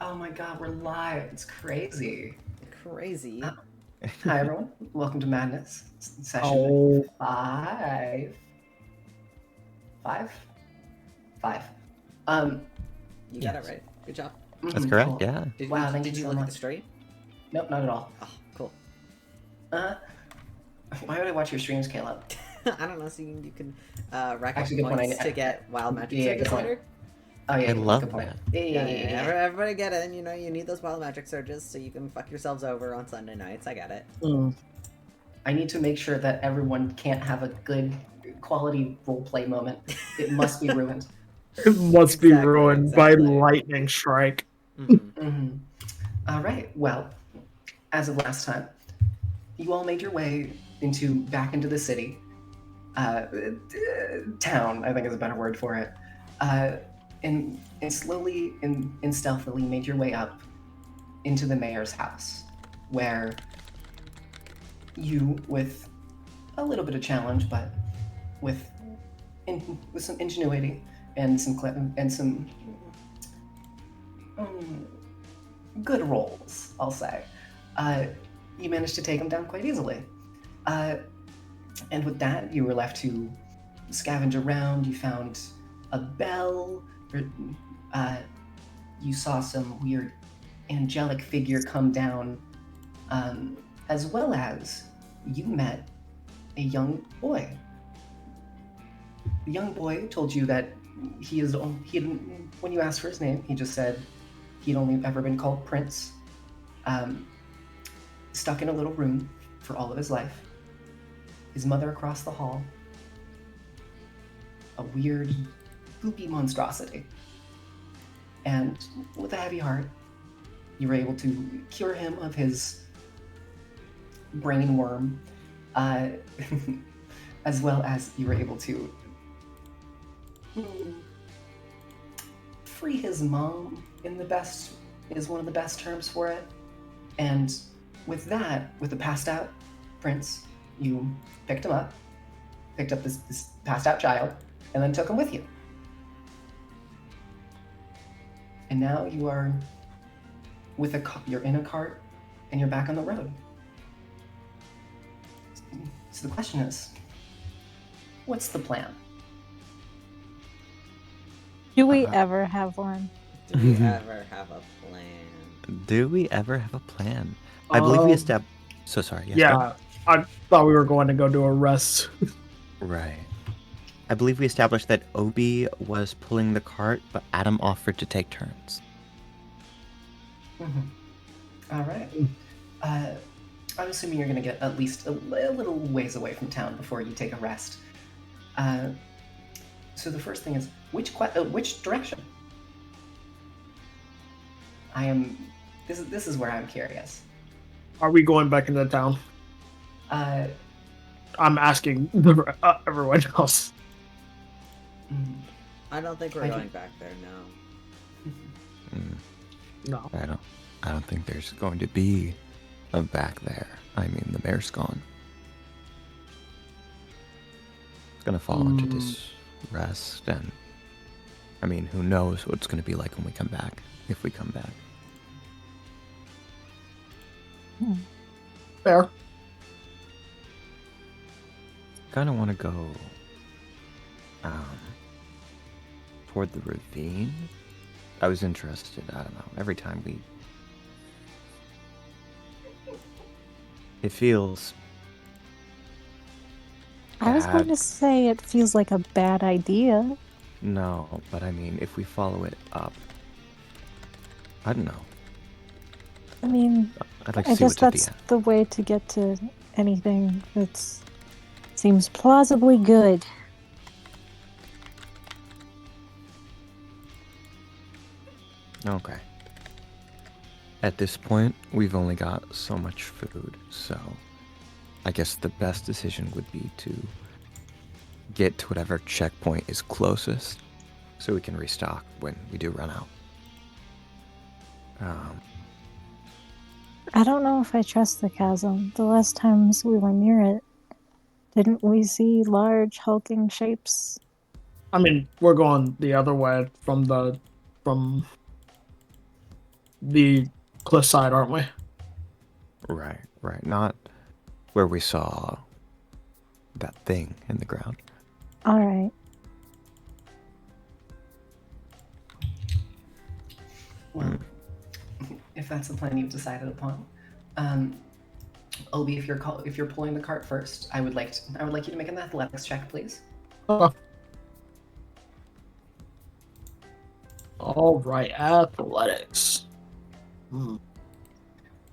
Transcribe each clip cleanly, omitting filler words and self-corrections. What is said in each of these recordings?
Oh my god, we're live. It's crazy. Crazy. Hi, everyone. Welcome to Madness. Session Oh, 5. 5? 5. You got it right. Good job. That's correct, cool. yeah. Wow, thank did you you so look at much. the stream? Nope, not at all. Oh, cool. Why would I watch your streams, Caleb? I don't know, so you can rack up Actually, good point. points to get wild magic Yeah, good surges point. later. Oh, yeah, I love good point. that. Yeah. Everybody get it. You know, you need those wild magic surges so you can fuck yourselves over on Sunday nights. I get it. I need to make sure that everyone can't have a good quality roleplay moment. It must be ruined. it must be ruined by lightning strike. All right. Well, as of last time, you all made your way back into the city. Town, I think is a better word for it. And slowly and stealthily made your way up into the mayor's house, where you, with a little bit of challenge, but with some ingenuity and some good rolls, I'll say, you managed to take them down quite easily. And with that, you were left to scavenge around. You found a bell. You saw some weird angelic figure come down, as well as you met a young boy. The young boy told you that when you asked for his name, he just said he'd only ever been called Prince. Stuck in a little room for all of his life. His mother across the hall. A weird, goopy monstrosity. And with a heavy heart, you were able to cure him of his brain worm, as well as you were able to free his mom is one of the best terms for it. And with that, with the passed out prince, you picked up this passed out child, and then took him with you. And now you are you're in a cart, and you're back on the road. So the question is, what's the plan? Do we ever have one? Do we ever have a plan? Do we ever have a plan? I believe we established... So sorry. Yes, yeah, I thought we were going to go do a rest. Right. I believe we established that Obi was pulling the cart, but Adam offered to take turns. All right. I'm assuming you're going to get at least a little ways away from town before you take a rest. So the first thing is, which direction? This is where I'm curious. Are we going back into town? I'm asking everyone else. I don't think we're going back there, no. No. I don't think there's going to be a back there. I mean, the mayor's gone. It's gonna fall into this rest, and I mean, who knows what it's gonna be like when we come back, if we come back. Fair. Kind of want to go toward the ravine. I was interested. I don't know. Every time it feels I was going to say it feels like a bad idea. No, but I mean, if we follow it up, I don't know. I mean, I'd like to I see guess what's at the that's end. the way to get to anything that seems plausibly good. Okay. At this point, we've only got so much food, so I guess the best decision would be to get to whatever checkpoint is closest so we can restock when we do run out. I don't know if I trust the chasm. The last times we were near it, didn't we see large hulking shapes? I mean, we're going the other way from the cliffside, aren't we? Right, right. Not where we saw that thing in the ground. All right. Well, if that's the plan you've decided upon, Obi, if you're pulling the cart first, I would like you to make an athletics check, please. All right, athletics.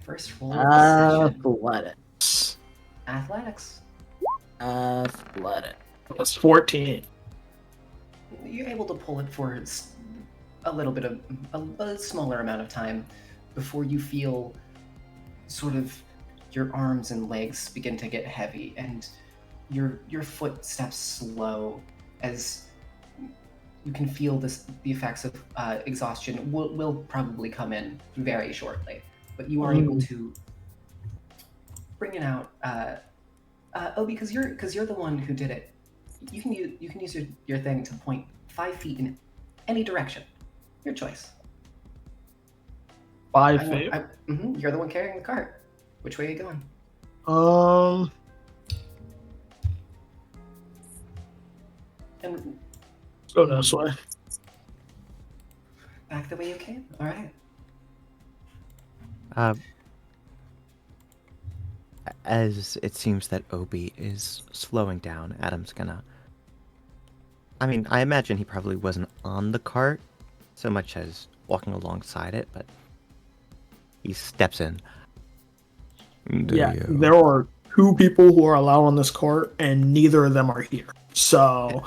First roll of the session. Athletics. Athletics. Athletic. That's 14. You're able to pull it for a little bit of a smaller amount of time before you feel sort of your arms and legs begin to get heavy and your footsteps slow as you can feel the effects of exhaustion will probably come in very shortly, but you are able to bring it out. Because you're the one who did it. You can use your thing to point 5 feet in any direction. Your choice. 5 feet. You're the one carrying the cart. Which way are you going? And Let's go this way. back the way you came. All right. As it seems that Obi is slowing down, Adam's gonna... I mean, I imagine he probably wasn't on the cart so much as walking alongside it, but he steps in. There are 2 people who are allowed on this cart, and neither of them are here. So...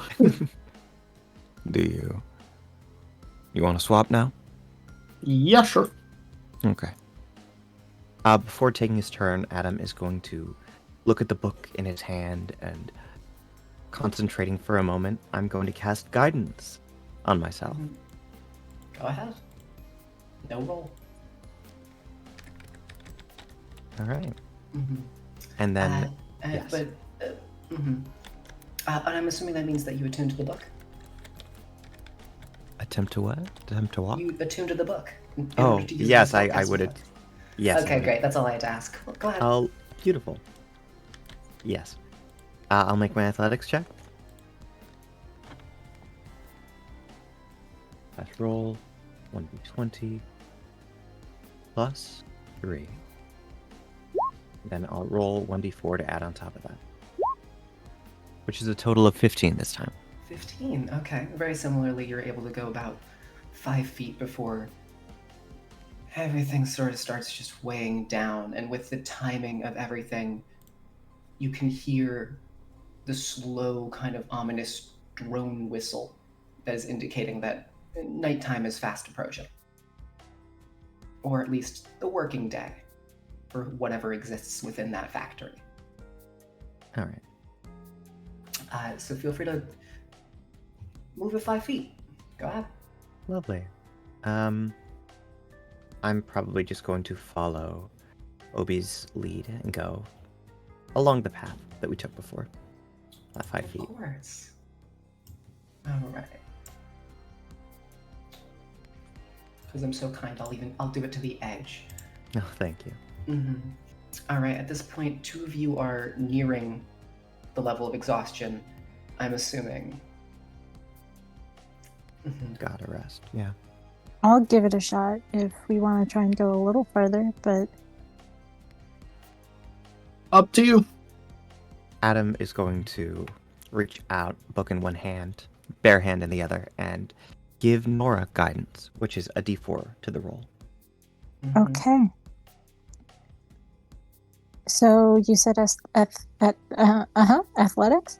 Do you? You want to swap now? Yeah, sure. Okay. Before taking his turn, Adam is going to look at the book in his hand and concentrating for a moment. I'm going to cast guidance on myself. Go ahead. No roll. All right. And then, yes. But, and I'm assuming that means that you attune to the book. Attempt to what? Attempt to walk? You attune to the book. Oh, yes, I would. Yes. Okay, great. That's all I had to ask. Well, go ahead. Oh, beautiful. Yes. I'll make my athletics check. Let's roll 1d20 plus 3. Then I'll roll 1d4 to add on top of that, which is a total of 15 this time. 15. Okay. Very similarly, you're able to go about 5 feet before everything sort of starts just weighing down, and with the timing of everything, you can hear the slow, kind of ominous drone whistle that is indicating that nighttime is fast approaching. Or at least the working day for whatever exists within that factory. All right. So feel free to move it 5 feet. Go ahead. Lovely. I'm probably just going to follow Obi's lead and go along the path that we took before. 5 feet. Of course. All right. Because I'm so kind, I'll do it to the edge. No, thank you. All right. At this point, 2 of you are nearing the level of exhaustion. I'm assuming. Gotta rest. Yeah. I'll give it a shot if we want to try and go a little further, but... Up to you. Adam is going to reach out, book in one hand, bare hand in the other, and give Nora guidance, which is a d4 to the roll. Okay. So you said athletics? Athletics.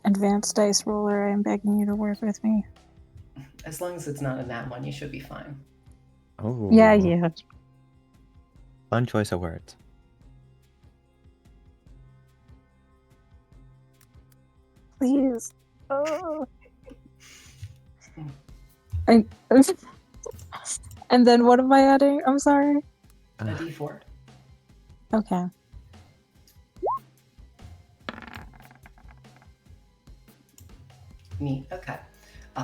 Advanced dice roller, I'm begging you to work with me. As long as it's not a nat one, you should be fine. Oh. Yeah. Fun choice of words. Please. Oh. And then what am I adding? I'm sorry. A d4. Okay. Neat. Okay.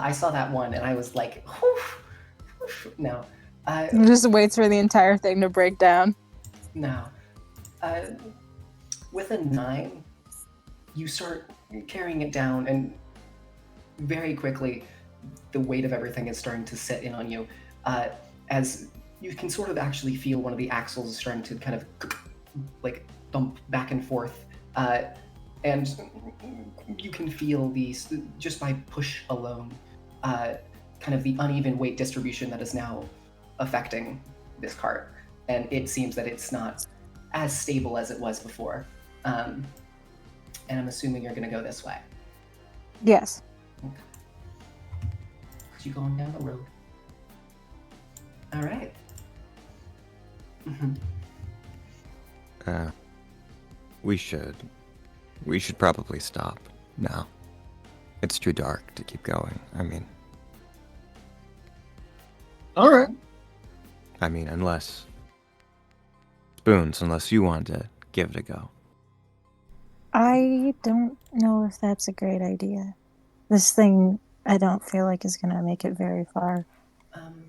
I saw that one and I was like, whew, whew. No. He just waits for the entire thing to break down. No. With a 9, you start carrying it down, and very quickly, the weight of everything is starting to set in on you. As you can sort of actually feel one of the axles starting to kind of like bump back and forth. And you can feel these, just by push alone, kind of the uneven weight distribution that is now affecting this cart. And it seems that it's not as stable as it was before. And I'm assuming you're going to go this way. Yes. Okay. You going down the road. All right. We should probably stop now. It's too dark to keep going. I mean, All right. unless Spoons, unless you want to give it a go. I don't know if that's a great idea. This thing, I don't feel like is gonna make it very far.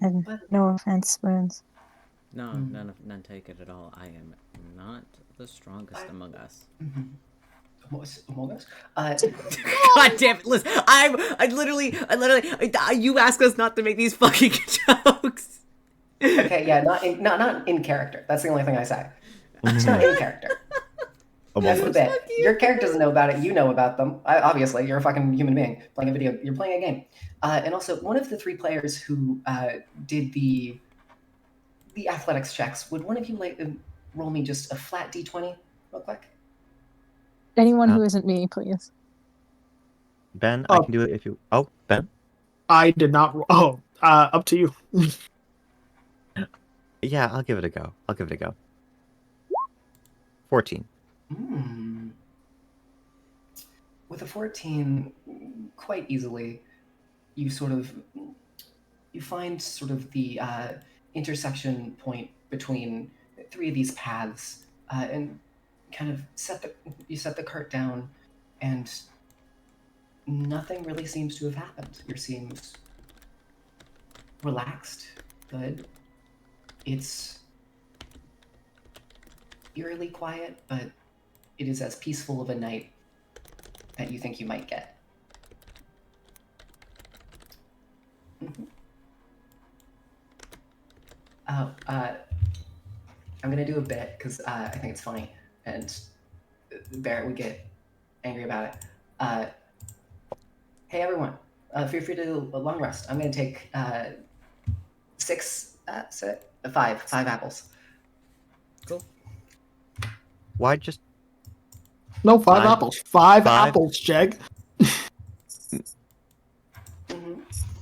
And But no offense, Spoons. No, none take it at all. I am not the strongest among us. Among Us? God damn it! Listen, I literally, you ask us not to make these fucking jokes. Okay, yeah, not in character. That's the only thing I say. It's not in character. That's the bit. Your character doesn't know about it. You know about them. Obviously, you're a fucking human being playing a video. You're playing a game. And also, one of the 3 players who did the athletics checks, would one of you like roll me just a flat d20 real quick? Anyone who isn't me, please. Ben, I can do it if you. Oh, Ben. I did not. Up to you. Yeah, I'll give it a go. 14. With a 14, quite easily, you find sort of the intersection point between 3 of these paths, and kind of set the cart down, and nothing really seems to have happened. You seems relaxed, good. It's eerily quiet, but it is as peaceful of a night that you think you might get. I'm gonna do a bit because I think it's funny, and Barrett would get angry about it. Hey everyone, feel free to do a long rest. I'm gonna take 5 apples. Cool. Why just No, 5 Five. apples. 5 Five? apples, Jegg.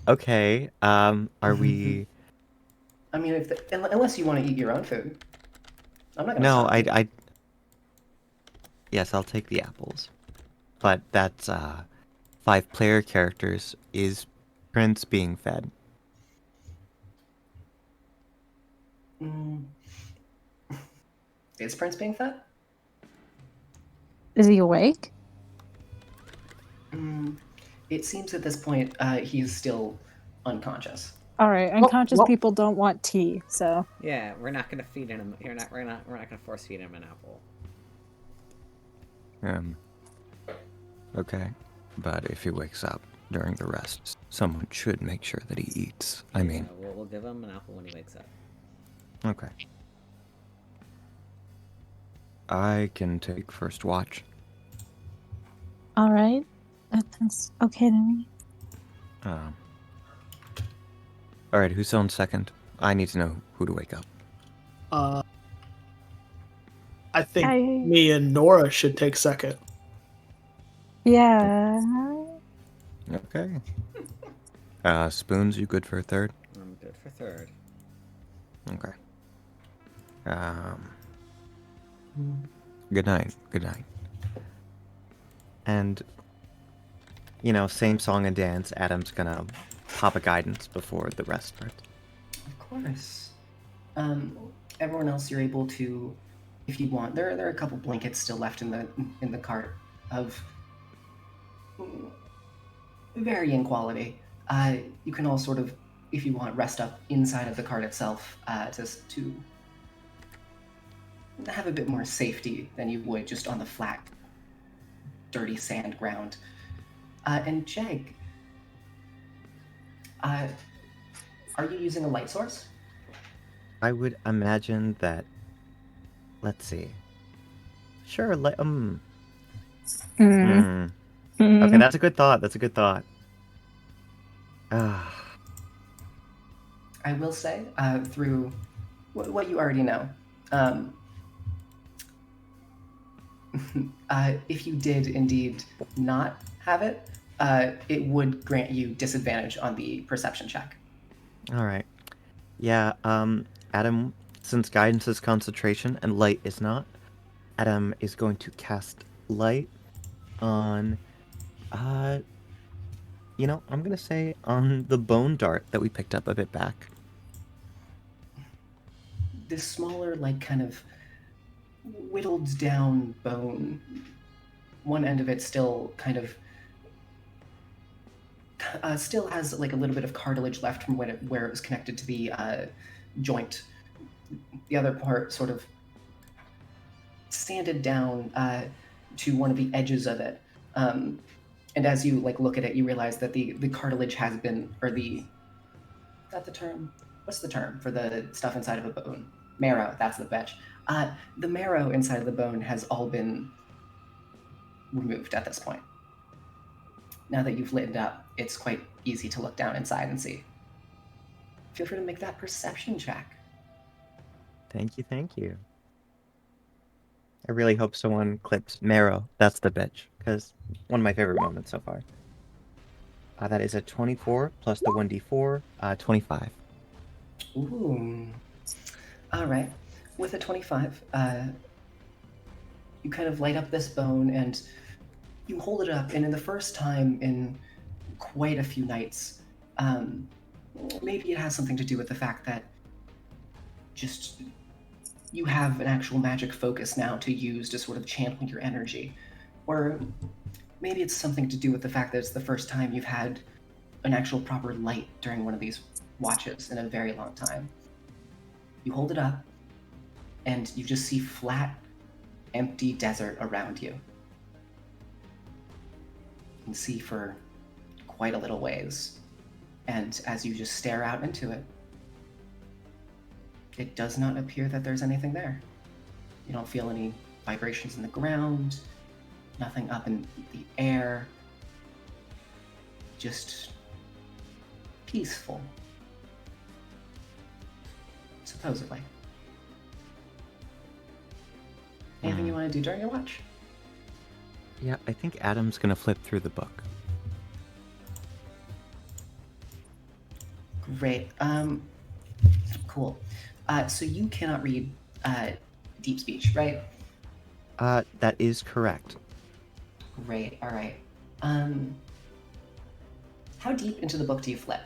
okay? Are we? I mean, unless you want to eat your own food, I'm not gonna. No, stop you. I. Yes, I'll take the apples, but that's 5 player characters. Is Prince being fed? Is Prince being fed? Is he awake? It seems at this point he's still unconscious. All right, unconscious well- people don't want tea, so Yeah, we're not gonna feed him. We're not gonna force feed him an apple. Okay, but if he wakes up during the rest, someone should make sure that he eats. I mean, We'll give him an apple when he wakes up. okay. I can take first watch. all right. That's okay to me. All right, who's on second? I need to know who to wake up. I think I- me and Nora should take second. Yeah. Okay. Spoons, you good for a third? I'm good for third. Okay. Good night. And, same song and dance. Adam's gonna pop a guidance before the rest starts. Of course. Everyone else, you're able to, if you want. There are a couple blankets still left in the cart of varying quality. You can all sort of, if you want, rest up inside of the cart itself to have a bit more safety than you would just on the flat, dirty sand ground. And Jegg, are you using a light source? I would imagine that. Let's see. Sure. Okay, that's a good thought. That's a good thought. Ah. I will say, through what you already know, if you did indeed not have it, it would grant you disadvantage on the perception check. All right. Yeah. Adam, since guidance is concentration and light is not, Adam is going to cast light on. I'm gonna say on the bone dart that we picked up a bit back. This smaller, like, kind of whittled down bone, one end of it still kind of still has like a little bit of cartilage left from where it was connected to the joint. The other part sort of sanded down to one of the edges of it. And as you like look at it, you realize that the cartilage has been, or is that the term? What's the term for the stuff inside of a bone? Marrow, that's the bitch. The marrow inside of the bone has all been removed at this point. Now that you've lit it up, it's quite easy to look down inside and see. Feel free to make that perception check. Thank you, thank you. I really hope someone clips marrow. That's the bitch, because one of my favorite moments so far. That is a 24 plus the 1d4, 25. Ooh. All right. With a 25, you kind of light up this bone and you hold it up, and in the first time in quite a few nights, maybe it has something to do with the fact that just you have an actual magic focus now to use to sort of channel your energy. Or maybe it's something to do with the fact that it's the first time you've had an actual proper light during one of these watches in a very long time. You hold it up, and you just see flat, empty desert around you. You can see for quite a little ways. And as you just stare out into it, it does not appear that there's anything there. You don't feel any vibrations in the ground, nothing up in the air. Just peaceful. Supposedly. Anything you want to do during your watch? Yeah, I think Adam's gonna flip through the book. Great. Cool. So you cannot read deep speech, right? That is correct. Great. All right. How deep into the book do you flip?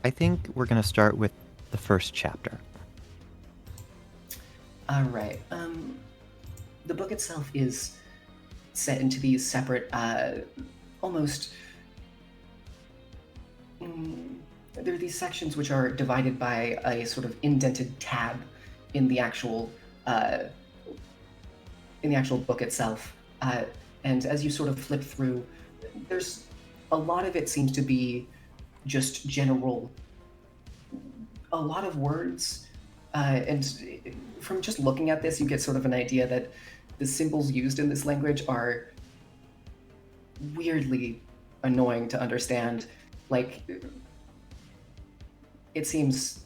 I think we're gonna start with the first chapter. All right. The book itself is set into these separate, almost. There are these sections which are divided by a sort of indented tab in the actual book itself. And as you sort of flip through, there's a lot of it seems to be just general, a lot of words. And from just looking at this, you get sort of an idea that the symbols used in this language are weirdly annoying to understand. Like, it seems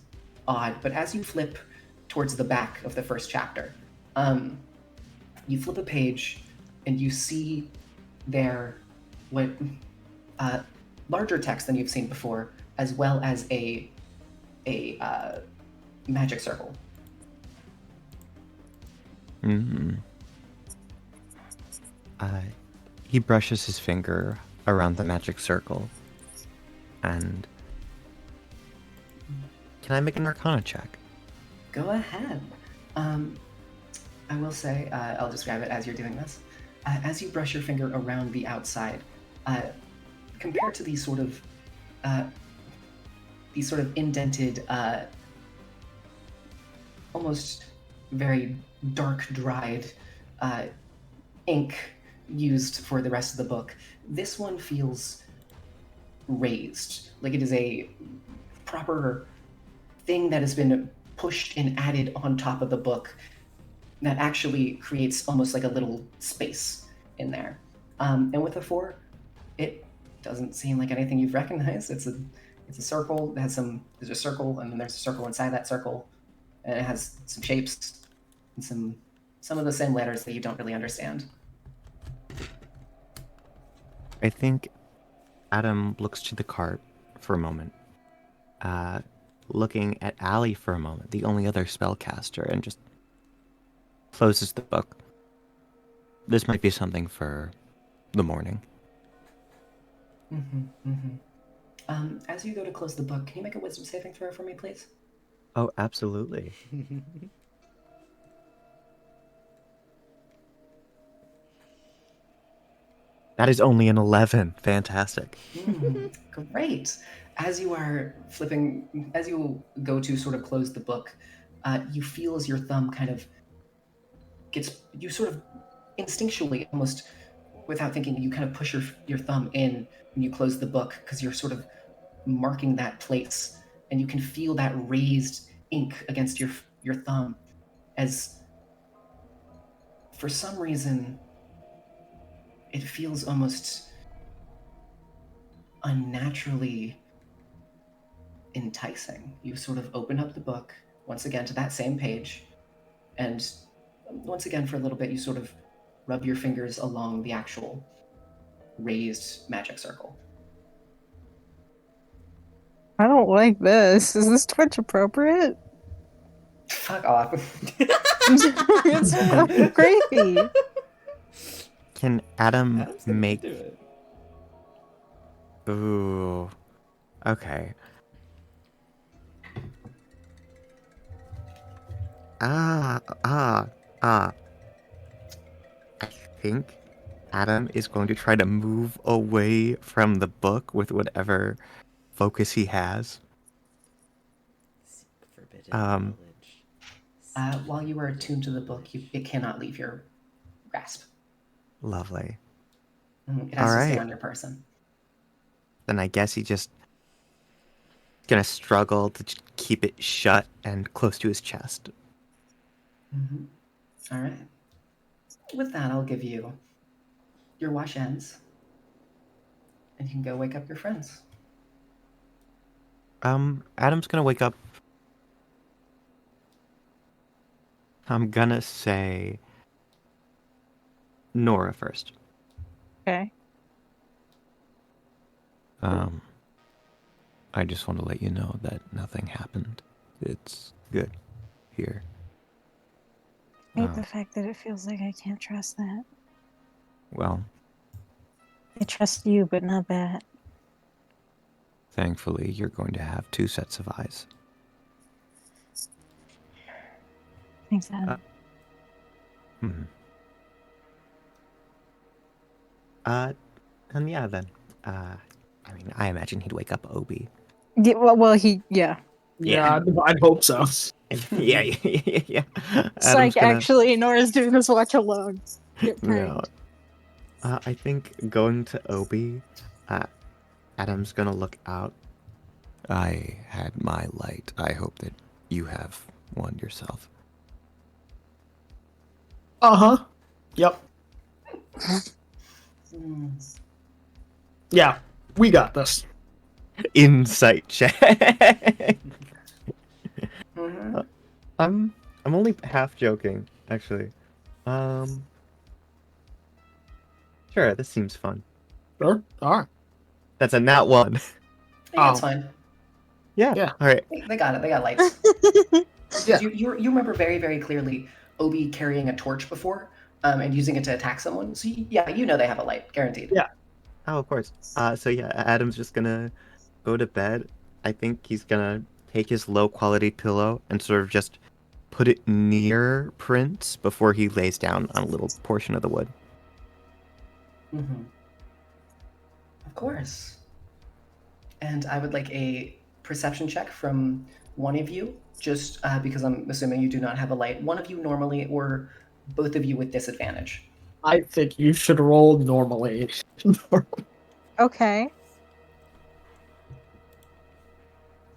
odd, but as you flip towards the back of the first chapter, you flip a page and you see there what larger text than you've seen before, as well as a magic circle. He brushes his finger around the magic circle, and can I make an Arcana check? Go ahead. I will say, I'll describe it as you're doing this. As you brush your finger around the outside, compared to the sort of these sort of indented, almost very dark dried ink used for the rest of the book. This one feels raised, like it is a proper thing that has been pushed and added on top of the book that actually creates almost like a little space in there. And with a 4, it doesn't seem like anything you've recognized. It's a circle that has there's a circle, and then there's a circle inside that circle, and it has some shapes and some of the same letters that you don't really understand. I think Adam looks to the cart for a moment, looking at Alli for a moment, the only other spellcaster, and just closes the book. This might be something for the morning. As you go to close the book, can you make a wisdom saving throw for me, please? Oh, absolutely. That is only an 11. Fantastic. Great. As you are flipping, as you go to sort of close the book, you feel as your thumb kind of you sort of instinctually, almost without thinking, you kind of push your thumb in when you close the book, because you're sort of marking that place, and you can feel that raised ink against your thumb, as for some reason it feels almost unnaturally enticing. You sort of open up the book once again to that same page, and once again for a little bit you sort of rub your fingers along the actual raised magic circle. I don't like this. Is this Twitch appropriate? Fuck off. It's fucking creepy. Can Adam Adam's gonna make... do it. Ooh. Okay. I think Adam is going to try to move away from the book with whatever focus he has. Forbidden Um, knowledge. While you are attuned to the book, it cannot leave your grasp. Lovely. It has to stay Alright. on your person. Then I guess he just gonna struggle to keep it shut and close to his chest. All right. With that, I'll give you your wash ends, and you can go wake up your friends. Adam's gonna wake up. I'm gonna say Nora first. Okay. I just want to let you know that nothing happened. It's good here. I hate the fact that it feels like I can't trust that. Well, I trust you, but not that. thankfully, you're going to have 2 sets of eyes. Thanks, Adam. And yeah, then. I mean, I imagine he'd wake up Obi. Yeah, well, yeah. Yeah, I'd hope so. yeah. It's like, actually, Nora's doing this watch alone. Get No. pranked. I think going to Obi, Adam's gonna look out. I had my light. I hope that you have one yourself. Uh-huh. Yep. Yeah, we got this. Insight check. I'm only half joking, actually. Sure, this seems fun. Sure. All right. That's a nat 1. Yeah, that's fine. Yeah. All right. They got it. They got lights. Yeah. You remember very, very clearly Obi carrying a torch before, and using it to attack someone. So yeah, you know they have a light, guaranteed. Yeah. Oh, of course. So yeah, Adam's just gonna go to bed. I think he's gonna take his low quality pillow and sort of just put it near Prince before he lays down on a little portion of the wood. Of course. And I would like a perception check from one of you, just because I'm assuming you do not have a light. One of you normally, or both of you with disadvantage. I think you should roll normally. Okay.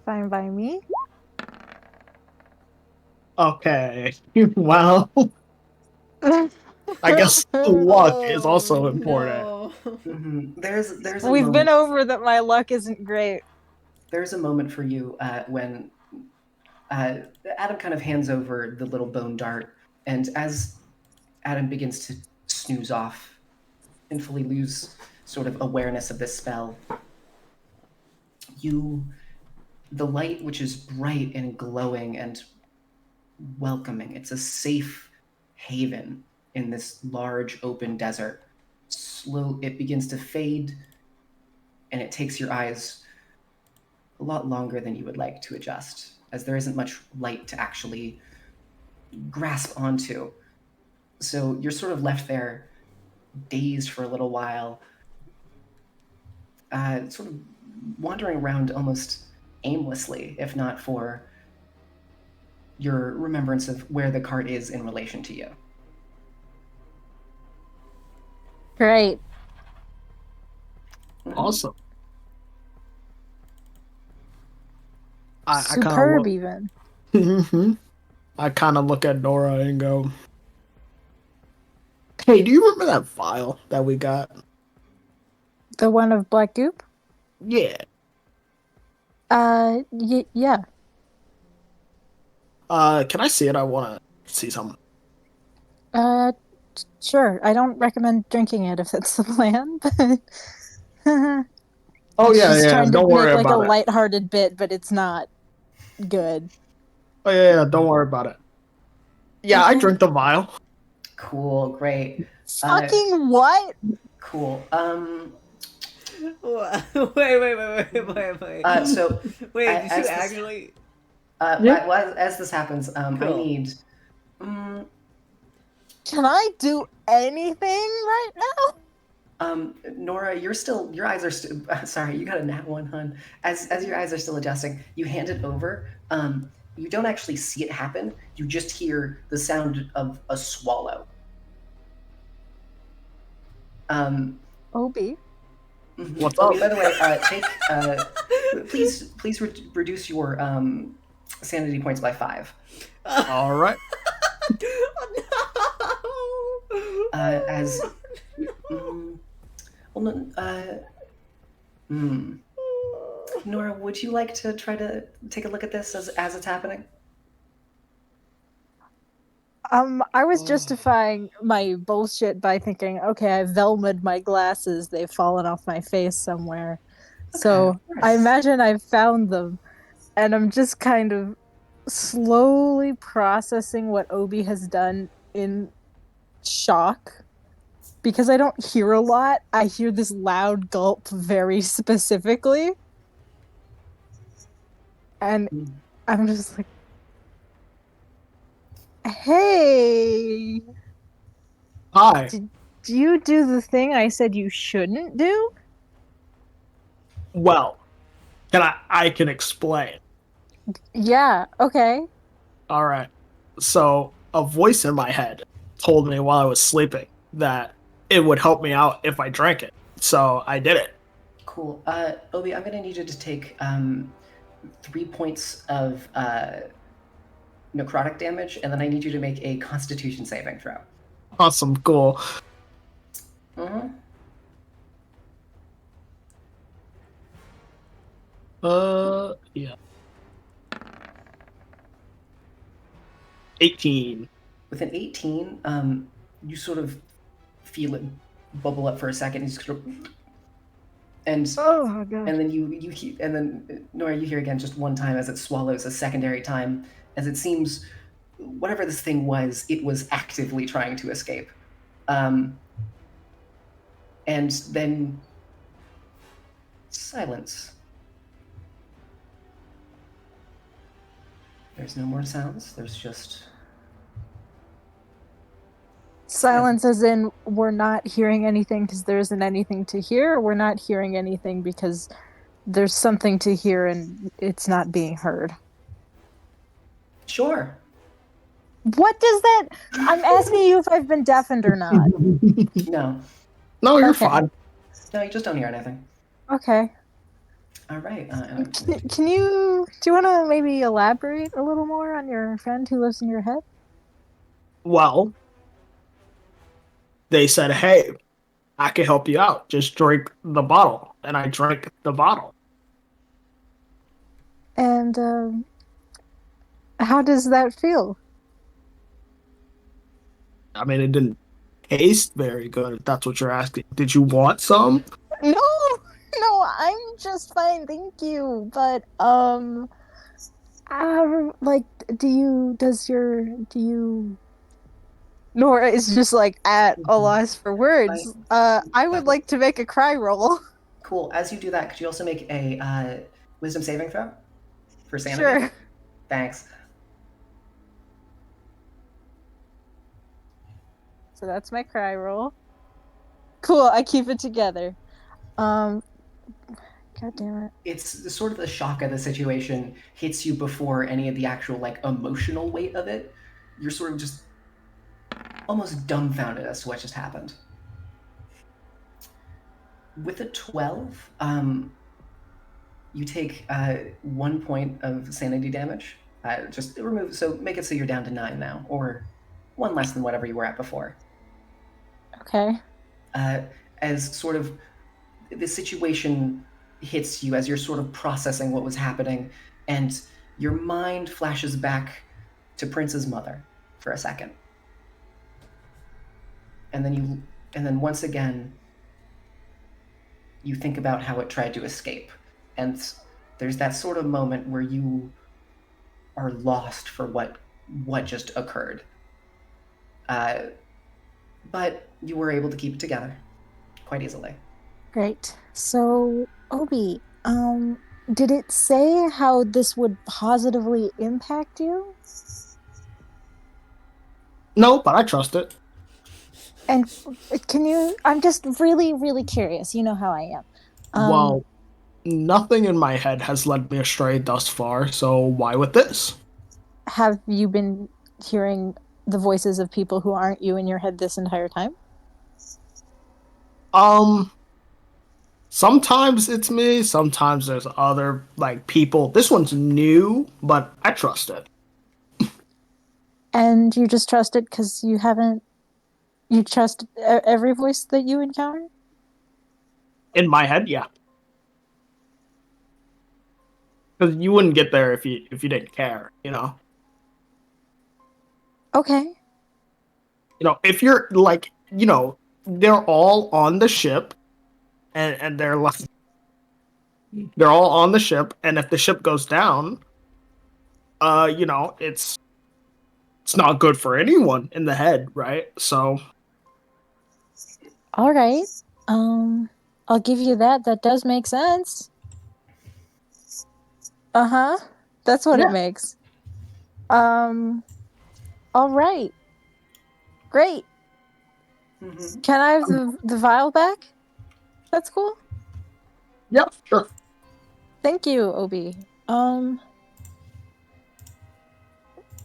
Fine by me. Okay. Well, I guess luck is also important. No. There's a We've moment. been over that my luck isn't great. There's a moment for you when Adam kind of hands over the little bone dart, and as Adam begins to snooze off and fully lose sort of awareness of this spell, the light, which is bright and glowing and welcoming, it's a safe haven in this large open desert. It begins to fade, and it takes your eyes a lot longer than you would like to adjust, as there isn't much light to actually grasp onto. So you're sort of left there, dazed for a little while, sort of wandering around almost aimlessly, if not for your remembrance of where the cart is in relation to you. Great. Awesome. Superb, even. I kind of look at Nora and go, "Hey, do you remember that file that we got?" The one of black goop? Yeah. Yeah. Can I see it? I want to see something. Sure. I don't recommend drinking it if that's the plan, but Oh yeah, just yeah. trying to Don't make worry like a about it. lighthearted bit, but it's not good. Oh yeah, don't worry about it. Yeah, I drink the vial. Cool, great. Fucking what? Cool. Wait. So Wait, did as you this- actually? as this happens, I Cool. need. Can I do anything right now? Nora, your eyes are still. Sorry, you got a nat one, hun. As your eyes are still adjusting, you hand it over. You don't actually see it happen. You just hear the sound of a swallow. Obi. What's Oh, up? by the way, please reduce your sanity points by 5. All right. As Nora, would you like to try to take a look at this as it's happening? I was justifying my bullshit by thinking, okay, I Velmed my glasses, they've fallen off my face somewhere. So I imagine I've found them, and I'm just kind of slowly processing what Obi has done in shock. Because I don't hear a lot, I hear this loud gulp very specifically. And I'm just like, hey, Hi. did you do the thing I said you shouldn't do? Well, I can explain. Yeah, okay. All right. So, a voice in my head told me while I was sleeping that it would help me out if I drank it. So, I did it. Cool. Obi, I'm going to need you to take 3 points of necrotic damage, and then I need you to make a Constitution saving throw. Awesome. Cool. Yeah. 18. With an 18, you sort of feel it bubble up for a second, and Oh my god. and then and then Nora, you hear again just one time as it swallows a secondary time, as it seems whatever this thing was, it was actively trying to escape. And then silence. There's no more sounds. There's just Silence as in we're not hearing anything because there isn't anything to hear, or we're not hearing anything because there's something to hear and it's not being heard. Sure. What does that? I'm asking you if I've been deafened or not. No. No, you're Okay. fine. No, you just don't hear anything. Okay. All right. Do you want to maybe elaborate a little more on your friend who lives in your head? Well, they said, hey, I can help you out. Just drink the bottle. And I drank the bottle. And how does that feel? I mean, it didn't taste very good, if that's what you're asking. Did you want some? No, I'm just fine, thank you. But like, do you? Nora is just like at a loss for words. I would like to make a cry roll. Cool. As you do that, could you also make a wisdom saving throw for sanity? Sure. Thanks. So that's my cry roll. Cool, I keep it together. God damn it. It's the sort of the shock of the situation hits you before any of the actual like emotional weight of it. You're sort of just almost dumbfounded as to what just happened. With a 12, you take 1 point of sanity damage. Just remove, so make it so you're down to 9 now, or 1 less than whatever you were at before. Okay. As sort of the situation hits you as you're sort of processing what was happening, and your mind flashes back to Prince's mother for a second. And then once again, you think about how it tried to escape. And there's that sort of moment where you are lost for what just occurred. But you were able to keep it together quite easily. Great. So, Obi, did it say how this would positively impact you? No, but I trust it. And I'm just really, really curious. You know how I am. Well, nothing in my head has led me astray thus far, so why with this? Have you been hearing the voices of people who aren't you in your head this entire time? Sometimes it's me, sometimes there's other, like, people. This one's new, but I trust it. And you just trust it because you trust every voice that you encounter? In my head, yeah. Because you wouldn't get there if you didn't care, you know? Okay. You know, if you're, like, you know, they're all on the ship, and they're like, they're all on the ship, and if the ship goes down, you know, it's not good for anyone in the head, right? So All right. I'll give you that. That does make sense. Uh-huh. That's what Yeah. it makes. All right. Great. Mm-hmm. Can I have the vial back? That's cool. yeah, sure. Thank you, Obi.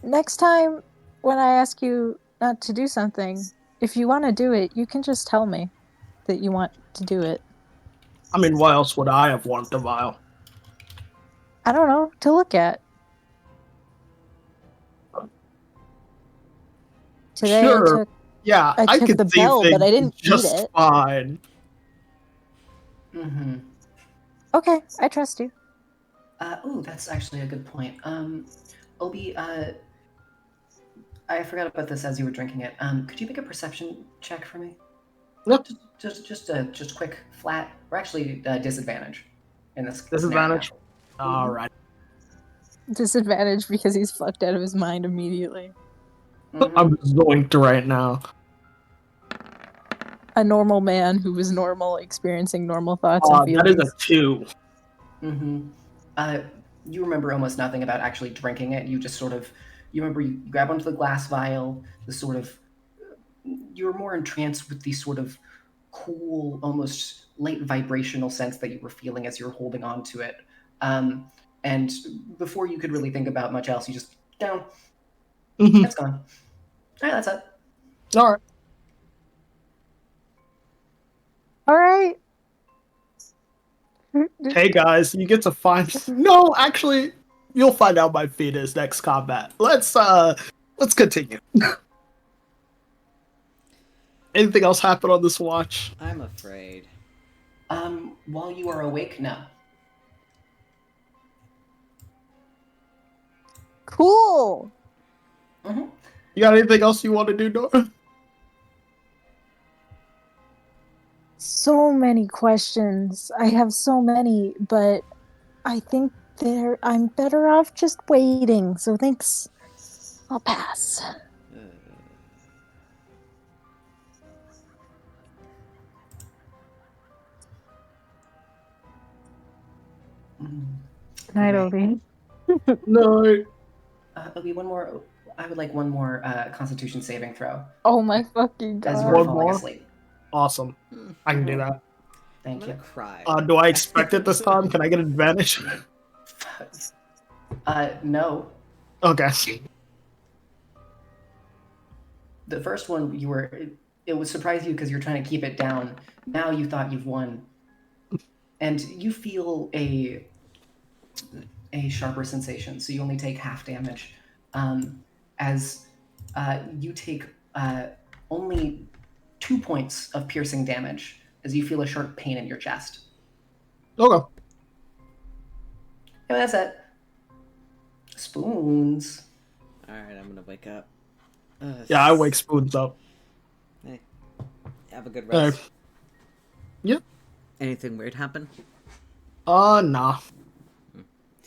Next time when I ask you not to do something, if you want to do it, you can just tell me that you want to do it. I mean, why else would I have wanted a vial? I don't know, to look at. Today Sure. Yeah, I took could the see bell, but I things didn't eat just it. fine. Mm-hmm. Okay, I trust you. That's actually a good point. Obi, I forgot about this as you were drinking it. Could you make a perception check for me? Yep. Just quick, flat, or actually disadvantage in this Disadvantage. scenario. All right. Disadvantage because he's fucked out of his mind immediately. Mm-hmm. I'm zoinked right now. A normal man who was normal, experiencing normal thoughts and That feelings. is a 2. Mm-hmm. You remember almost nothing about actually drinking it. You just sort of, you remember you grab onto the glass vial, you were more entranced with the sort of cool, almost light vibrational sense that you were feeling as you were holding on to it. And before you could really think about much else, you just down. Mhm. It's gone. All right, that's it. All right. All right. Hey guys, you get to find. No, actually, you'll find out my feat is next combat. Let's continue. Anything else happen on this watch? I'm afraid. While you are awake, no. Cool. Mm-hmm. You got anything else you want to do, Nora? So many questions. I have so many, but I think I'm better off just waiting. So thanks. I'll pass. Good night, Obi. No. Obi, one more. I would like one more Constitution saving throw Oh my fucking god. as you are One falling more? asleep. Awesome. I can do that. I'm Thank gonna you. cry. Do I expect it this time? Can I get advantage? No. Okay. The first one it was surprised you because you're trying to keep it down. Now you thought you've won, and you feel a sharper sensation. So you only take half damage, as you take only 2 points of piercing damage as you feel a sharp pain in your chest. Okay. And that's it. Spoons. All right, I'm gonna wake up. Yeah, I wake Spoons up. Hey, have a good rest. Yep. Anything weird happen? Nah.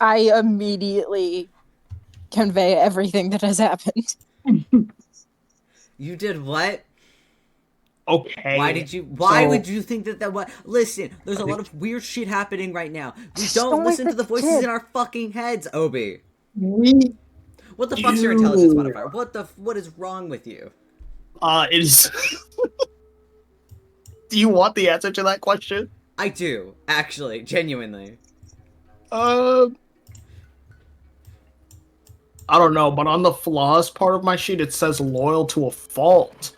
I immediately convey everything that has happened. You did what? Okay. Why would you think that what? Listen, there's a lot of weird shit happening right now. We Just don't don't listen wake to the the voices kid. in our fucking heads, Obi. We What the fuck's your intelligence modifier? What is wrong with you? it is. Do you want the answer to that question? I do, actually, genuinely. I don't know, but on the flaws part of my sheet, it says loyal to a fault.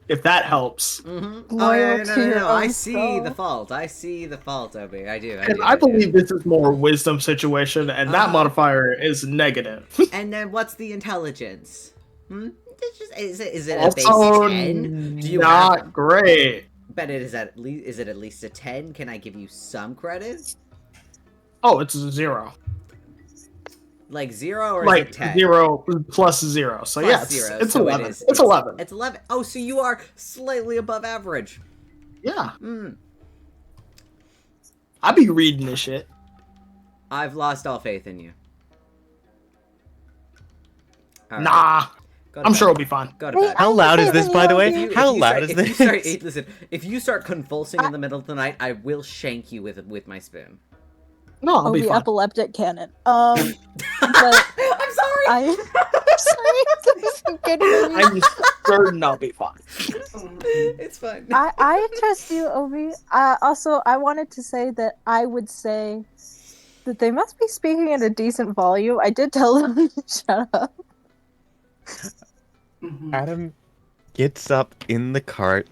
If that helps. Mm-hmm. Loyal to your I own see the soul. fault. I see the fault, Obi. I do. And I believe this is more wisdom situation, and that modifier is negative. And then what's the intelligence? Is it a Also, base 10? Do you not great. Bet it is at least a 10? Can I give you some credit? Oh, it's a 0. Like 0 or Like is it 10? 0 plus 0. So Plus yeah, 0, it's so 11. it's 11. It's 11. Oh, so you are slightly above average. Yeah. Hmm. I be reading this shit. I've lost all faith in you. All right. Nah. Go to I'm bed. sure it'll be fine. Go to bed. How loud is this, by the way? How loud is this? Listen, if you start convulsing in the middle of the night, I will shank you with my spoon. No, I'll be The fine. epileptic cannon. I'm But sorry. I'm sorry. This isn't good for me. I'm certain I'll be fine. It's fine. I trust you, Obi. Also, I wanted to say that I would say that they must be speaking at a decent volume. I did tell them to shut up. Adam gets up in the cart,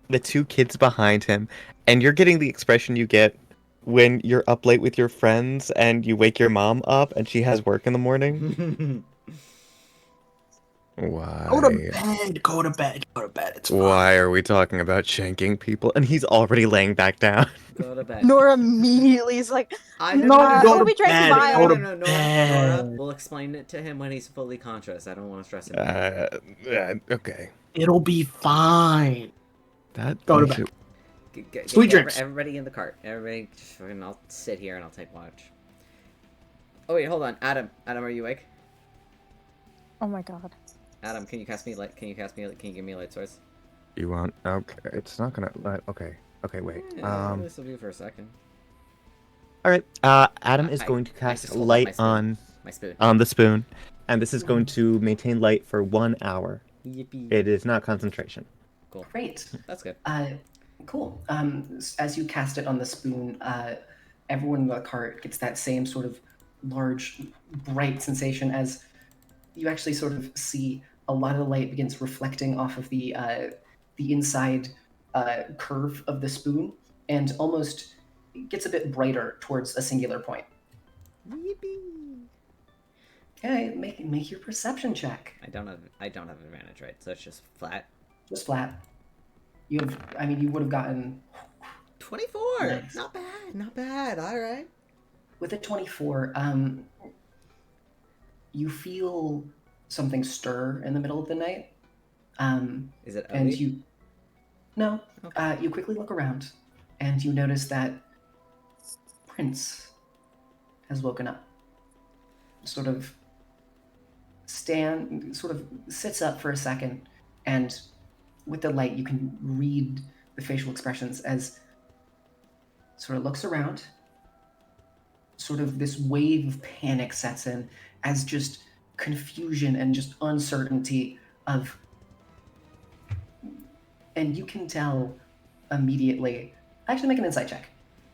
the 2 kids behind him, and you're getting the expression you get when you're up late with your friends and you wake your mom up and she has work in the morning. Why? Go to bed. Go to bed. Go to bed. It's fine. Why are we talking about shanking people? And he's already laying back down. Go to bed. Nora immediately is like, No, go Obi to drank bed. mine. Go to Nora, bed. we'll explain it to him when he's fully conscious. I don't want to stress him. Okay. It'll be fine. That Go to makes bed. it- Sweet dreams. Everybody in the cart. Everybody, and I'll sit here and I'll take watch. Oh wait, hold on, Adam. Adam, are you awake? oh my god. Adam, can you cast me light? Can you give me a light source? You want? Okay, it's not gonna. Okay, wait. This will be for a second. All right. Adam is going to I cast just hold up my light spoon. My spoon. on the spoon, and this is going to maintain light for 1 hour. Yippee. It is not concentration. Cool. Great. That's good. Cool. As you cast it on the spoon, everyone in the cart gets that same sort of large, bright sensation as you actually sort of see a lot of the light begins reflecting off of the inside curve of the spoon and almost gets a bit brighter towards a singular point. Yippee! Okay, make your perception check. I don't have advantage, right? So it's just flat. Just flat. You would have gotten 24. Nice. Not bad. Not bad. All right. with a 24. You feel something stir in the middle of the night. Is it And Alli? you quickly look around, and you notice that Prince has woken up. Sort of sits up for a second, and with the light, you can read the facial expressions as sort of looks around. Sort of this wave of panic sets in as just confusion and just uncertainty of, and you can tell immediately. Actually, make an insight check.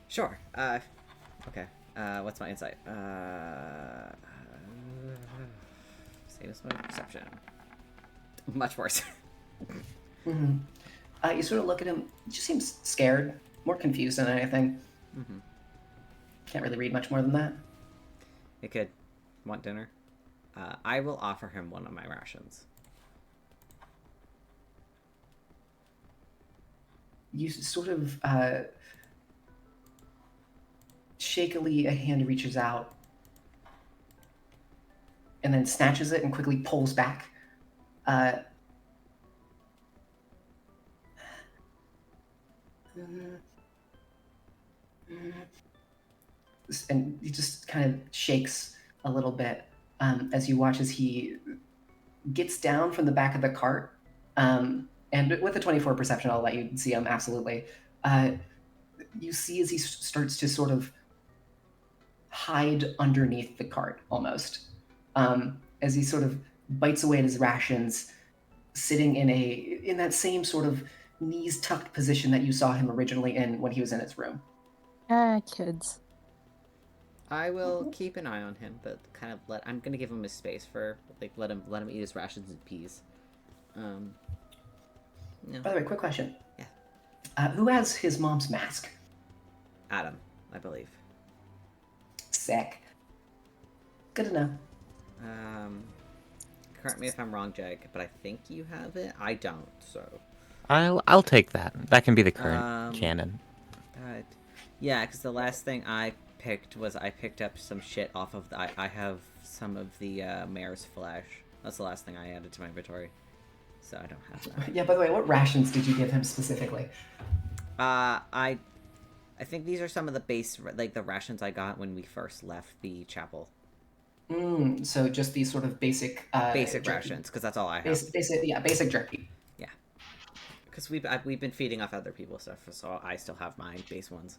Sure. Okay. What's my insight? Same as my perception. Much worse. Mm-hmm. You sort of look at him. He just seems scared, more confused than anything. Mm-hmm. Can't really read much more than that. You could want dinner. I will offer him one of my rations. You sort of shakily, a hand reaches out and then snatches it and quickly pulls back. And he just kind of shakes a little bit as you watch as he gets down from the back of the cart. And with a 24 perception, I'll let you see him, absolutely. You see as he starts to sort of hide underneath the cart, almost. As he sort of bites away at his rations, sitting in that same sort of knees tucked position that you saw him originally in when he was in his room. Kids. I will keep an eye on him, but kind of I'm gonna give him his space for let him eat his rations in peace. Yeah. By the way, quick question. Yeah. Who has his mom's mask? Adam, I believe. Sick. Good to know. Correct me if I'm wrong, Jegg, but I think you have it. I don't, so. I'll take that. That can be the current canon. Yeah, because the last thing I picked was I picked up some shit off of I have some of the mare's flesh. That's the last thing I added to my inventory, so I don't have that. Yeah. By the way, what rations did you give him specifically? I think these are some of the base the rations I got when we first left the chapel. So just these sort of basic Basic jerky. rations, because that's all I have. Basic jerky. Yeah, because we've been feeding off other people's stuff, so I still have my base ones.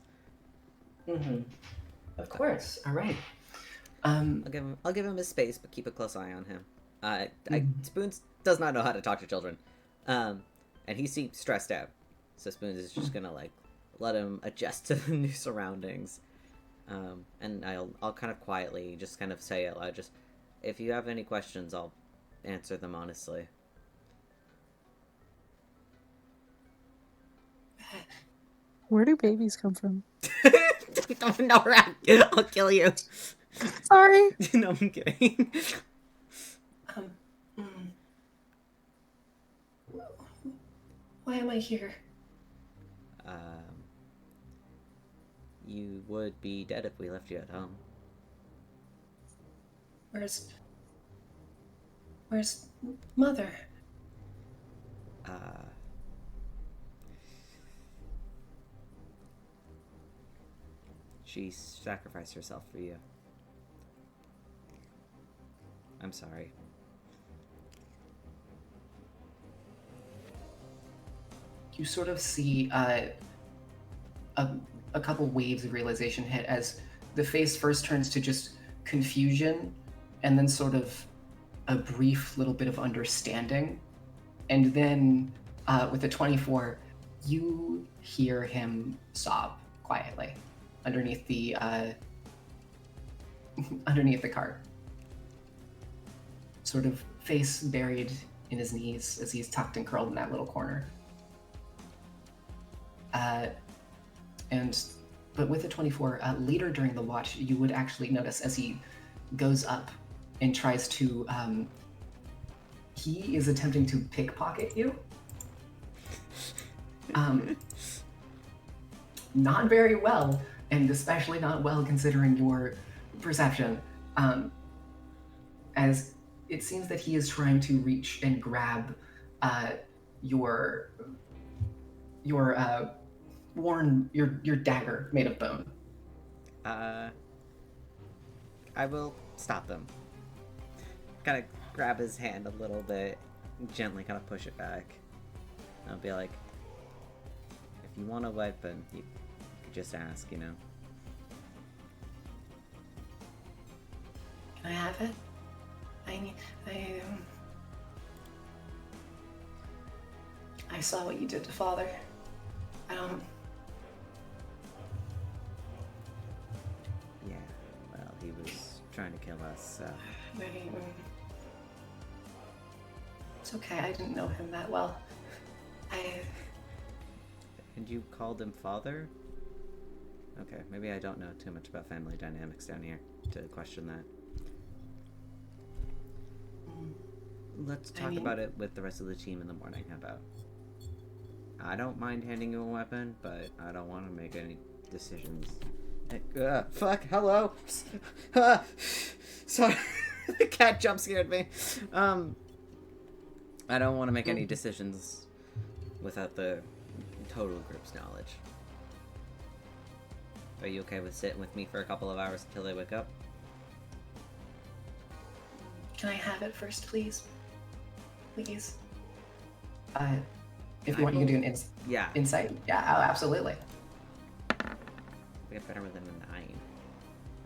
Mm-hmm. Of course. All right. I'll give him his space, but keep a close eye on him. Spoons does not know how to talk to children, and he seems stressed out. So Spoons is just gonna let him adjust to the new surroundings, and I'll kind of quietly just kind of say it loud. Just if you have any questions, I'll answer them honestly. Where do babies come from? Nora, I'll kill you. Sorry. No, I'm kidding. Why am I here? You would be dead if we left you at home. Where's Mother? She sacrificed herself for you. I'm sorry. You sort of see a couple waves of realization hit as the face first turns to just confusion and then sort of a brief little bit of understanding, and then with a 24, you hear him sob quietly underneath the underneath the cart, sort of face buried in his knees as he's tucked and curled in that little corner. But with a 24, later during the watch, you would actually notice as he goes up and tries to, he is attempting to pickpocket you. Not very well, and especially not well considering your perception, as it seems that he is trying to reach and grab your dagger made of bone. I will stop them. Kind of grab his hand a little bit, gently kind of push it back. I'll be like, if you want a weapon, you could just ask, you know. Can I have it? I saw what you did to Father. Yeah, well, he was trying to kill us, so... It's okay, I didn't know him that well. And you called him Father? Okay, maybe I don't know too much about family dynamics down here to question that. Let's talk about it with the rest of the team in the morning. How about? I don't mind handing you a weapon, but I don't want to make any decisions. Fuck, hello? Sorry, the cat jump scared me. I don't want to make any decisions without the total group's knowledge. Are you okay with sitting with me for a couple of hours until they wake up? Can I have it first, please? Please. If you want, you can do an insight. Yeah, oh, absolutely. We get better than a 9.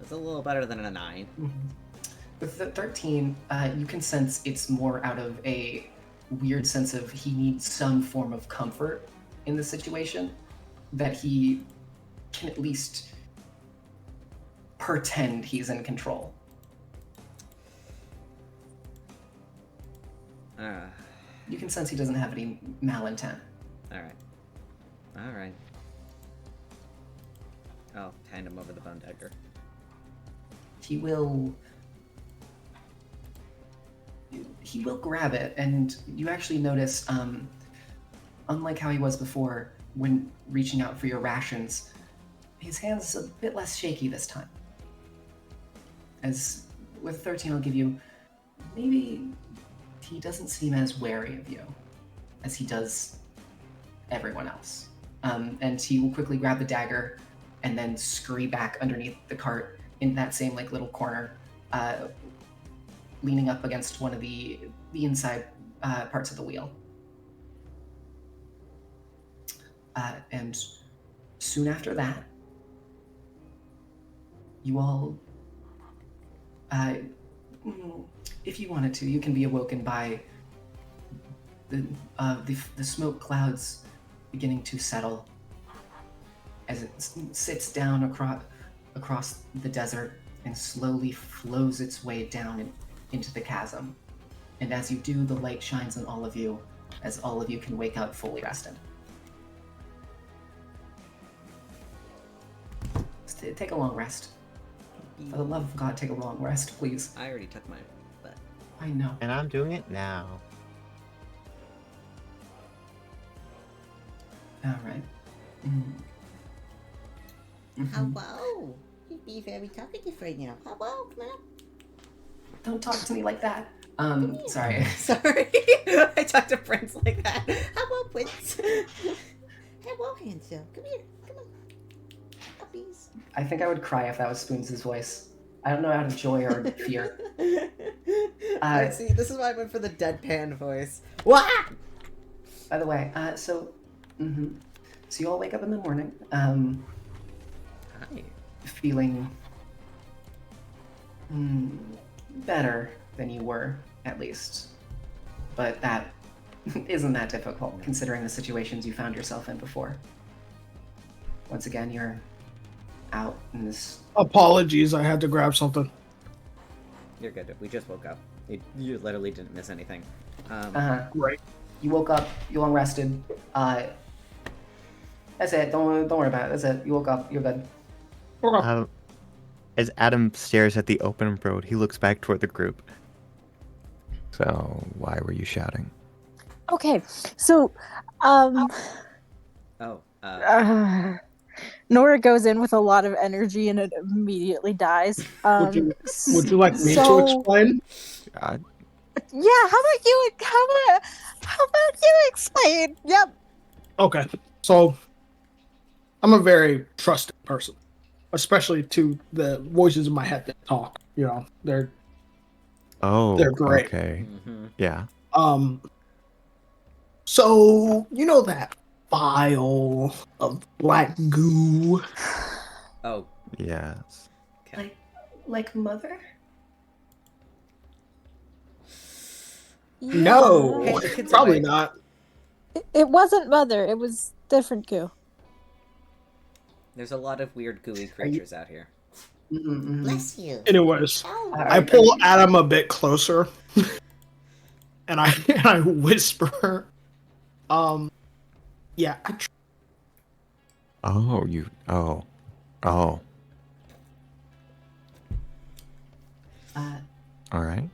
It's a little better than a 9. Mm-hmm. With the 13, you can sense it's more out of a weird sense of he needs some form of comfort in the situation, that he can at least pretend he's in control. You can sense he doesn't have any malintent. Alright. I'll hand him over the bone dagger. He will grab it, and you actually notice, unlike how he was before when reaching out for your rations, his hand's a bit less shaky this time. As with 13, I'll give you, maybe he doesn't seem as wary of you as he does everyone else. And he will quickly grab the dagger and then scurry back underneath the cart in that same little corner, leaning up against one of the inside parts of the wheel. And soon after that, you all, if you wanted to, you can be awoken by the smoke clouds beginning to settle as it sits down across the desert and slowly flows its way down into the chasm. And as you do, the light shines on all of you, as all of you can wake up fully rested. Take a long rest. For the love of God, take a long rest, please. I already took mine, but... I know. And I'm doing it now. Alright. Hello. You'd be very talkative right now. Hello, come on. Don't talk to me like that. Sorry. Sorry. I talked to Prince like that. Hello, Prince. Hello, handsome. Come here. Come on. Puppies. I think I would cry if that was Spoons' voice. I don't know out of joy or fear. See, this is why I went for the deadpan voice. Wah! By the way, so you all wake up in the morning, Hi. feeling better than you were, at least. But that isn't that difficult, considering the situations you found yourself in before. Once again, you're out in this... Apologies, I had to grab something. You're good. We just woke up. You literally didn't miss anything. Right. You woke up, you unrested. That's it, don't worry about it, that's it. You woke up, you're good. As Adam stares at the open road, he looks back toward the group. So, why were you shouting? Okay, so, Nora goes in with a lot of energy and it immediately dies. Would you like me to explain? Yeah, how about you explain? Yep. Okay, so I'm a very trusting person, especially to the voices in my head that talk. You know, they're great. Okay. Yeah. So you know that vial of black goo? Oh. Yes. Okay. Like mother? Yeah. No, Hey, the kid's probably awake. not. It wasn't mother. It was different goo. There's a lot of weird gooey creatures out here. Bless you. Anyways, Oh, I pull Adam a bit closer, and I whisper, yeah. Oh. All right.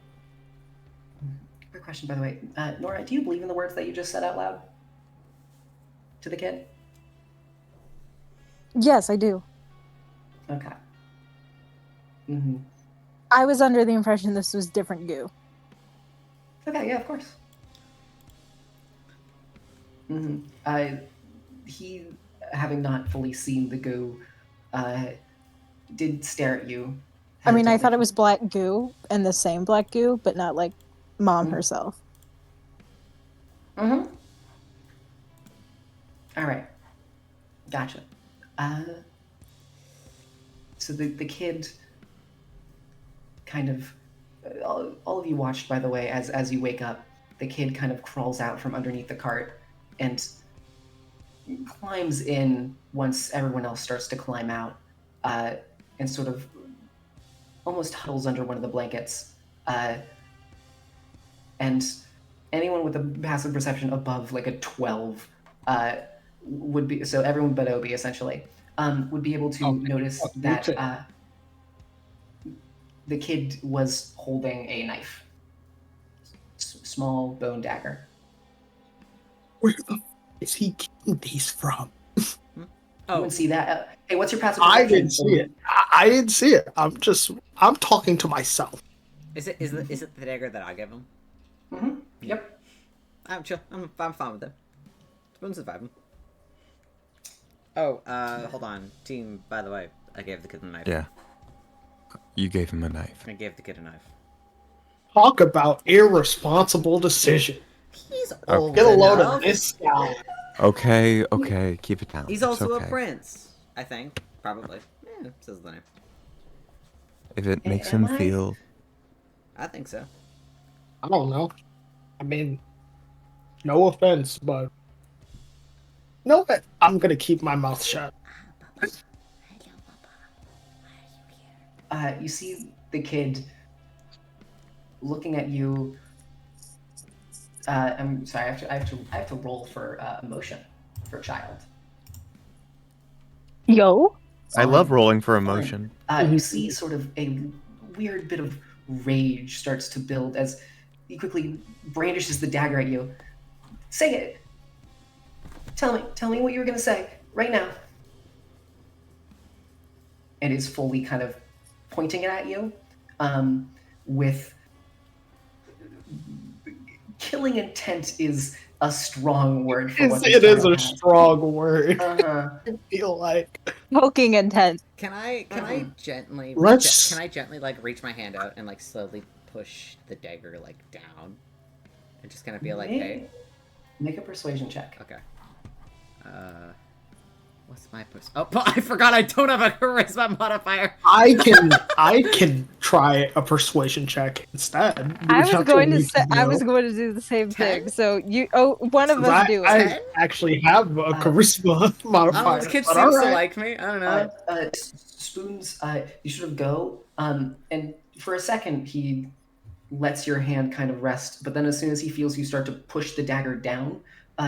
Quick question, by the way. Nora, do you believe in the words that you just said out loud? To the kid? Yes, I do. Okay. Mm-hmm. I was under the impression this was different goo. Okay, yeah, of course. Mm-hmm. He, having not fully seen the goo, did stare at you. I mean, I thought it was black goo and the same black goo, but not like Mom herself. Mm-hmm. All right. Gotcha. So the kid kind of... all of you watched, by the way, as you wake up. The kid kind of crawls out from underneath the cart and climbs in once everyone else starts to climb out, and sort of almost huddles under one of the blankets. And anyone with a passive perception above like a 12 would be... So everyone but Obi, essentially, would be able to notice that the kid was holding a knife. Small bone dagger. Where the f is he getting these from? You wouldn't see that. Hey, what's your passive perception? I didn't see it. I didn't see it. I'm talking to myself. Is it the dagger that I give him? Mm-hmm. Yep. I'm chill. I'm fine with it. Spoon's surviving. Oh, hold on. Team, by the way, I gave the kid a knife. Yeah. You gave him a knife. I gave the kid a knife. Talk about irresponsible decision. He's old Get a load enough. of this guy. Okay, keep it down. He's It's also okay. a prince, I think. Probably. Yeah, says the name. If it makes him I? feel... I think so. I don't know. I mean, no offense, but no, I'm gonna keep my mouth shut. You see the kid looking at you. I'm sorry. I have to roll for emotion for a child. Yo. I love rolling for emotion. You see sort of a weird bit of rage starts to build as he quickly brandishes the dagger at you. Say it. Tell me what you were gonna say right now. And is fully kind of pointing it at you, with killing intent is a strong word for what It is a has. strong word. Uh-huh. I feel like Poking intent. Can I gently Let's- can I gently like reach my hand out and like slowly push the dagger like down and just kind of be like, hey, Make a persuasion check. okay. What's my I forgot I don't have a charisma modifier. I can try a persuasion check instead. I That's was what going to we say can I do. was going to do the same 10? thing. So one of Since us do it. I 10? actually have a charisma Oh, modifier. this kid but seems to alright. like me. I don't know. Spoons, you sort of go, and for a second he lets your hand kind of rest, but then as soon as he feels you start to push the dagger down,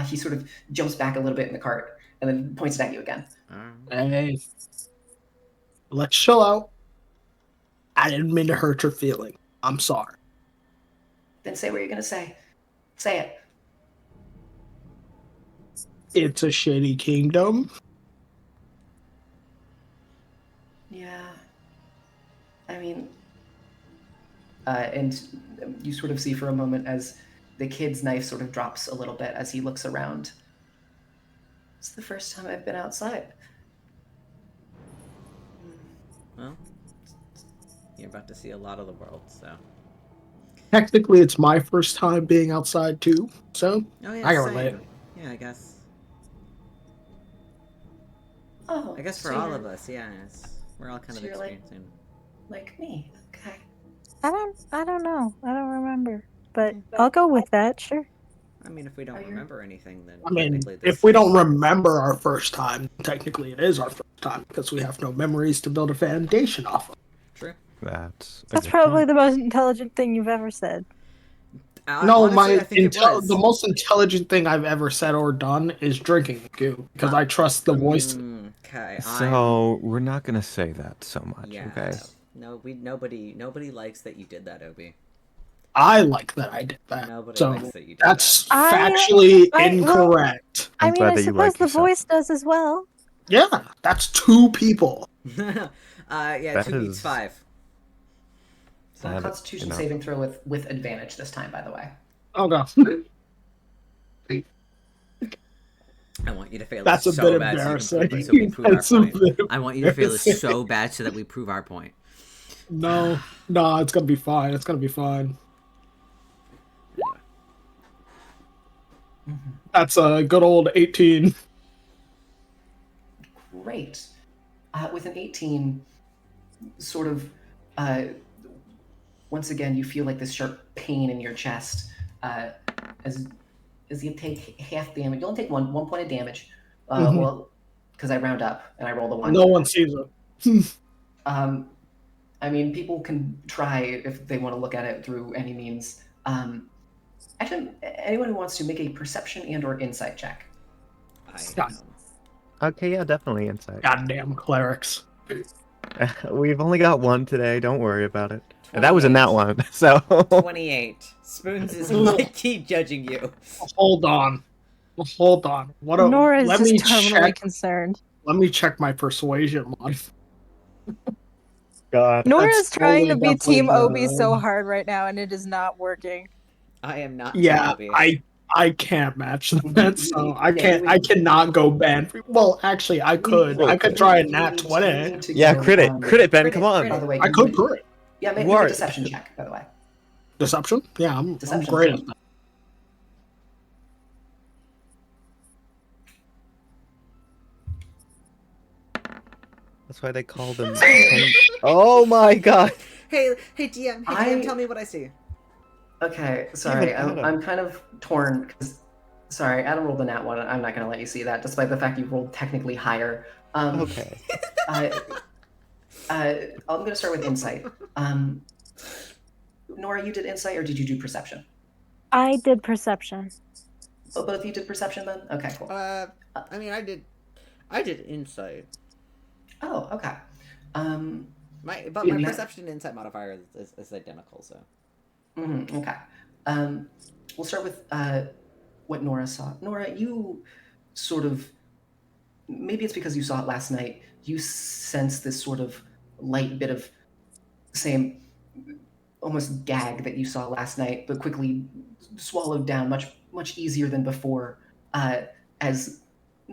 he sort of jumps back a little bit in the cart and then points it at you again. Hey, let's chill out. I didn't mean to hurt your feeling. I'm sorry. Then say what you're gonna say. Say it. It's a shitty kingdom. Yeah. I mean, and you sort of see for a moment as the kid's knife sort of drops a little bit as he looks around. It's the first time I've been outside. Well, you're about to see a lot of the world, so. Technically, it's my first time being outside too, so Oh yeah, I can same. relate. Yeah, I guess. Oh, I guess for so all you're of us, yeah, we're all kind So of you're like- experiencing. like me. Okay. I don't know. I don't remember. But I'll go with that, sure. I mean, if we don't remember anything, then I mean, technically this if we is- don't remember our first time, technically it is our first time because we have no memories to build a foundation off of. True. That's a That's good probably point. the most intelligent thing you've ever said. No, Honestly, I think it was. the most intelligent thing I've ever said or done is drinking goo because I trust the voice. Okay. So we're not gonna say that so much, Yeah. okay? No, nobody likes that you did that, Obi. I like that I did that. Nobody so likes that you did that's I- factually well, incorrect. I'm I mean, glad I that you suppose like the yourself. voice does as well. Yeah, that's two people. that. Yeah, That 2 beats is- 5. That- Constitution you know. saving throw with advantage this time, by the way. Oh god. I want you to fail That's this a so bit bad embarrassing. so we prove our That's a point. bit I want you to fail this embarrassing. so bad so that we prove our point. No, it's gonna be fine. It's gonna be fine. Anyway. That's a good old 18. Great. With an 18, sort of, once again, you feel like this sharp pain in your chest as you take half damage. You only take one point of damage. Well, because I round up and I roll the 1. No one sees it. I mean, people can try if they want to look at it through any means. Actually, anyone who wants to make a perception and/or insight check. Okay, yeah, definitely insight. Goddamn clerics. We've only got one today. Don't worry about it. And that was in that one. So 28. Spoons is like judging you. Hold on. What a, Nora is let just me terminally check. concerned. Let me check my persuasion mod. God. Nora's That's trying to totally be Team definitely Obi so good. hard right now, and it is not working. I am not. Yeah, Obi. I can't match that, so I Yeah, can't. I cannot go banned. Well, actually, I could. I could try a nat 20. Yeah, Crit it, Ben. Come on. By the way, I could crit. Yeah, make You a are- deception check, by the way. Deception? Yeah, I'm Deception. great at that. That's why they call them. Oh my god. Hey, DM. Hey, DM, tell me what I see. Okay, sorry, Even Adam. I'm kind of torn because, sorry, Adam rolled a nat 1. I'm not going to let you see that, despite the fact you rolled technically higher. Okay. I'm going to start with insight. Nora, you did insight, or did you do perception? I did perception. Oh, both of you did perception then? Okay, cool. I mean, I did insight. Oh, okay. My Yeah, perception and insight modifier is identical. So. Okay. We'll start with what Nora saw. Nora, you sort of, maybe it's because you saw it last night, you sense this sort of light bit of same almost gag that you saw last night, but quickly swallowed down much easier than before, as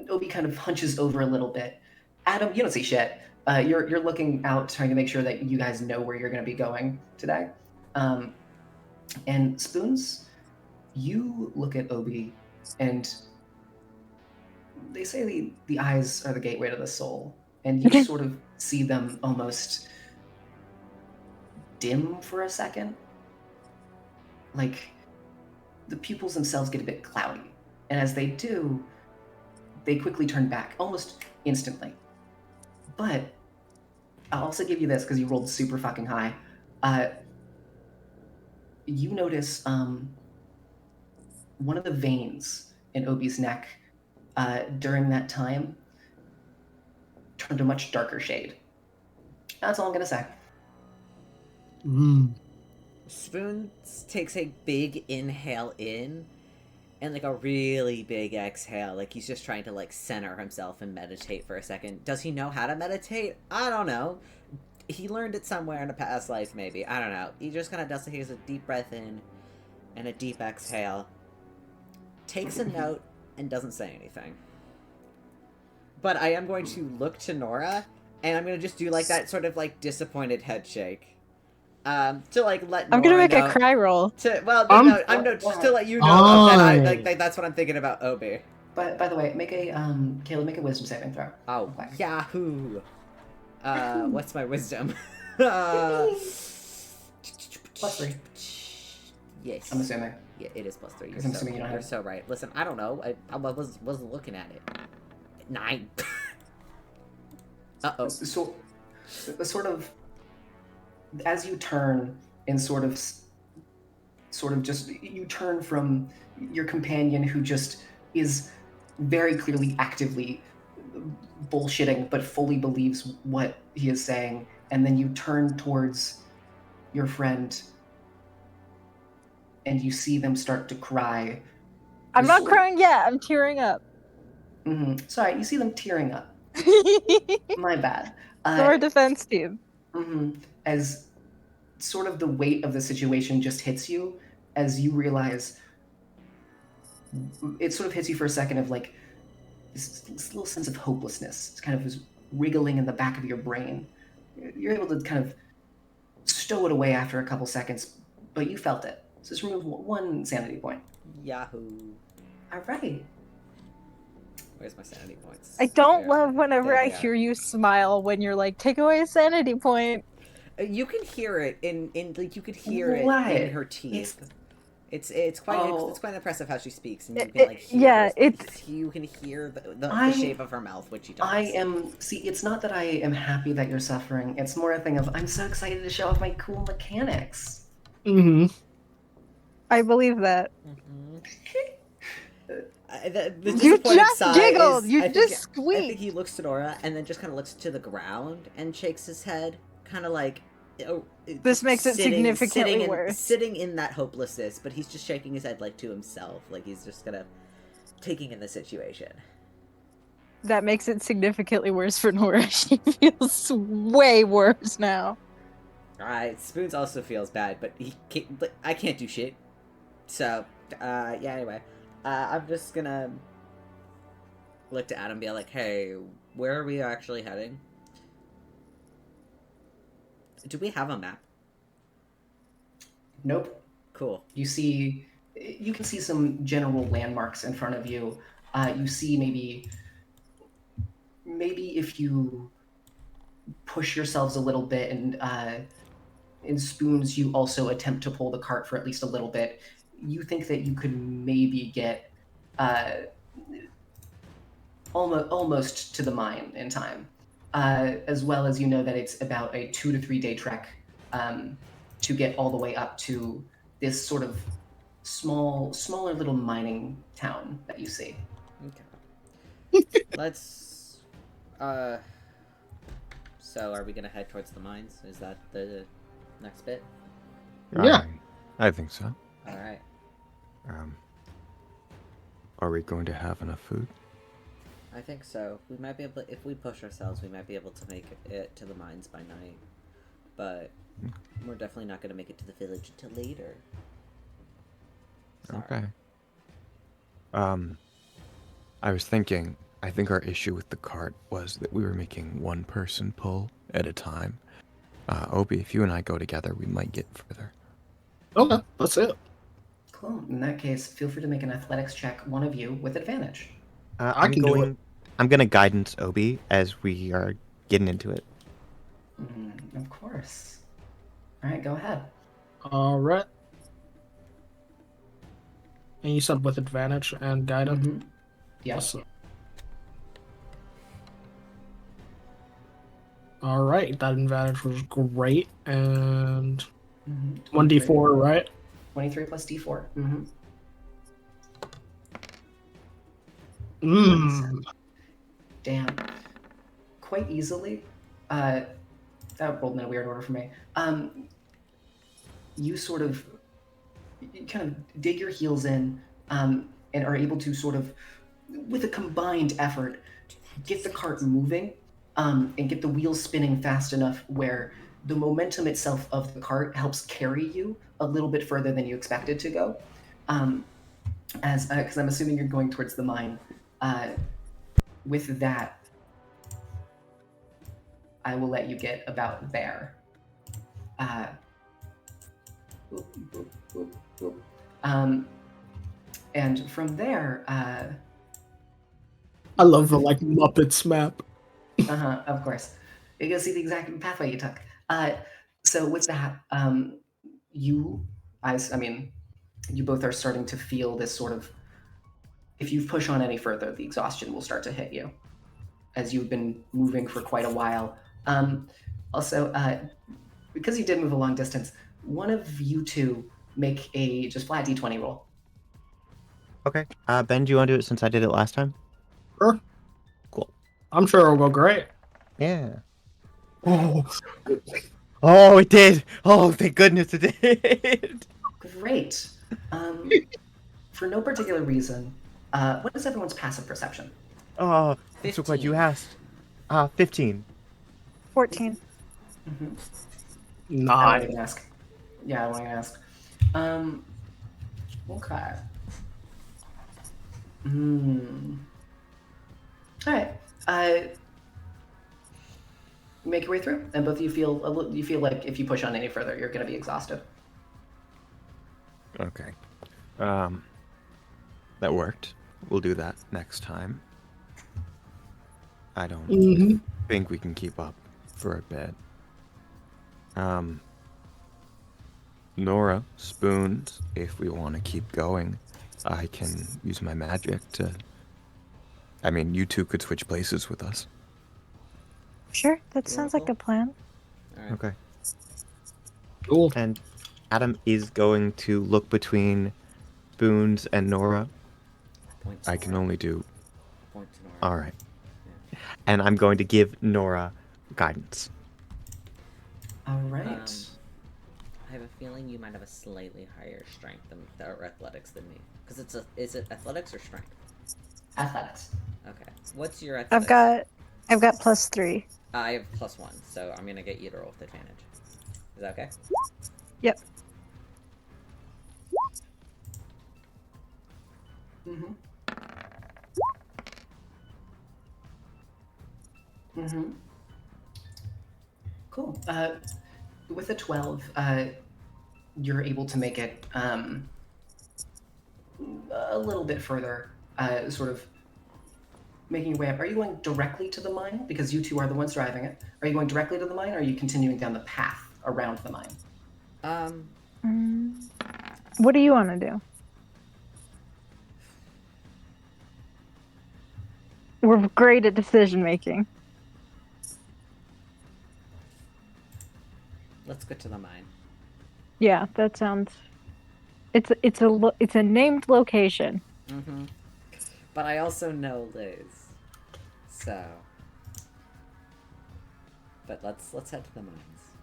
Obi kind of hunches over a little bit. Adam, you don't see shit. You're looking out, trying to make sure that you guys know where you're going to be going today. And Spoons, you look at Obi, and they say the eyes are the gateway to the soul, and you sort of see them almost dim for a second. Like, the pupils themselves get a bit cloudy. And as they do, they quickly turn back, almost instantly. But I'll also give you this because you rolled super fucking high. You notice one of the veins in Obi's neck during that time turned a much darker shade. That's all I'm gonna say. Spoons takes a big inhale in and like a really big exhale. Like he's just trying to like center himself and meditate for a second. Does he know how to meditate? I don't know. He learned it somewhere in a past life, maybe. I don't know. He just kind of does. He has a deep breath in and a deep exhale. Takes a note and doesn't say anything. But I am going to look to Nora, and I'm going to just do like that sort of like disappointed head shake. To like let Nora I'm gonna make know, a cry roll. to just to let you know that I like that's what I'm thinking about Obi. But by the way, make a Caleb, make a wisdom saving throw. Oh, Okay. Yahoo! What's my wisdom? +3. Yes. I'm assuming. Yeah, it is +3. I'm assuming you don't You're have- so right. Listen, I don't know. I wasn't looking at it. 9. Uh-oh. So, sort of, as you turn and sort of just, you turn from your companion who just is very clearly actively bullshitting but fully believes what he is saying, and then you turn towards your friend and you see them start to cry. I'm not crying yet. I'm tearing up. Sorry, you see them tearing up. My bad. Our defense team. As sort of the weight of the situation just hits you, as you realize, it sort of hits you for a second of like this little sense of hopelessness. It's kind of is wriggling in the back of your brain. You're able to kind of stow it away after a couple seconds, but you felt it. So just remove 1 sanity point. Yahoo! All right. Where's my sanity points? I don't There. love whenever There I they are. hear you smile when you're like, take away a sanity point. You can hear it in like you could hear What? it in her teeth. It's quite Oh. it's quite impressive how she speaks, and you can like hear yeah, her, you can hear the shape of her mouth when she talks. See, it's not that I am happy that you're suffering. It's more a thing of I'm so excited to show off my cool mechanics. I believe that. The You disappointed just sigh giggled. is- You I think- just I squeaked. think he looks to Nora and then just kind of looks to the ground and shakes his head, kind of like. This makes it significantly worse. Sitting in that hopelessness, but he's just shaking his head like to himself, like he's just kind of taking in the situation. That makes it significantly worse for Nora. She feels way worse now. Alright, Spoons also feels bad, but I can't do shit. So, yeah, anyway. I'm just gonna look to Adam and be like, hey, where are we actually heading? Do we have a map? Nope. Cool. You can see some general landmarks in front of you. You see maybe if you push yourselves a little bit and in Spoons you also attempt to pull the cart for at least a little bit, you think that you could maybe get almost to the mine in time. As well as you know that it's about a 2 to 3 day trek to get all the way up to this sort of smaller little mining town that you see. Okay. Let's. So, are we gonna head towards the mines? Is that the next bit? Yeah. I think so. All right. Are we going to have enough food? I think so. We might be able to, if we push ourselves, we might be able to make it to the mines by night. But we're definitely not going to make it to the village until later. Sorry. Okay. I was thinking, I think our issue with the cart was that we were making one person pull at a time. Obi, if you and I go together, we might get further. Okay, that's it. Cool. In that case, feel free to make an athletics check, one of you, with advantage. I can do it. I'm going to guidance Obi as we are getting into it. Of course. All right, go ahead. All right. And you said with advantage and guidance. Mm-hmm. Yep. Awesome. All right, that advantage was great. And 1d4, right? 23 plus d4. Mm-hmm. Mmm. Damn. Quite easily. That rolled in a weird order for me. You sort of you kind of dig your heels in and are able to sort of, with a combined effort, get the cart moving and get the wheels spinning fast enough where the momentum itself of the cart helps carry you a little bit further than you expected to go. Because I'm assuming you're going towards the mine. With that, I will let you get about there. Boop, boop, boop, boop. And from there, I love the like Muppets map. of course, you can see the exact pathway you took. So with that, you both are starting to feel this sort of. If you push on any further, the exhaustion will start to hit you, as you've been moving for quite a while. Also, because you did move a long distance, one of you two make a just flat d20 roll. Okay. Ben, do you want to do it since I did it last time? Sure. Cool. I'm sure it'll go great. Yeah. Oh, it did. Oh, thank goodness it did. Great. For no particular reason, what is everyone's passive perception? Oh, I'm so glad you 15. asked. 15. 14. Mm-hmm. I won't Nice. even ask. Yeah, I won't even ask. Okay. All right. Make your way through, and both of you feel like if you push on any further, you're going to be exhausted. Okay. That worked. We'll do that next time. I don't think we can keep up for a bit. Nora, spoons, if we want to keep going, I can use my magic to... I mean, you two could switch places with us. Sure, that sounds like a plan. All right. Okay. Cool. And Adam is going to look between Spoons and Nora. Point to I can Nora. only do... Point to Nora. All right. And I'm going to give Nora guidance. All right. I have a feeling you might have a slightly higher strength or athletics than me. Because is it athletics or strength? Athletics. Okay. What's your athletics? I've got +3. I have +1, so I'm gonna get you to roll with advantage. Is that okay? Yep. Cool. With a 12, you're able to make it a little bit further, sort of making your way up. Are you going directly to the mine? Because you two are the ones driving it. Are you going directly to the mine, or are you continuing down the path around the mine? What do you want to do? We're great at decision making. Let's go to the mine. Yeah, that sounds. It's a named location. Mm-hmm. But I also know Liz, so. But let's head to the mines.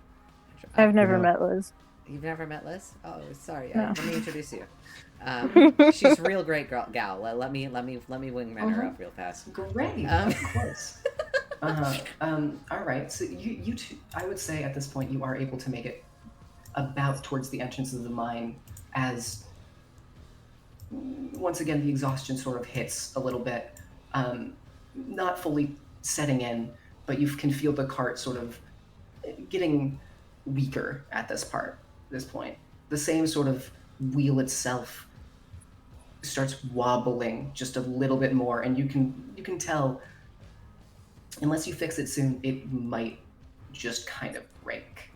I've never met Liz. You've never met Liz? Oh, sorry. No. Let me introduce you. She's a real great gal. Let me wingman her up real fast. Great, of course. All right. So you two, I would say at this point you are able to make it about towards the entrance of the mine, as once again the exhaustion sort of hits a little bit, not fully setting in, but you can feel the cart sort of getting weaker at this point. The same sort of wheel itself starts wobbling just a little bit more, and you can tell, unless you fix it soon, it might just kind of break.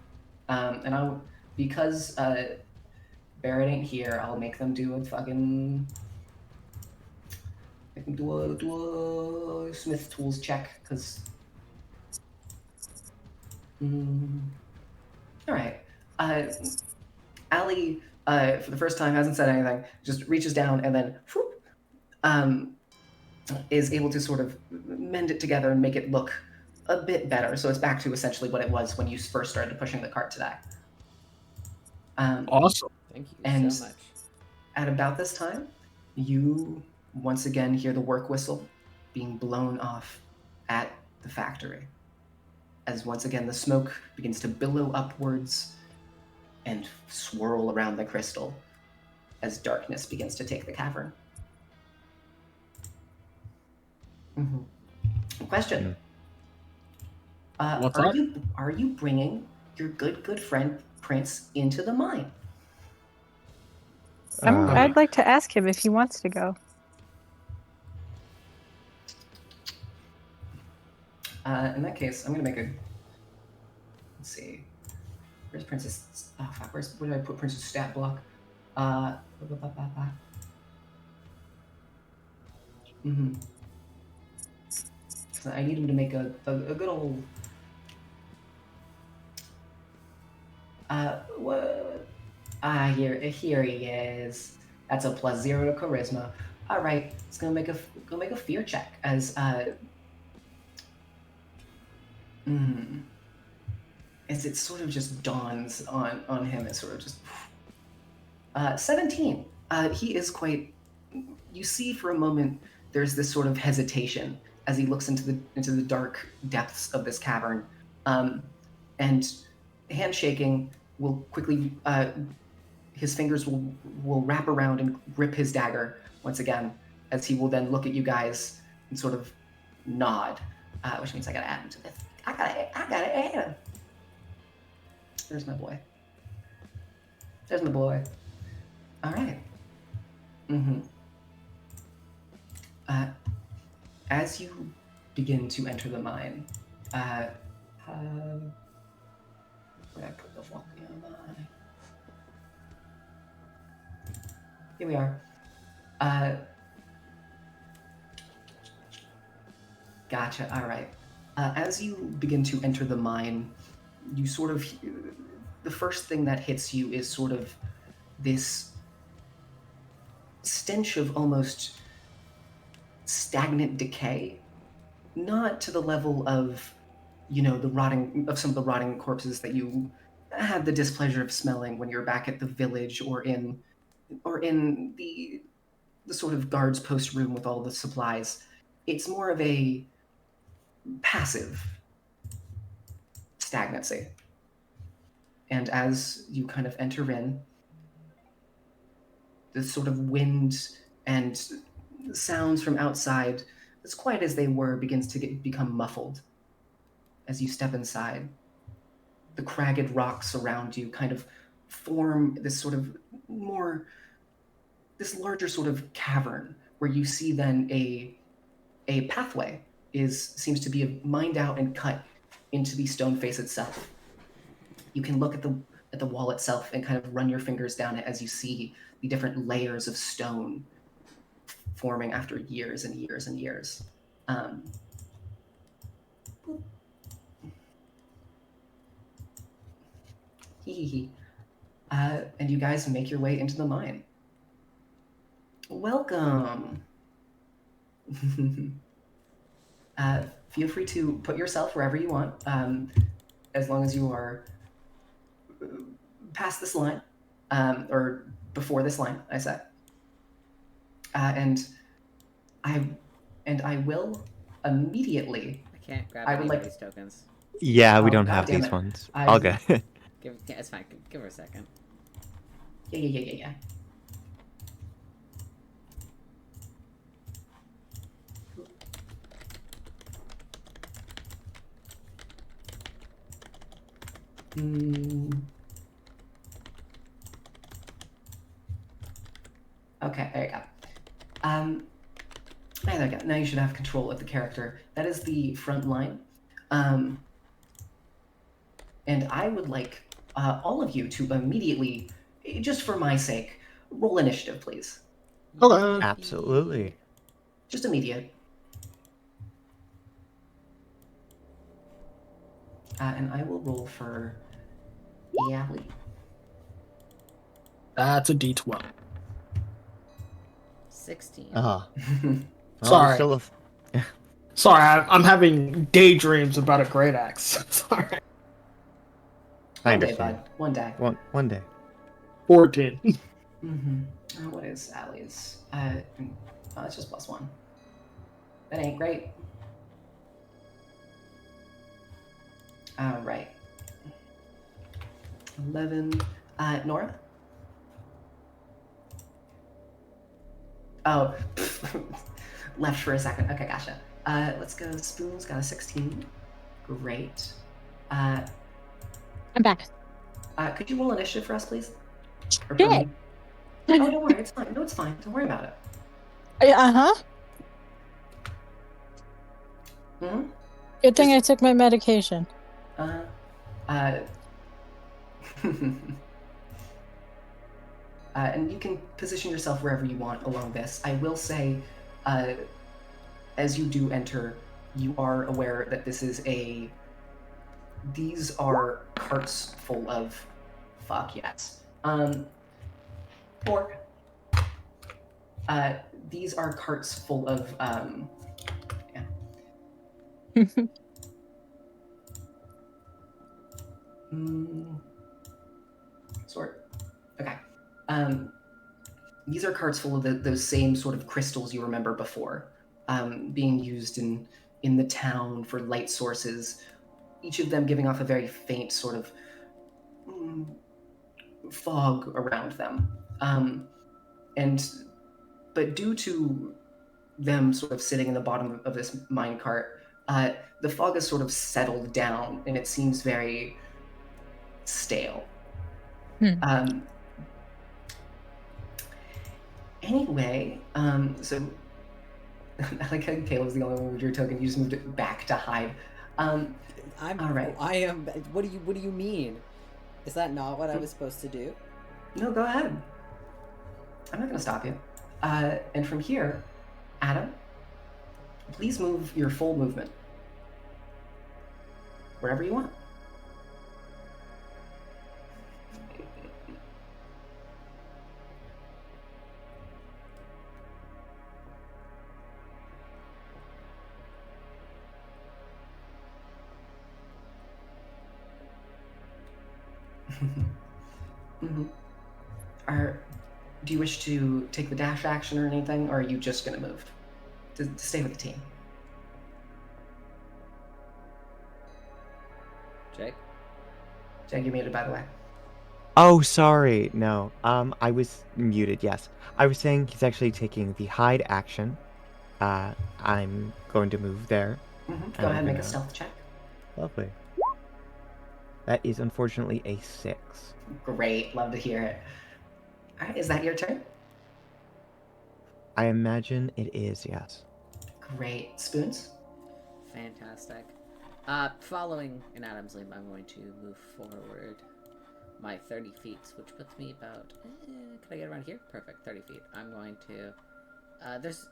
And I'll, because Barrett ain't here, I'll make them do a fucking do a Smith Tools check, because. All right. Alli, for the first time, hasn't said anything. Just reaches down and then, whoop, is able to sort of mend it together and make it look a bit better. So it's back to essentially what it was when you first started pushing the cart today. Awesome. Thank you And so much. at about this time, you once again hear the work whistle being blown off at the factory. As once again the smoke begins to billow upwards and swirl around the crystal as darkness begins to take the cavern. Question. What's up? Are you bringing your good friend Prince into the mine? I'd like to ask him if he wants to go. In that case, I'm gonna make a. Let's see. Where's Prince's? Oh fuck! Where did I put Prince's stat block? So I need him to make a good old. Here he is. That's a +0 to charisma. All right, it's gonna make a fear check as as it sort of just dawns on him. It sort of just 17. He is quite. You see for a moment there's this sort of hesitation as he looks into the dark depths of this cavern, and handshaking will quickly. His fingers will wrap around and grip his dagger once again, as he will then look at you guys and sort of nod, which means I gotta add him to this. I gotta add him. There's my boy. There's my boy. All right. As you begin to enter the mine, where did I put the fucking mine? Here we are. Gotcha. All right. As you begin to enter the mine, you sort of the first thing that hits you is sort of this stench of almost stagnant decay, not to the level of, some of the rotting corpses that you had the displeasure of smelling when you're back at the village or in the sort of guards post room with all the supplies. It's more of a passive stagnancy. And as you kind of enter in, the sort of wind and sounds from outside, as quiet as they were, begins to become muffled as you step inside. The cragged rocks around you kind of form this sort of this larger sort of cavern where you see then a pathway seems to be mined out and cut into the stone face itself. You can look at the wall itself and kind of run your fingers down it as you see the different layers of stone forming after years and years and years. And you guys make your way into the mine. Welcome. Feel free to put yourself wherever you want, as long as you are past this line, or before this line, I said. And I will immediately. I can't grab I any would of like- these tokens. Yeah, we Oh, don't God have damn these it. ones. I- All good. Yeah, it's fine. Give her a second. Yeah. Okay, there you go. There you go. Now you should have control of the character. That is the front line. And I would like all of you to immediately, just for my sake, roll initiative, please. Okay. Absolutely. Just immediate. And I will roll for Alli. That's a D12. 16. Well, Sorry. Still Sorry, I'm having daydreams about a great axe. Sorry. I One day, understand. bud. One day. One day. 14. What is Alli's? It's just +1. That ain't great. All right. 11. Nora? Oh, left for a second. Okay, gotcha. Let's go. Spoon's got a 16. Great. I'm back. Could you roll initiative for us, please? Or Yeah. for me? Oh, don't worry. It's fine. No, it's fine. Don't worry about it. Uh-huh. Mm-hmm. Good thing I took my medication. And you can position yourself wherever you want along this. I will say, as you do enter, you are aware that these are carts full of, pork. These are carts full of, sort. Okay. These are carts full of those same sort of crystals you remember before, being used in the town for light sources. Each of them giving off a very faint sort of fog around them. But due to them sort of sitting in the bottom of this minecart, the fog has sort of settled down and it seems very stale. Anyway, so I like how Caleb's the only one with your token. You just moved it back to hide. I'm all right. I am. What do you mean? Is that not what I was supposed to do? No, go ahead. I'm not going to stop you. And from here, Adam, please move your full movement wherever you want. Do you wish to take the dash action or anything, or are you just going to move to stay with the team? Jegg? Jegg, you're muted, by the way. Oh, sorry. No. I was muted. Yes, I was saying he's actually taking the hide action. I'm going to move there. Go ahead and make a stealth check. Lovely. That is unfortunately a 6. Great, love to hear it. All right, is that your turn? I imagine it is, yes. Great. Spoons? Fantastic. Following in Adam's lead, I'm going to move forward my 30 feet, which puts me about... can I get around here? Perfect, 30 feet. I'm going to... there's...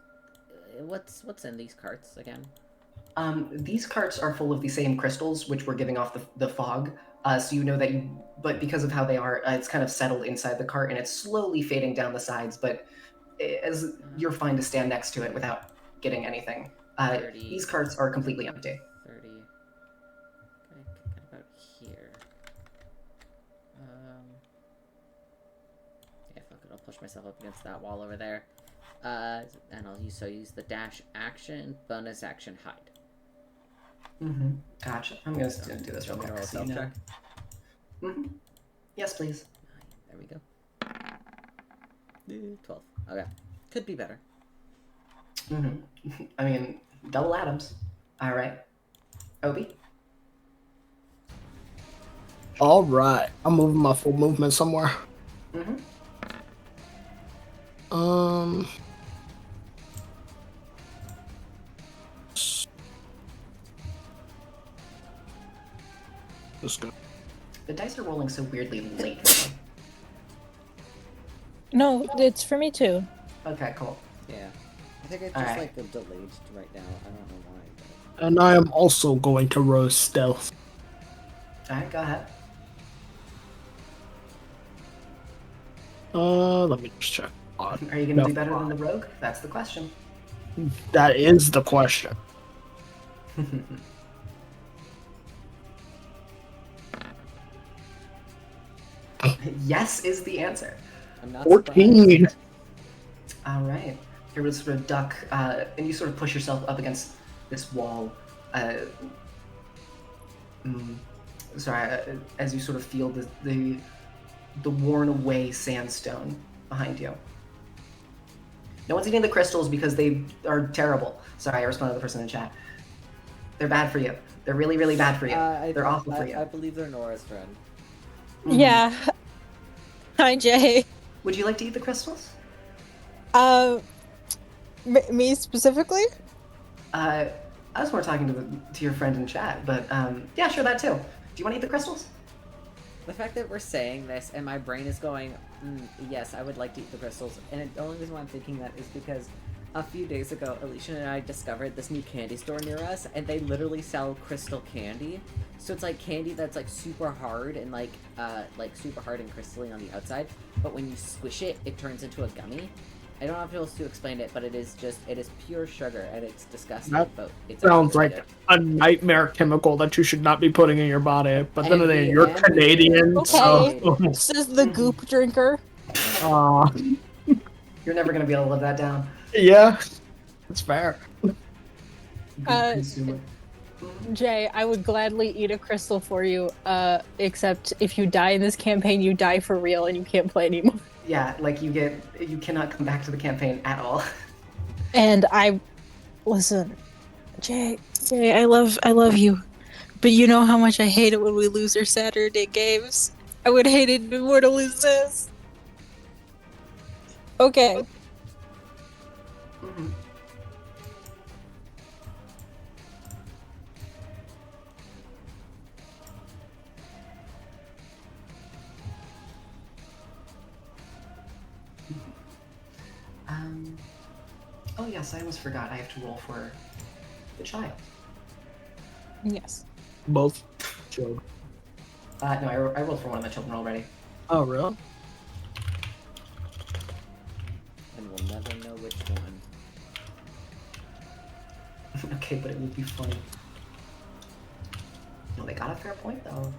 what's in these carts again? These carts are full of the same crystals, which were giving off the fog. So you know that but because of how they are, it's kind of settled inside the cart and it's slowly fading down the sides, but as you're fine to stand next to it without getting anything. 30, these carts are completely empty. 30. Okay, about here. Yeah, fuck it, I'll push myself up against that wall over there. And I'll use the dash action, bonus action, hide. Gotcha. I'm gonna do this real quick. So you know. Yes, please. There we go. 12. Okay. Could be better. I mean, double Adams. All right. Obi? All right. I'm moving my full movement somewhere. Let's go. The dice are rolling so weirdly late. No, it's for me too. Okay, cool. Yeah. I think it's All just right. like a delayed right now. I don't know why. But... And I am also going to roast stealth. Alright, go ahead. Let me just check. Are you going to do better than the rogue? That's the question. That is the question. Yes is the answer. I'm not 14. All right. You're able to sort of duck, and you sort of push yourself up against this wall. As you sort of feel the worn away sandstone behind you. No one's eating the crystals because they are terrible. Sorry, I responded to the person in chat. They're bad for you. They're really, really bad for you. They're awful for you. I believe they're Nora's friend. Mm-hmm. Yeah. Hi, Jay. Would you like to eat the crystals? Me specifically? I was more talking to your friend in chat, but yeah, sure, that too. Do you want to eat the crystals? The fact that we're saying this and my brain is going, yes, I would like to eat the crystals. And the only reason why I'm thinking that is because a few days ago, Alycia and I discovered this new candy store near us, and they literally sell crystal candy. So it's like candy that's like super hard and like super hard and crystalline on the outside, but when you squish it, it turns into a gummy. I don't know how else to explain it, but it is pure sugar, and it's disgusting. But it sounds like a nightmare chemical that you should not be putting in your body. But then again, you're Canadian, okay. so This is the goop drinker. You're never gonna be able to live that down. Yeah, it's fair. Jay, I would gladly eat a crystal for you, except if you die in this campaign, you die for real and you can't play anymore. Yeah, like you cannot come back to the campaign at all. And listen, Jay, I love you, but you know how much I hate it when we lose our Saturday games. I would hate it even more to lose this. Okay. Mm-hmm. Oh yes, I almost forgot. I have to roll for the child. Yes. Both children. No, I rolled for one of the children already. Oh, really? And we'll never know which one. Okay, but it would be funny. No, they got a fair point though.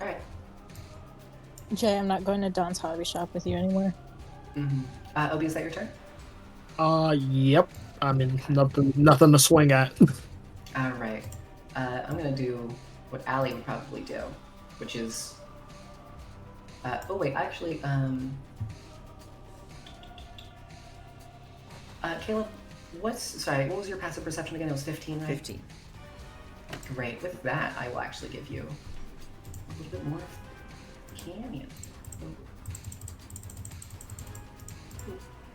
Alright. Jay, I'm not going to Don's hobby shop with you anymore. Mm-hmm. Obi, is that your turn? Yep. I mean, nothing to swing at. Alright. I'm gonna do what Alli would probably do, which is... oh wait, actually, Caleb, what was your passive perception again? It was 15, right? 15. Great. With that, I will actually give you a little bit more of canyon.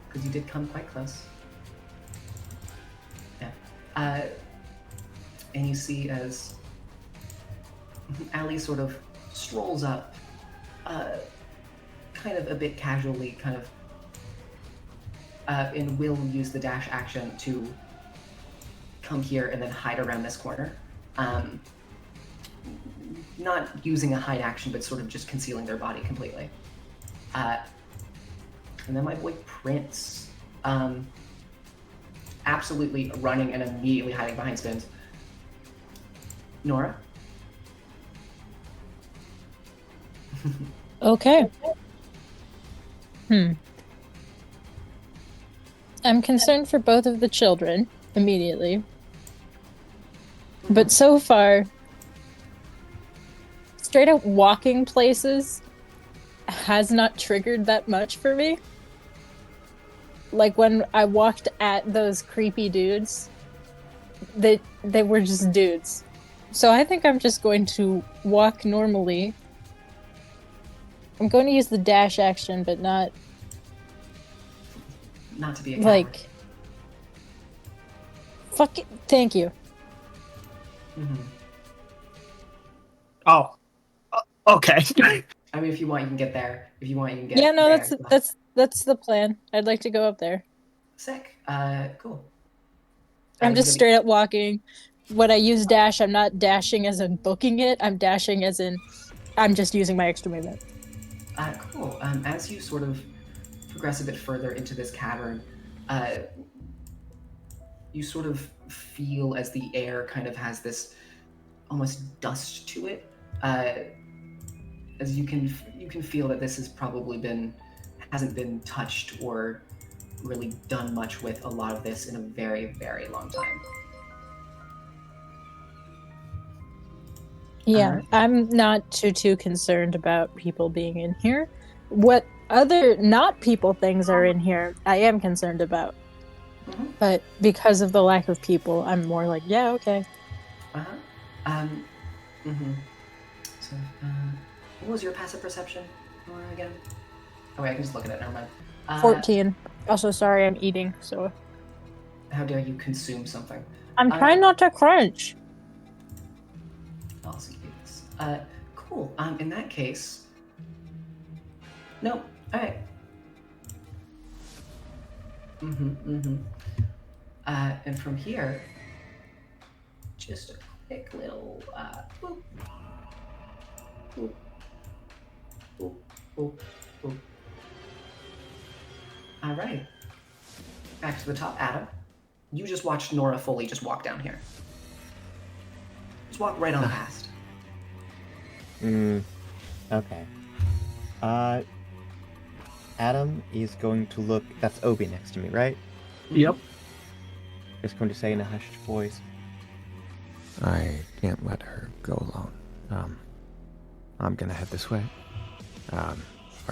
Because you did come quite close. Yeah. And you see as Alli sort of strolls up, kind of a bit casually, and will use the dash action to come here and then hide around this corner. Not using a hide action, but sort of just concealing their body completely. And then my boy Prince, absolutely running and immediately hiding behind Spins. Nora? Okay. I'm concerned for both of the children immediately. But so far, straight up walking places has not triggered that much for me. Like when I walked at those creepy dudes, they were just dudes. So I think I'm just going to walk normally. I'm going to use the dash action, but not to be a coward. like Fuck it. Thank you. Mm-hmm. Oh, okay. I mean, if you want, you can get there. If you want, you can get Yeah, no, there. that's the plan. I'd like to go up there. Sick. Cool. I'm You just gonna be- straight up walking. When I use dash, I'm not dashing as in booking it. I'm dashing as in I'm just using my extra movement. Cool. As you sort of progress a bit further into this cavern, you sort of feel as the air kind of has this almost dust to it. As you can feel that this has probably hasn't been touched or really done much with a lot of this in a very, very long time. Yeah, I'm not too concerned about people being in here. What other not people things are in here, I am concerned about. Mm-hmm. But because of the lack of people, I'm more like, yeah, okay. Mm-hmm. So, what was your passive perception, Nora, again? Oh, wait, I can just look at it. Never mind. 14. Also, sorry, I'm eating, so How dare you consume something? I'm trying not to crunch. I'll see this. Cool. In that case, no. All right. And from here, just a quick little boop, boop, boop, boop, boop. All right. Back to the top, Adam. You just watched Nora fully just walk down here. Just walk right on past. Okay. Adam is going to look. That's Obi next to me, right? Yep. Just going to say in a hushed voice. I can't let her go alone. I'm gonna head this way. Are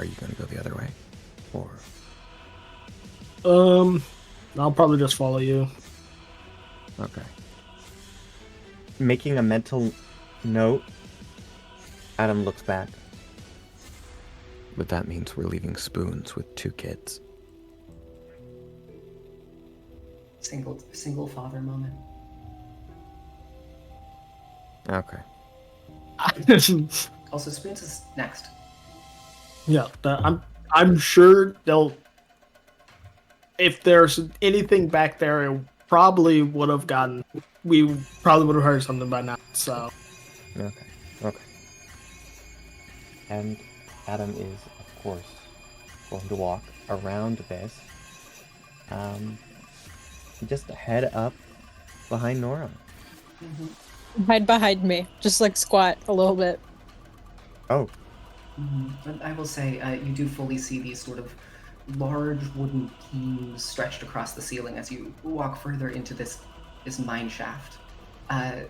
you gonna go the other way? Or... I'll probably just follow you. Okay. Making a mental note, Adam looks back. But that means we're leaving Spoons with 2 kids. Single father moment. Okay. Also, Spoons is next. Yeah, I'm sure they'll. If there's anything back there, it probably would have gotten. We probably would have heard something by now. So. Okay. And Adam is, of course, going to walk around this. Just head up behind Nora. Hide behind me. Just like squat a little bit. Oh. And I will say, you do fully see these sort of large wooden beams stretched across the ceiling as you walk further into this mine shaft. They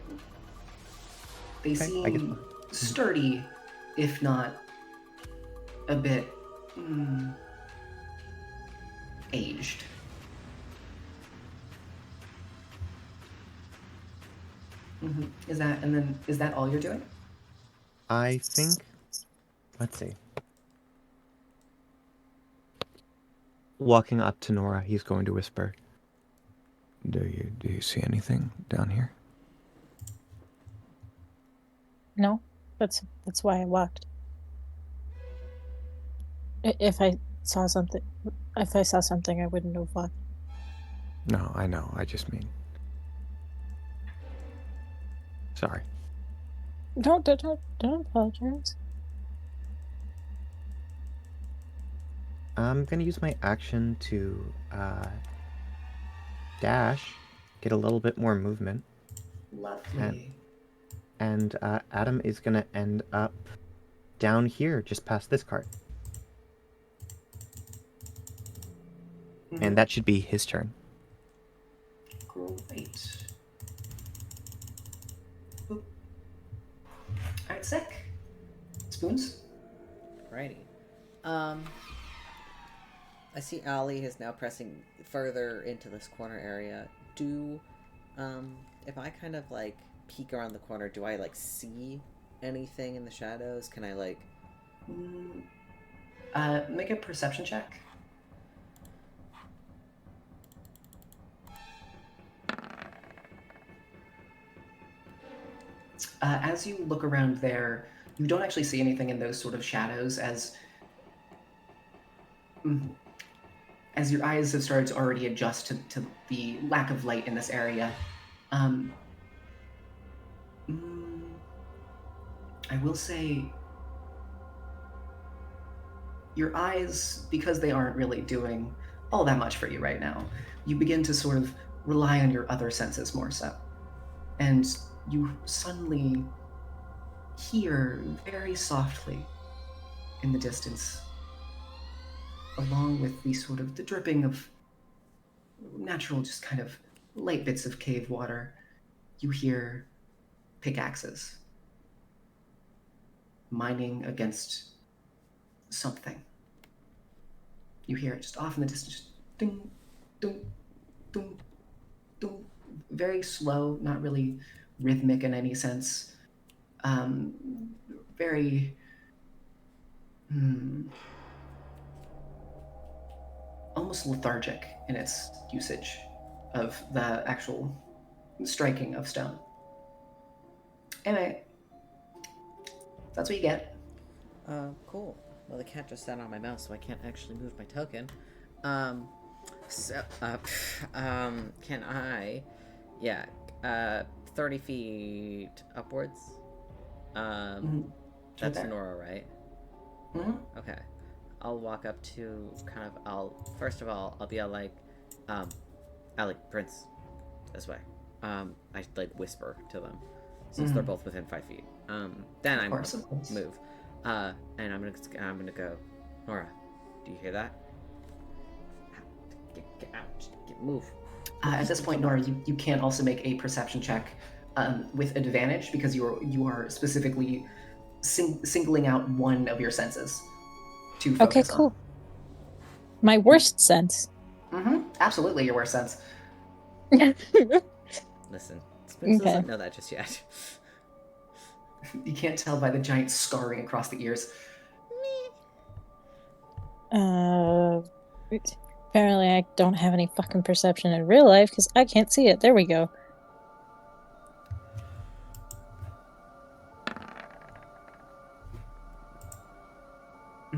seem sturdy, if not a bit aged. Is that all you're doing? I think. Let's see. Walking up to Nora, he's going to whisper. Do you see anything down here? No, that's why I walked. If I saw something, I wouldn't have walked. No, I know. I just mean... Sorry. Don't apologize. I'm gonna use my action to dash, get a little bit more movement. Lovely. And Adam is gonna end up down here, just past this cart. And that should be his turn. Great. Boop. Alright, sick. Spoons? Righty. I see Alli is now pressing further into this corner area. If I kind of like peek around the corner, do I like see anything in the shadows? Can I like... Make a perception check. As you look around there, you don't actually see anything in those sort of shadows as your eyes have started to already adjust to the lack of light in this area. I will say your eyes, because they aren't really doing all that much for you right now, you begin to sort of rely on your other senses more so. And you suddenly hear very softly in the distance, along with the dripping of natural, just kind of light bits of cave water, you hear pickaxes mining against something. You hear it just off in the distance, just ding, ding, ding, ding. Very slow, not really rhythmic in any sense. Very almost lethargic in its usage of the actual striking of stone. Anyway, that's what you get. Cool. Well, the cat just sat on my mouse, so I can't actually move my token. Can I... Yeah, 30 feet upwards? That's there. Nora, right? Mm-hmm. Okay. I'll walk up to first of all, I'll be all like, Alli, Prince, this way. I like whisper to them, since they're both within 5 feet. Then I'm gonna move. And I'm gonna go, Nora, do you hear that? Get out, move. At this point, Nora, you can also make a perception check with advantage because you are specifically singling out one of your senses to focus Okay, cool. on. My worst sense. Absolutely your worst sense. Listen, Spence doesn't know that just yet. You can't tell by the giant scarring across the ears. Apparently I don't have any fucking perception in real life because I can't see it. There we go.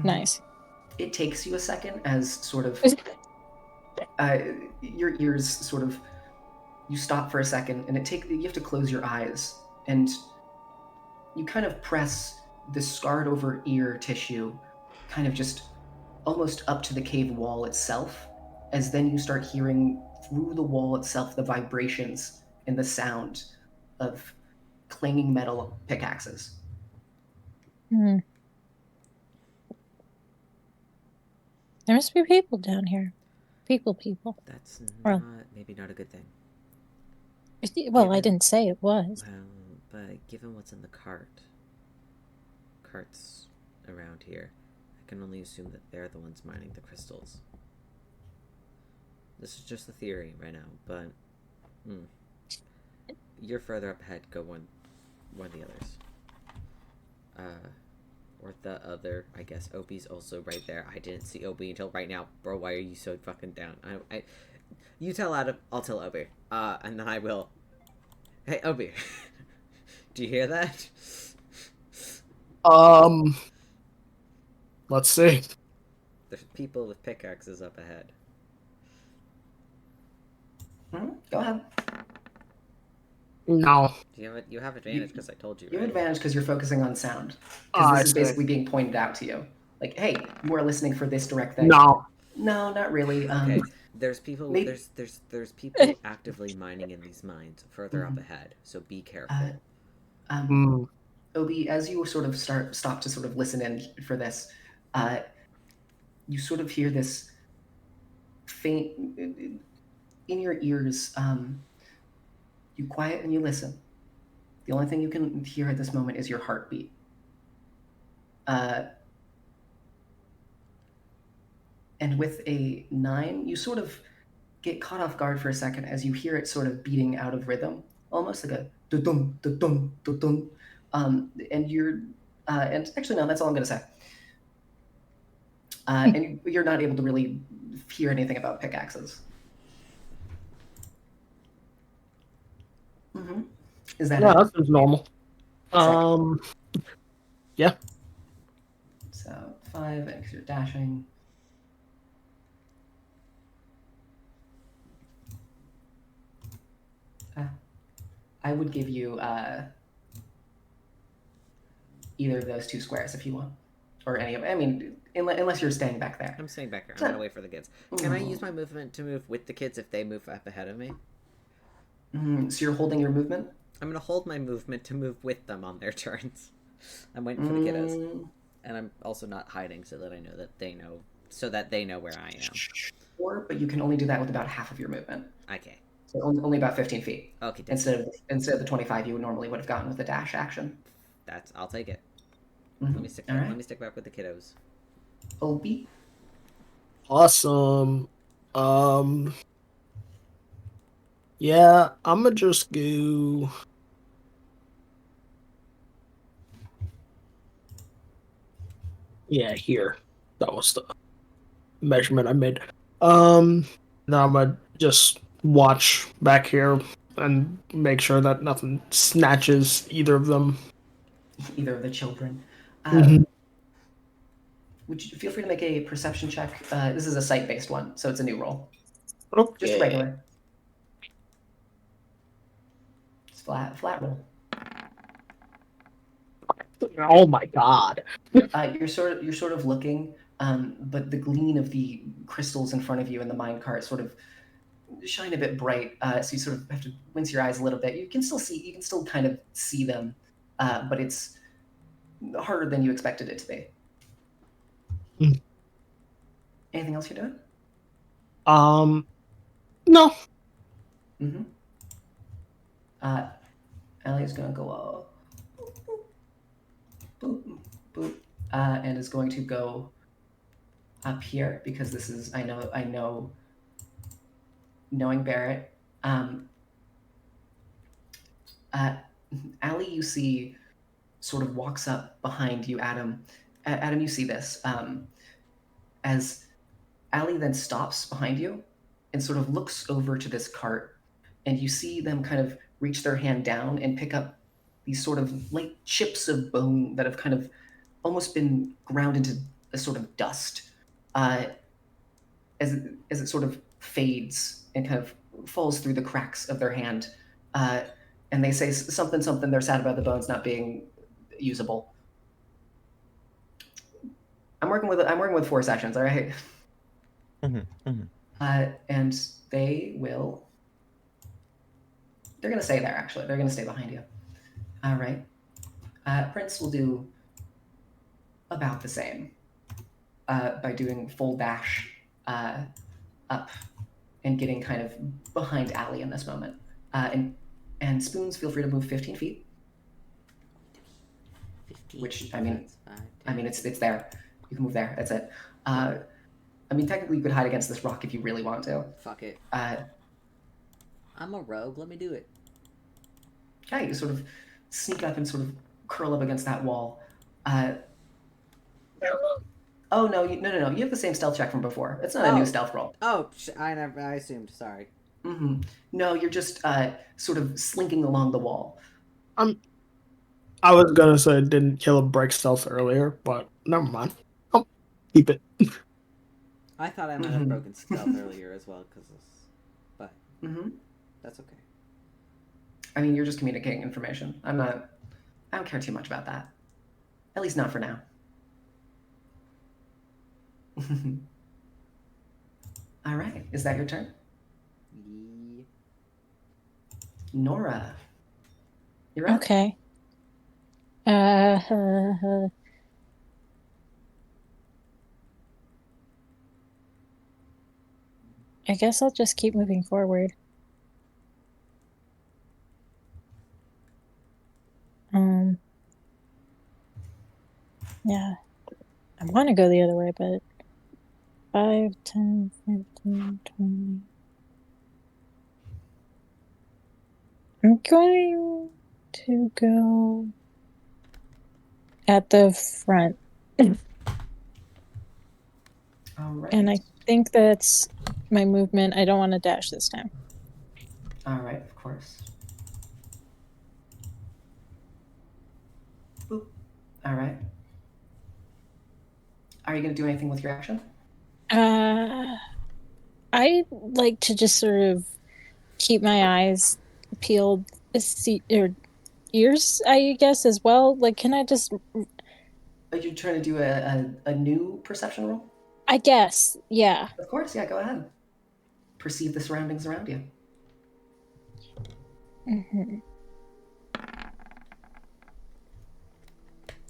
Nice. It takes you a second as sort of your ears sort of, you stop for a second and you have to close your eyes and you kind of press the scarred over ear tissue kind of just almost up to the cave wall itself, as then you start hearing through the wall itself the vibrations and the sound of clanging metal pickaxes. There must be people down here. People. That's maybe not a good thing. Well, I didn't say it was. Well, but given what's in the carts around here, I can only assume that they're the ones mining the crystals. This is just a theory right now, but you're further up ahead. Go one of the others. Or the other, I guess. Obi's also right there. I didn't see Obi until right now. Bro, why are you so fucking down? You tell Adam, I'll tell Obi. And then I will. Hey, Obi. Do you hear that? Let's see. There's people with pickaxes up ahead. Go ahead. No. You have advantage because I told you. You right? have advantage because you're focusing on sound. Because this is basically being pointed out to you. Like, hey, you are listening for this direct thing. No, not really. Okay. There's people. Maybe... There's people actively mining in these mines further up ahead. So be careful. Obi, as you sort of stop to sort of listen in for this, you sort of hear this faint in your ears. You quiet and you listen. The only thing you can hear at this moment is your heartbeat. And with a 9, you sort of get caught off guard for a second as you hear it sort of beating out of rhythm, almost like a dum dum dum dum dum. And you're, and actually no, that's all I'm gonna say. And you're not able to really hear anything about pickaxes. Is that that seems normal. Yeah. So 5, and because you're dashing. I would give you either of those 2 squares if you want, or any of. I mean, unless you're staying back there. I'm staying back here. I'm gonna wait for the kids. Can I use my movement to move with the kids if they move up ahead of me? So you're holding your movement? I'm gonna hold my movement to move with them on their turns. I'm waiting for the kiddos, and I'm also not hiding so that I know that they know, so that they know where I am. Sure, but you can only do that with about half of your movement. Okay. So only about 15 feet. Okay. Instead of the 25 you normally would have gotten with the dash action. I'll take it. Mm-hmm. Let me stick back with the kiddos. Opie. Awesome. Yeah, I'm gonna just go. Yeah, here. That was the measurement I made. Now I'm gonna just watch back here and make sure that nothing snatches either of them. Either of the children. Would you feel free to make a perception check? This is a sight-based one, so it's a new roll. Okay. Just a regular. It's flat roll. Oh my god. You're sort of looking, but the gleam of the crystals in front of you in the minecart sort of shine a bit bright. So you sort of have to wince your eyes a little bit. You can still kind of see them, but it's harder than you expected it to be. Anything else you're doing? No. Mm-hmm. Alli is going to go boop, boop, and is going to go up here because this is I know knowing Barrett. Alli, you see, sort of walks up behind you, Adam. Adam, you see this as Alli then stops behind you and sort of looks over to this cart, and you see them kind of reach their hand down and pick up these sort of like chips of bone that have kind of almost been ground into a sort of dust as it sort of fades and kind of falls through the cracks of their hand. And they say something. They're sad about the bones not being usable. I'm working with 4 sessions. All right. And they will. They're gonna stay there. Actually, they're gonna stay behind you. All right. Prince will do about the same by doing full dash up and getting kind of behind Alli in this moment. And Spoons, feel free to move 15 feet. 15 which feet, I mean it's there. You can move there. That's it. I mean, technically, you could hide against this rock if you really want to. Fuck it. I'm a rogue. Let me do it. Yeah, you sort of sneak up and sort of curl up against that wall. Oh no, no! You have the same stealth check from before. It's not a new stealth roll. Oh, I assumed. Sorry. Mm-hmm. No, you're just sort of slinking along the wall. I was gonna say didn't kill a break stealth earlier, but never mind. I'll keep it. I thought I might have broken stealth earlier as well, but that's okay. I mean, you're just communicating information. I don't care too much about that. At least not for now. All right, is that your turn? Yeah. Nora, you're up. Okay. I guess I'll just keep moving forward. Yeah. I want to go the other way, but 5, 10, 15, 20. I'm going to go at the front. All right. And I think that's my movement. I don't want to dash this time. All right, of course. Boop. All right. Are you going to do anything with your action? I like to just sort of keep my eyes peeled, or ears, I guess, as well. Like, can I just? Are you trying to do a new perception roll? I guess, yeah. Of course, yeah. Go ahead. Perceive the surroundings around you. Mm-hmm.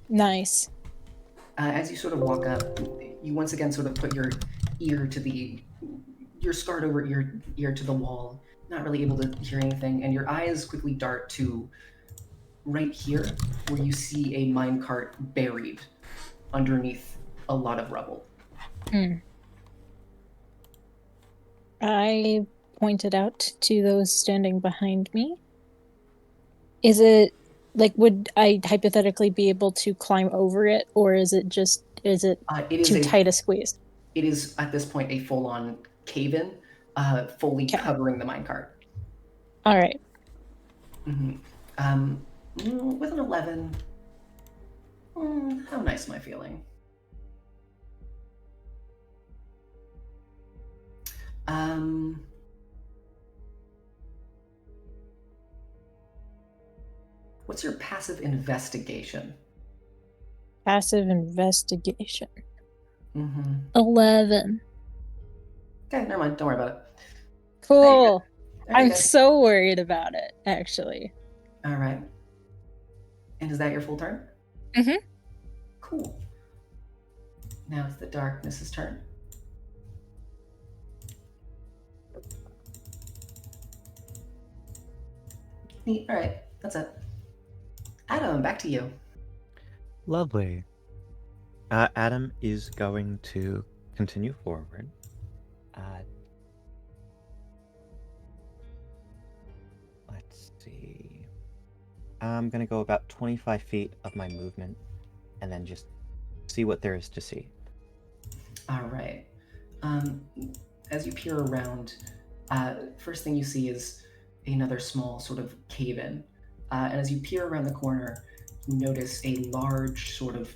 Nice. As you sort of walk up, you once again sort of put your ear to your scarred over ear to the wall, not really able to hear anything, and your eyes quickly dart to right here, where you see a minecart buried underneath a lot of rubble. I pointed out to those standing behind me. Is it like, would I hypothetically be able to climb over it, or is it too tight a squeeze? It is at this point a full-on cave-in, fully covering the minecart. All right. With an 11, how nice am I feeling? What's your passive investigation? Passive investigation. 11. Okay, never mind. Don't worry about it. Cool. I'm so worried about it, actually. All right. And is that your full turn? Mm-hmm. Cool. Now it's the darkness's turn. Neat. All right, that's it. Adam, back to you. Lovely. Adam is going to continue forward. Let's see. I'm going to go about 25 feet of my movement and then just see what there is to see. All right. As you peer around, first thing you see is another small sort of cave-in. And as you peer around the corner, you notice a large sort of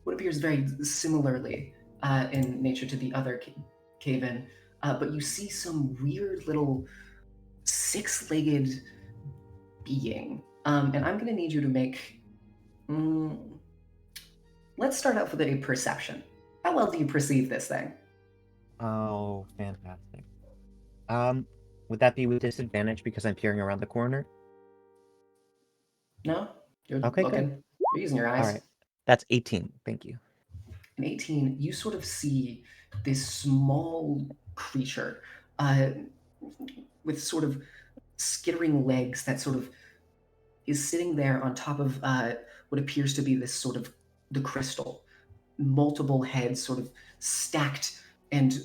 what appears very similarly in nature to the other cave-in, but you see some weird little six-legged being. And I'm going to need you to make... let's start out with a perception. How well do you perceive this thing? Oh, fantastic. Would that be with disadvantage because I'm peering around the corner? No? You're okay, looking. Good. You're using your eyes. All right. That's 18. Thank you. In 18, you sort of see this small creature with sort of skittering legs that sort of is sitting there on top of what appears to be this sort of the crystal. Multiple heads sort of stacked and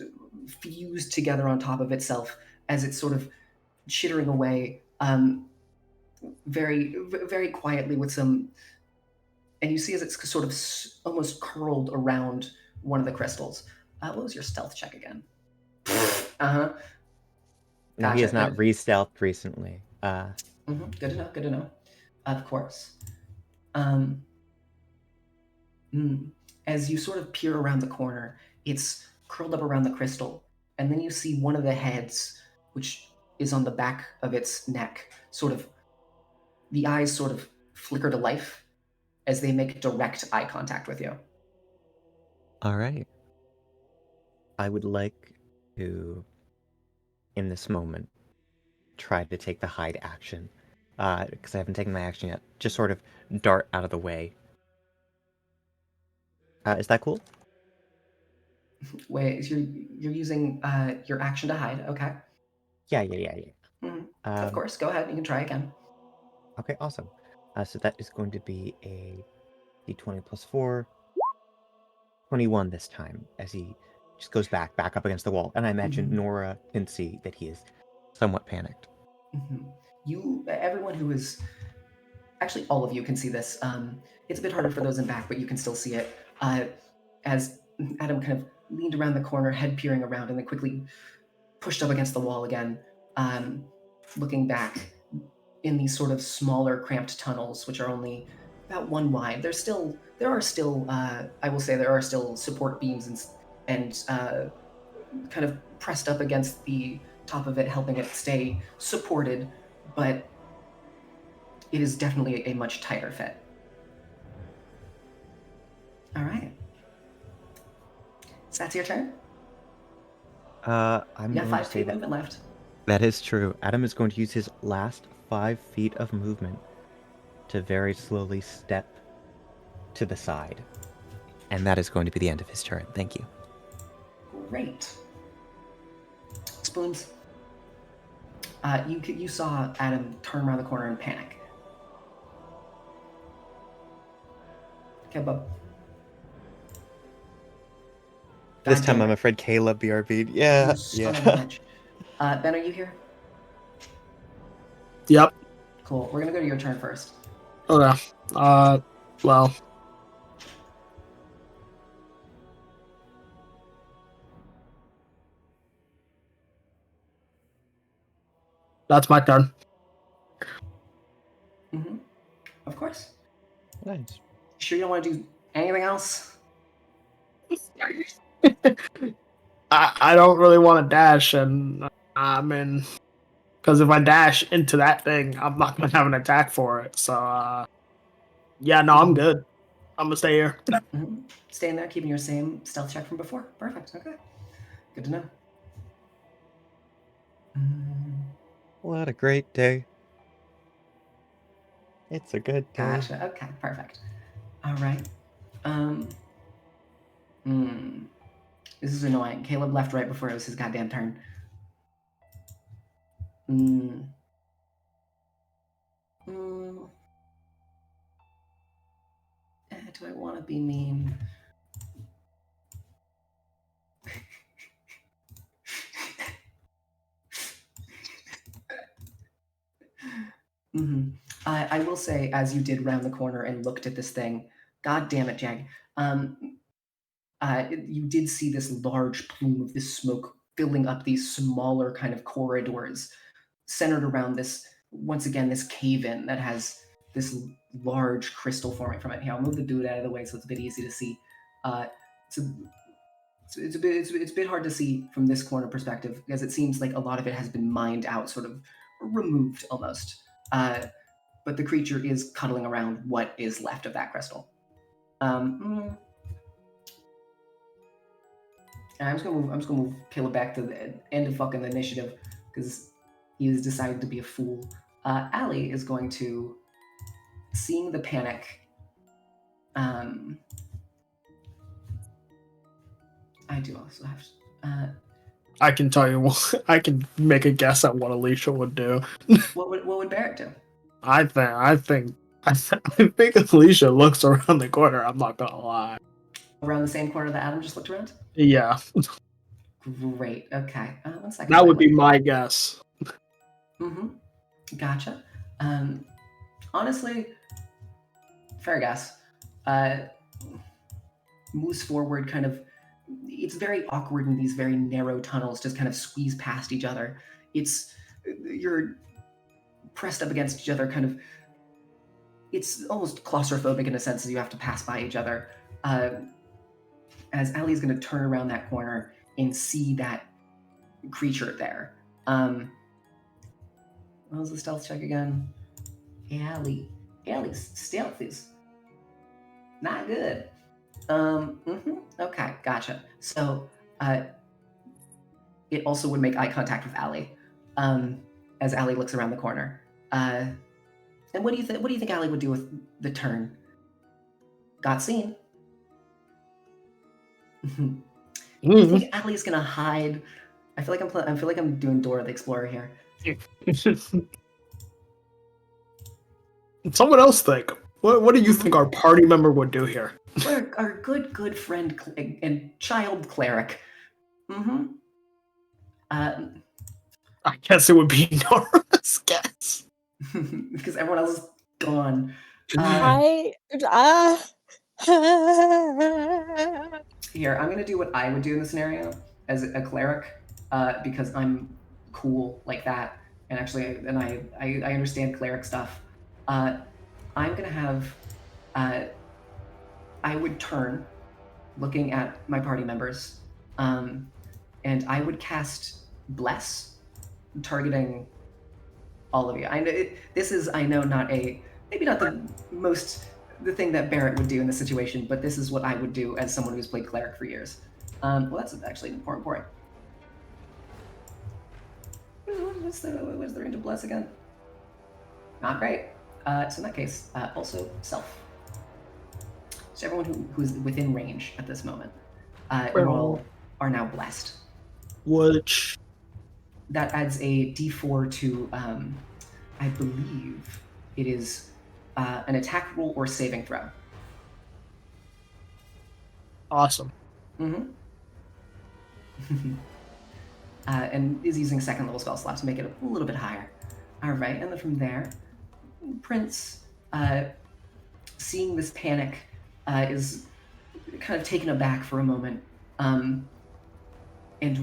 fused together on top of itself as it's sort of chittering away very, very quietly with some... And you see as it's sort of almost curled around one of the crystals. What was your stealth check again? No, Gotcha. he has not re-stealthed recently. Good to know, good to know. Of course. As you sort of peer around the corner, it's curled up around the crystal, and then you see one of the heads, which is on the back of its neck, sort of... The eyes sort of flicker to life as they make direct eye contact with you. All right. I would like to, in this moment, try to take the hide action. Because I haven't taken my action yet. Just sort of dart out of the way. Is that cool? Wait, so you're using your action to hide, okay? Yeah. Of course, go ahead. You can try again. Okay, awesome. So that is going to be a d20 plus 4. 21 this time, as he just goes back up against the wall. And I imagine Nora can see that he is somewhat panicked. Everyone who is... Actually, all of you can see this. It's a bit harder for those in back, but you can still see it. As Adam kind of leaned around the corner, head peering around, and then quickly pushed up against the wall again, looking back. in these sort of smaller, cramped tunnels, which are only about 1 wide. There are still, I will say, there are still support beams and kind of pressed up against the top of it, helping it stay supported, but it is definitely a much tighter fit. All right. So that's your turn? I'm You got going 5 to say feet that movement left. that is true. Adam is going to use his last 5 feet of movement to very slowly step to the side. And that is going to be the end of his turn. Thank you. Great. Spoons. You saw Adam turn around the corner and panic. Okay, Bub. This God time damn I'm it. afraid Caleb BRB'd. Yeah, You son of a bitch. Ben, are you here? Yep. Cool. We're gonna go to your turn first. Okay. Well. That's my turn. Mm-hmm. Of course. Nice. Sure you don't want to do anything else? I don't really want to dash, and because if I dash into that thing, I'm not gonna have an attack for it. So yeah, no, I'm good. I'm gonna stay here. Mm-hmm. Staying there, keeping your same stealth check from before. Perfect. Okay. Good to know. What a great day. It's a good day. Gotcha. Okay. Perfect. All right. This is annoying. Caleb left right before it was his goddamn turn. Do I want to be mean? I will say, as you did round the corner and looked at this thing, God damn it, Jegg. You did see this large plume of this smoke filling up these smaller kind of corridors centered around this, once again, this cave-in that has this large crystal forming from it. Here, I'll move the dude out of the way so it's a bit easy to see. It's a bit hard to see from this corner perspective because it seems like a lot of it has been mined out, sort of removed almost. But the creature is cuddling around what is left of that crystal. I'm just gonna move Caleb back to the end of fucking the initiative because he has decided to be a fool. Alli is going to, seeing the panic. I do also have to. I can tell you. I can make a guess at what Alycia would do. What would Barrett do? I think Alycia looks around the corner. I'm not gonna lie. Around the same corner that Adam just looked around? Yeah. Great. Okay. 1 second. That would be my guess. Gotcha. Honestly, fair guess. Moves forward, kind of. It's very awkward in these very narrow tunnels, just kind of squeeze past each other. You're pressed up against each other, kind of. It's almost claustrophobic in a sense as you have to pass by each other. As Alli's going to turn around that corner and see that creature there. What was the stealth check again? Alli's stealth is not good. Okay, gotcha. So, it also would make eye contact with Alli, as Alli looks around the corner. And what do you think? What do you think Alli would do with the turn? Got seen. You think Alli's gonna hide? I feel like I'm doing Dora the Explorer here. Someone else think. What do you think our party member would do here? Our good friend and child cleric. I guess it would be Nora's guess. Because everyone else is gone. Here, I'm gonna do what I would do in the scenario as a cleric, because I'm cool like that, and actually, and I understand cleric stuff. I'm gonna have, I would turn, looking at my party members, and I would cast Bless, targeting all of you. This is, I know, maybe not the thing that Barrett would do in this situation, but this is what I would do as someone who's played cleric for years. Well, that's actually an important point. What's the range of Bless again? Not great. So in that case, also self. So everyone who's within range at this moment, you all are now blessed. Which That adds a d4 to, I believe it is an attack roll or saving throw. awesome. Mm-hmm. And is using second level spell slot to make it a little bit higher. All right, and then from there, Prince, seeing this panic, is kind of taken aback for a moment, and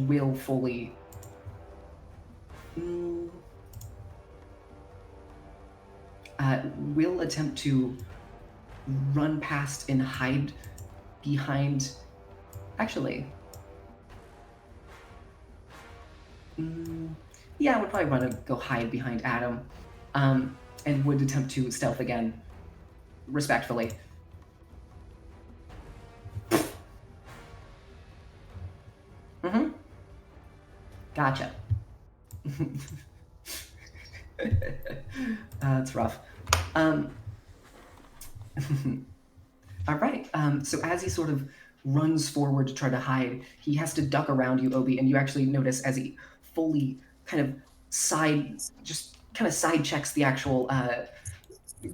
will fully. Will attempt to run past and hide behind. Actually, yeah, I would probably want to go hide behind Adam, and would attempt to stealth again, respectfully. Mm-hmm. Gotcha. That's rough. All right. So as he sort of runs forward to try to hide, he has to duck around you, Obi, and you actually notice as he fully kind of side checks the actual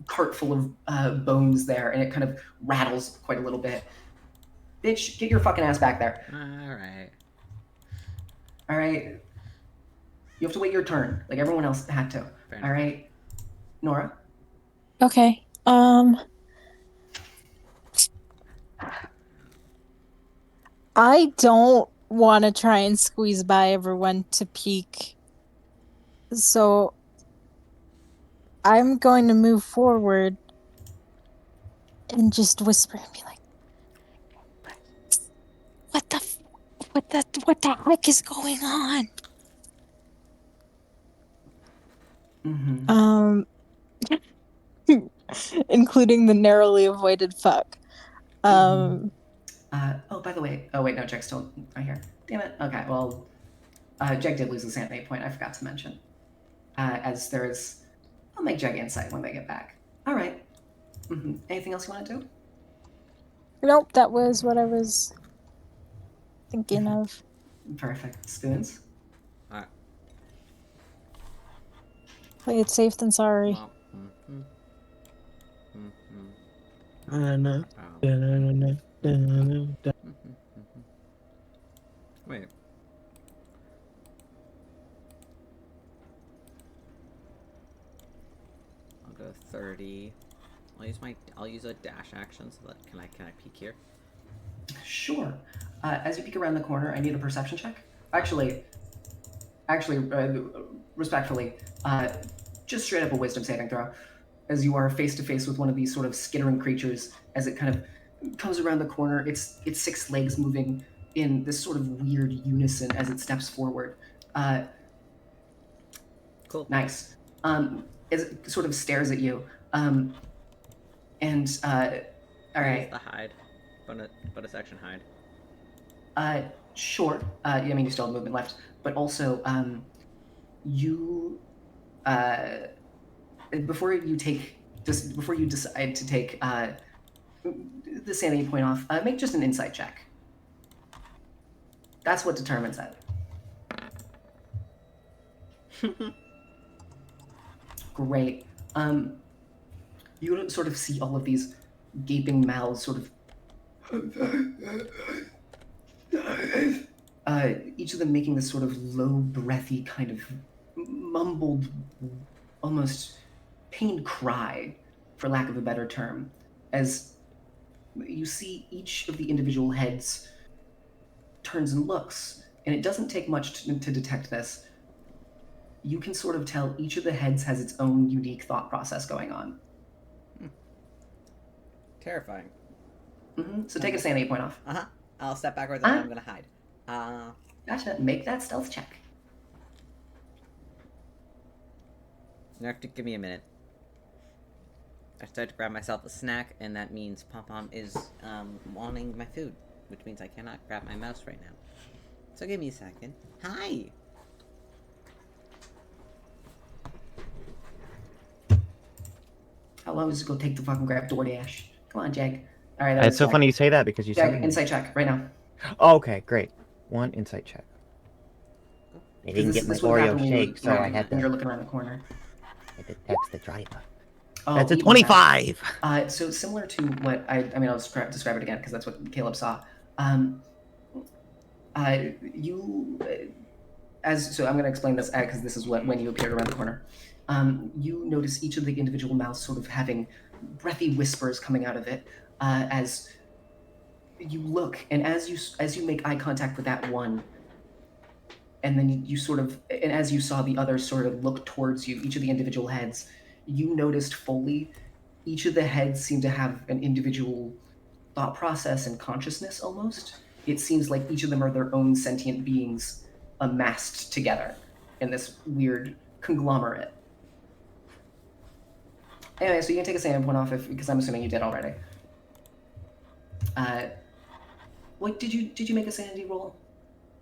cart full of bones there, and it kind of rattles quite a little bit. Bitch, get your fucking ass back there. All right. You have to wait your turn, like everyone else had to. All right, Nora. Okay. I don't want to try and squeeze by everyone to peek. So I'm going to move forward and just whisper and be like, what the heck is going on? Mm-hmm. Including the narrowly avoided fuck. Oh, by the way. Oh, wait, no, Jegg's still right here. Damn it. Okay, well, Jegg did lose the sanity point, I forgot to mention. As there is. I'll make Jegg insight when they get back. All right. Mm-hmm. Anything else you want to do? Nope, that was what I was thinking of. Perfect. Spoons? Alright. Play it safe than sorry. Wait. I'll go 30. I'll use a dash action so that can I peek here? Sure. As you peek around the corner, I need a perception check. Actually, respectfully, just straight up a wisdom saving throw, as you are face to face with one of these sort of skittering creatures as it kind of comes around the corner. Its 6 legs moving in this sort of weird unison as it steps forward. Cool. Nice. As it sort of stares at you, all right. The hide, bonus action hide. Sure. I mean, you still have movement left, but also, before you decide to take the sanity point off, make just an insight check. That's what determines it. Great. You sort of see all of these gaping mouths sort of each of them making this sort of low, breathy, kind of mumbled, almost pained cry, for lack of a better term, as you see each of the individual heads turns and looks, and it doesn't take much to detect this. you can sort of tell each of the heads has its own unique thought process going on. Terrifying. So take a sanity point off. I'll step backwards and I'm gonna hide. Gotcha. Make that stealth check. You have to give me a minute. I start to grab myself a snack, and that means Pom-Pom is wanting my food, which means I cannot grab my mouse right now. So give me a second. Hi! How long does it go take to fucking grab DoorDash? Come on, Jegg. All right. It's so funny you say that because you Jegg, said insight check right now. Oh, okay, great. 1 insight check. I didn't get my this would've Oreo happened when shake, so I had when you're to, looking around the corner. text the driver. Oh, That's a even 25! better. So similar to what I mean, I'll describe it again because that's what Caleb saw. So I'm going to explain this because this is when you appeared around the corner. You notice each of the individual mouths sort of having breathy whispers coming out of it as you look, and as you make eye contact with that one, and then and as you saw the others sort of look towards you, each of the individual heads, you noticed fully each of the heads seem to have an individual thought process and consciousness almost. It seems like each of them are their own sentient beings amassed together in this weird conglomerate. Anyway, so you can take a sanity point off because I'm assuming you did already. Wait, did you make a sanity roll?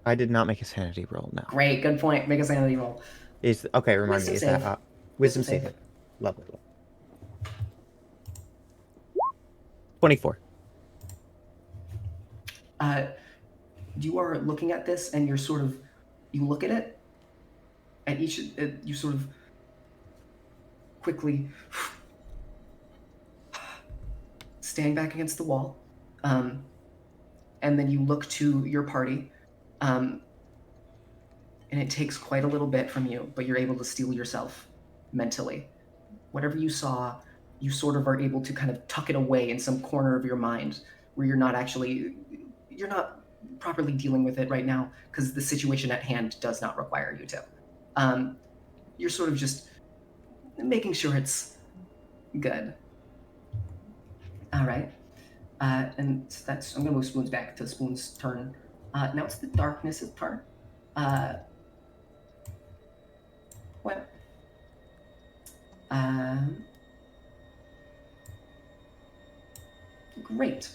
I did not make a sanity roll, no. Great, good point. Make a sanity roll. Okay, remind me, is save. that wisdom save? Lovely. 24. You are looking at this, and you look at it, and you sort of quickly stand back against the wall, and then you look to your party, and it takes quite a little bit from you, but you're able to steel yourself mentally. Whatever you saw, you sort of are able to kind of tuck it away in some corner of your mind where you're not properly dealing with it right now because the situation at hand does not require you to. You're sort of just making sure it's good. All right. And that's, I'm going to move Spoons back to Spoon's turn. Now it's the Darkness's turn. Great.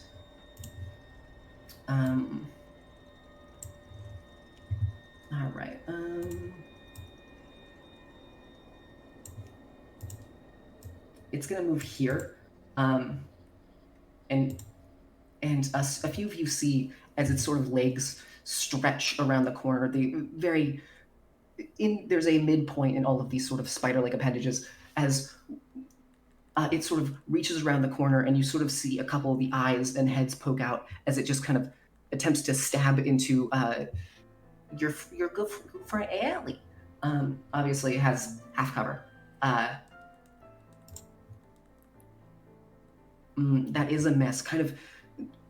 All right. It's gonna move here, and a few of you see as its sort of legs stretch around the corner. There's a midpoint in all of these sort of spider-like appendages as it sort of reaches around the corner, and you sort of see a couple of the eyes and heads poke out as it just kind of attempts to stab into your good friend Alli. Obviously, it has half cover. That is a mess. Kind of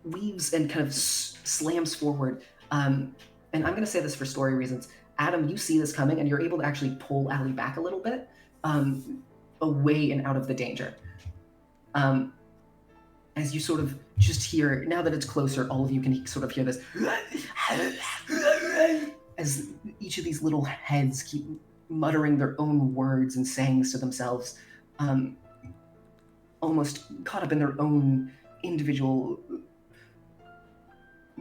weaves and kind of slams forward. And I'm going to say this for story reasons. Adam, you see this coming, and you're able to actually pull Alli back a little bit, away and out of the danger. As you sort of just hear, now that it's closer, all of you can sort of hear this, as each of these little heads keep muttering their own words and sayings to themselves, almost caught up in their own individual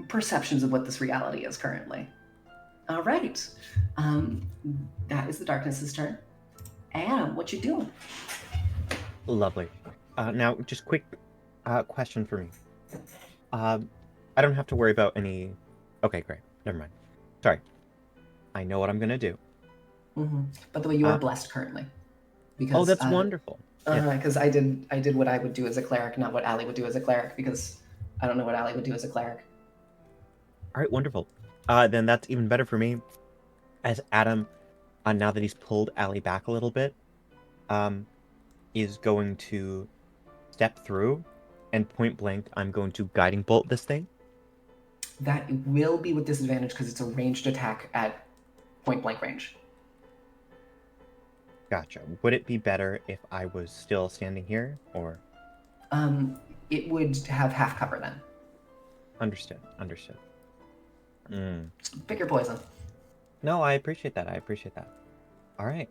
perceptions of what this reality is currently. All right. That is the Darkness's turn. Adam, what you doing? Lovely. Now, just quick question for me. I don't have to worry about any... Okay, great. Never mind. Sorry. I know what I'm going to do. Mm-hmm. By the way, you are blessed currently. Because, that's wonderful. Because I did what I would do as a cleric, not what Alli would do as a cleric, because I don't know what Alli would do as a cleric. All right, wonderful. Then that's even better for me. As Adam, now that he's pulled Alli back a little bit, is going to step through, and point blank, I'm going to guiding bolt this thing. That will be with disadvantage because it's a ranged attack at point blank range. Gotcha. Would it be better if I was still standing here, or? It would have half cover then. Understood. Understood. Mm. Pick your poison. No, I appreciate that. All right.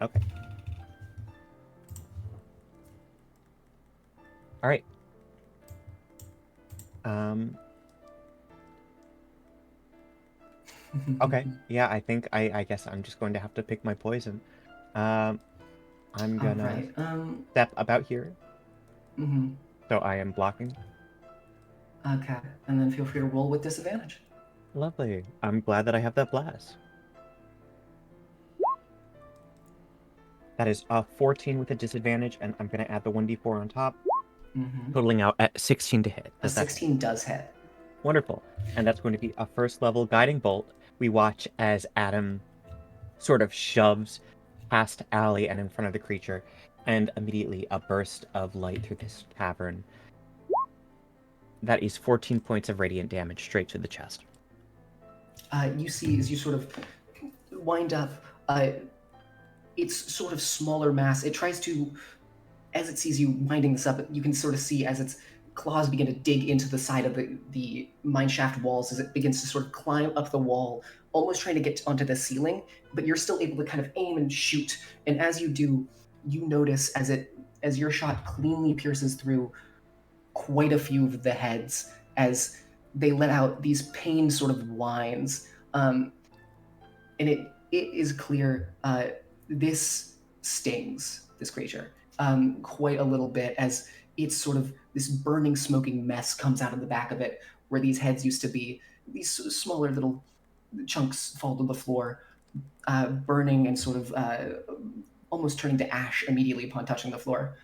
Okay. All right. Okay. Yeah, I think I guess I'm just going to have to pick my poison. I'm gonna Alright, step about here. mm-hmm. So I am blocking. Okay, and then feel free to roll with disadvantage. Lovely. I'm glad that I have that blast. That is a 14 with a disadvantage, and I'm gonna add the 1d4 on top, totaling out at 16 to hit. A 16 does hit. Wonderful. And that's going to be a first level guiding bolt. We watch as Adam sort of shoves past Alli and in front of the creature, and immediately a burst of light through this cavern. That is 14 points of radiant damage straight to the chest. You see, as you sort of wind up, its sort of smaller mass, it tries to, as it sees you winding this up, you can sort of see as its claws begin to dig into the side of the mineshaft walls as it begins to sort of climb up the wall, almost trying to get onto the ceiling, but you're still able to kind of aim and shoot. And as you do, you notice as your shot cleanly pierces through quite a few of the heads as they let out these pained sort of whines. And it is clear this stings this creature quite a little bit as it's sort of this burning, smoking mess comes out of the back of it, where these heads used to be. These smaller little chunks fall to the floor, burning and sort of almost turning to ash immediately upon touching the floor.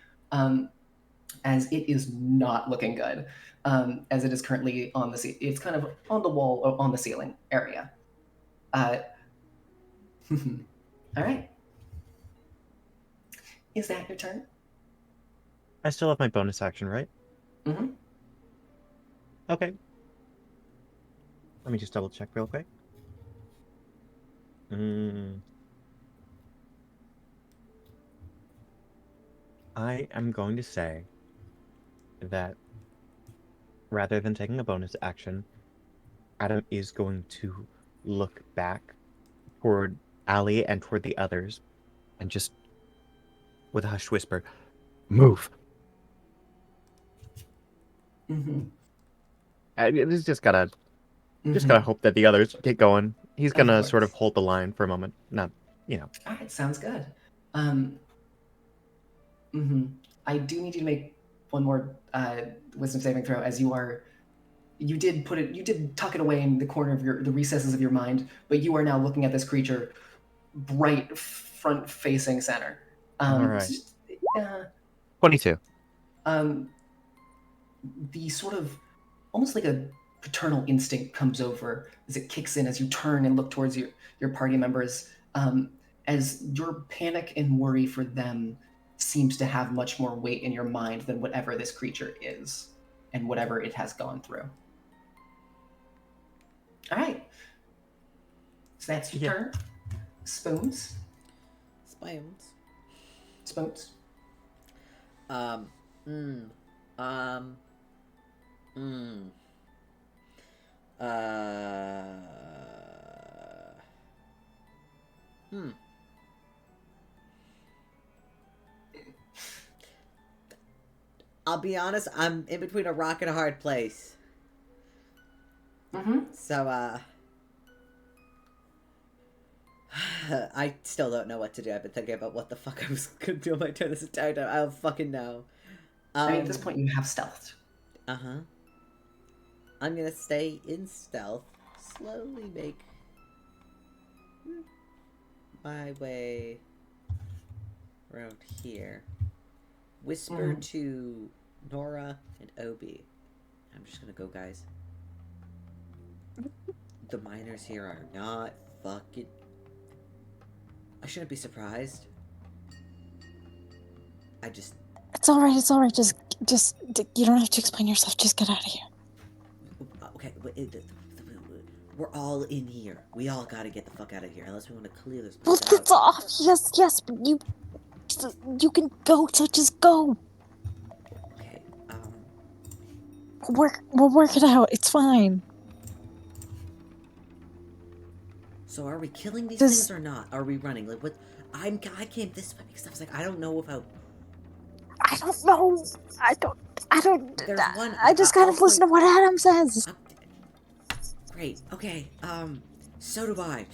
As it is not looking good, as it is currently on the it's kind of on the wall or on the ceiling area. All right. Is that your turn? I still have my bonus action, right? Mm-hmm. Okay. Let me just double check real quick. I am going to say that rather than taking a bonus action, Adam is going to look back toward Alli and toward the others and just, with a hushed whisper, move. He's just gotta hope that the others get going. He's gonna sort of hold the line for a moment. Not, All right, sounds good. I do need you to make one more wisdom saving throw, as you did tuck it away in the corner of the recesses of your mind, but you are now looking at this creature bright front facing center. All right. 22. The sort of almost like a paternal instinct comes over as it kicks in as you turn and look towards your party members, as your panic and worry for them seems to have much more weight in your mind than whatever this creature is and whatever it has gone through. All right. So that's your turn. Spoons. I'll be honest, I'm in between a rock and a hard place. So, I still don't know what to do. I've been thinking about what the fuck I was gonna do on my turn this entire time. I don't fucking know. I mean, at this point, you have stealthed. I'm gonna stay in stealth, slowly make my way around here. Whisper to Nora and Obi. I'm just gonna go, guys. The miners here are not fucking... I shouldn't be surprised. It's alright, just, you don't have to explain yourself, just get out of here. Okay, We're all in here. We all gotta get the fuck out of here unless we want to clear this Well, place that's out. off. Yes, but you can go, so just go. Okay, We'll work it out. It's fine. so are we killing these This- things or not? Are we running? Like, what? I came this way because I was like, I don't know about... I don't know. I don't. There's one... I just gotta listen to what Adam says. Great, okay, so do I.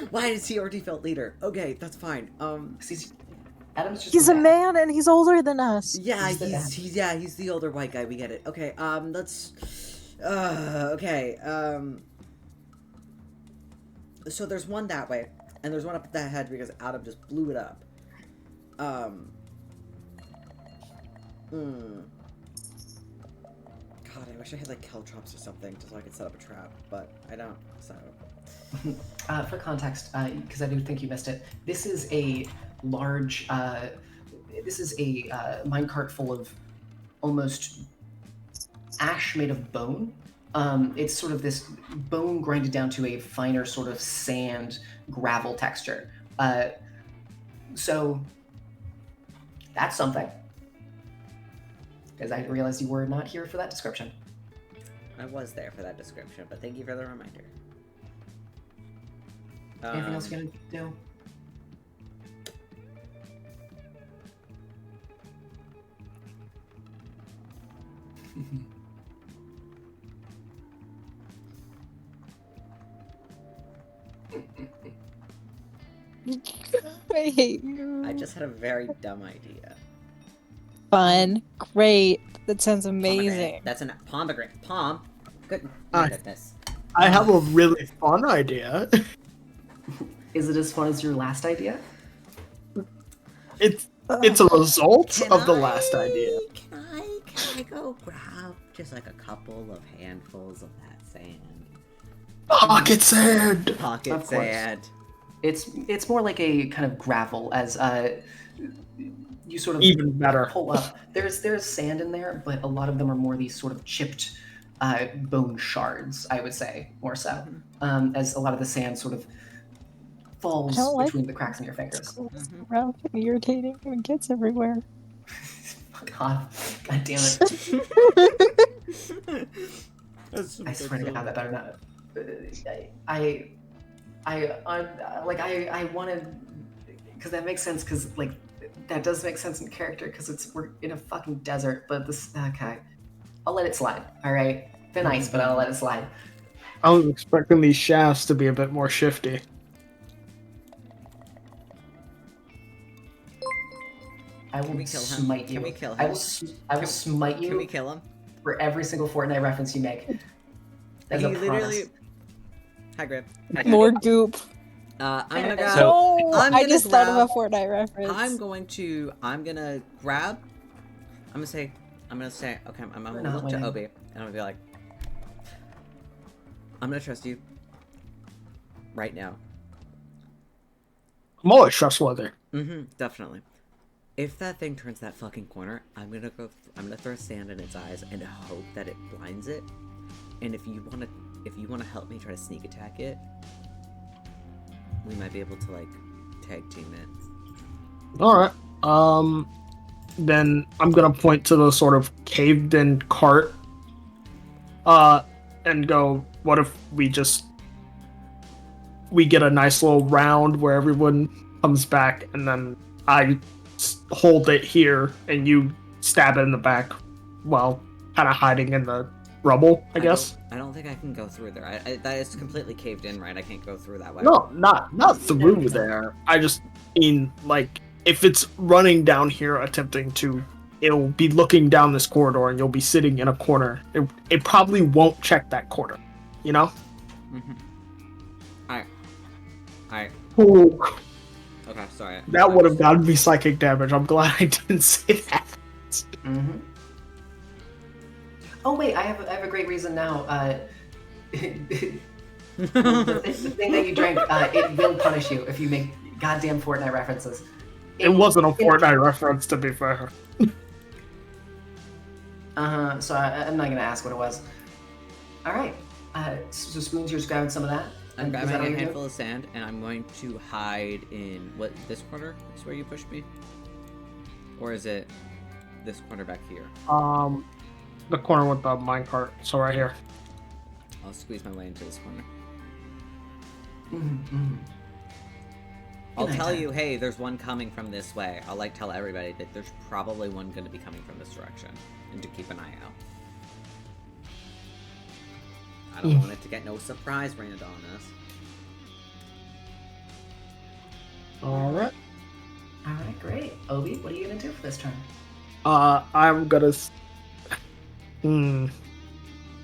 Why is he our default leader? Okay, that's fine. Adam's just He's a man and he's older than us. Yeah, He's the dad. he's the older white guy, we get it. Okay, so there's one that way, and there's one up that head because Adam just blew it up. God, I wish I had like caltrops or something just so I could set up a trap, but I don't, so... For context, because I do think you missed it, this is a large, minecart full of almost ash made of bone. It's sort of this bone grinded down to a finer sort of sand gravel texture. So that's something. Because I realized you were not here for that description. I was there for that description, but thank you for the reminder. Anything else you're gonna do? I hate you. I just had a very dumb idea. Fun. Great. That sounds Pomegranate. amazing. That's an pomegranate. Good Ah. goodness. I have a really fun idea. Is it as fun as your last idea? It's a result of the last idea. Can I go grab just like a couple of handfuls of that sand? Pocket sand. Pocket Of course. sand. It's more like a kind of gravel as you sort of Even better. pull up. There's sand in there, but a lot of them are more these sort of chipped bone shards, I would say, more so. As a lot of the sand sort of falls I don't like between the cracks in your fingers. Rough and irritating and it gets everywhere. God damn it. I swear to God, that better not. I wanted, because that makes sense, because like that does make sense in character, because we're in a fucking desert. But this, okay, I'll let it slide. All right, been nice, but I'll let it slide. I was expecting these shafts to be a bit more shifty. I will Can we kill him? smite you. Can we kill him? I will smite you Can we kill him? for every single Fortnite reference you make. That's He a literally. promise. Hi, Grib. More goop. I'm gonna grab. No, I'm I gonna just thought of grab- a Fortnite reference. I'm gonna grab. I'm gonna say. Okay, I'm We're gonna not look winning. to Obi, and I'm gonna be like, I'm gonna trust you. Right now. I'm always trustworthy. Definitely. If that thing turns that fucking corner, I'm gonna throw sand in its eyes and hope that it blinds it. And if you wanna help me try to sneak attack it, we might be able to like tag team it. All right. Then I'm gonna point to the sort of caved-in cart. And go. What if we get a nice little round where everyone comes back, and then I hold it here, and you stab it in the back, while kind of hiding in the rubble, I guess. I don't think I can go through there. That is completely caved in, right? I can't go through that way. No, not through there. I just mean, like, if it's running down here attempting to, it'll be looking down this corridor and you'll be sitting in a corner. It probably won't check that corner, you know? Alright. Ooh, Okay, sorry. that would have gotten me psychic damage. I'm glad I didn't say that. Oh wait, I have a great reason now. The thing that you drank, it will punish you if you make goddamn Fortnite references. It wasn't a Fortnite reference, to be fair. So I'm not gonna ask what it was. All right. So Spoons, you're just grabbing some of that? I'm Is grabbing that all a you're doing? handful of sand, and I'm going to hide in what this corner is where you pushed me, or is it this corner back here? The corner with the minecart. So right here. I'll squeeze my way into this corner. Mm-hmm. I'll Good tell night, you, hey, there's one coming from this way. I'll like tell everybody that there's probably one going to be coming from this direction, and to keep an eye out. I don't want it to get no surprise brand on us. Alright. Alright, great. Obi, what are you gonna do for this turn? I'm gonna...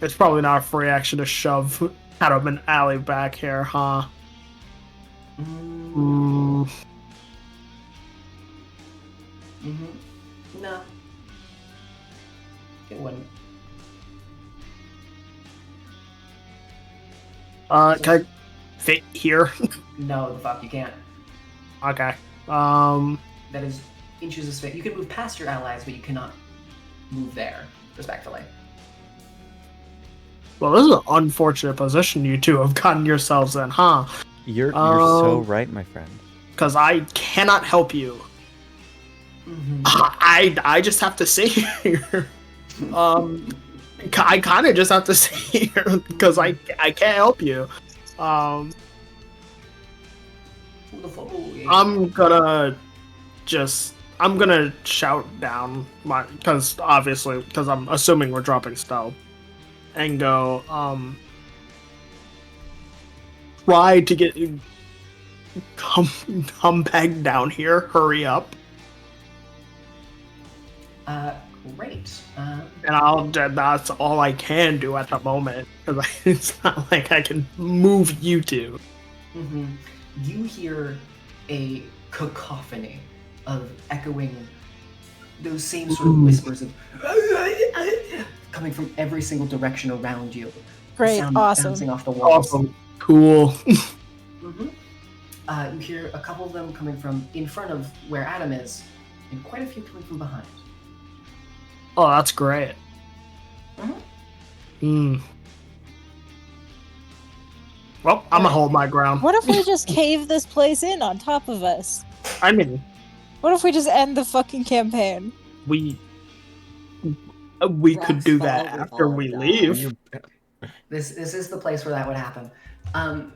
It's probably not a free action to shove Adam and Alli back here, huh? Mm-hmm. No. It wouldn't. Can I fit here? No, the fuck, you can't. Okay. That is inches of space. You can move past your allies, but you cannot move there, respectfully. Well, this is an unfortunate position you two have gotten yourselves in, huh? You're so right, my friend. Because I cannot help you. Mm-hmm. I just have to sit here. I kind of just have to sit here because I can't help you. I'm gonna shout down because I'm assuming we're dropping stealth, and go try to get come back down here. Hurry up. Great. And that's all I can do at the moment, because it's not like I can move you two. Mm-hmm. You hear a cacophony of echoing, those same sort of whispers of coming from every single direction around you. Great, Sound awesome. bouncing off the walls. Awesome. Cool. Mm-hmm. You hear a couple of them coming from in front of where Adam is, and quite a few coming from behind. Oh, that's great. Well, I'm gonna hold my ground. What if we just cave this place in on top of us? I mean, What if we just end the fucking campaign? we Rocks could do fall, that we after all we die. leave. This is the place where that would happen. All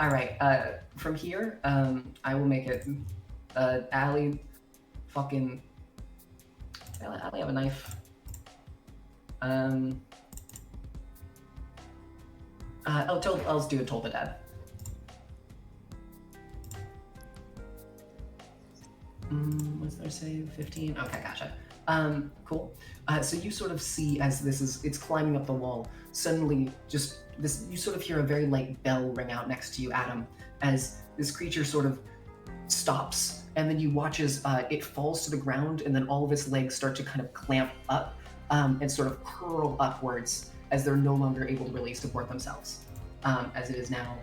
right. From here, I will make it. Alli, fucking. Alli have a knife. I'll do a Toll the Dead. What's their save? 15. Okay, gotcha. Cool. So you sort of see as it's climbing up the wall. Suddenly, you sort of hear a very light bell ring out next to you, Adam, as this creature sort of stops, and then you watch as it falls to the ground, and then all of its legs start to kind of clamp up and sort of curl upwards as they're no longer able to really support themselves, as it is now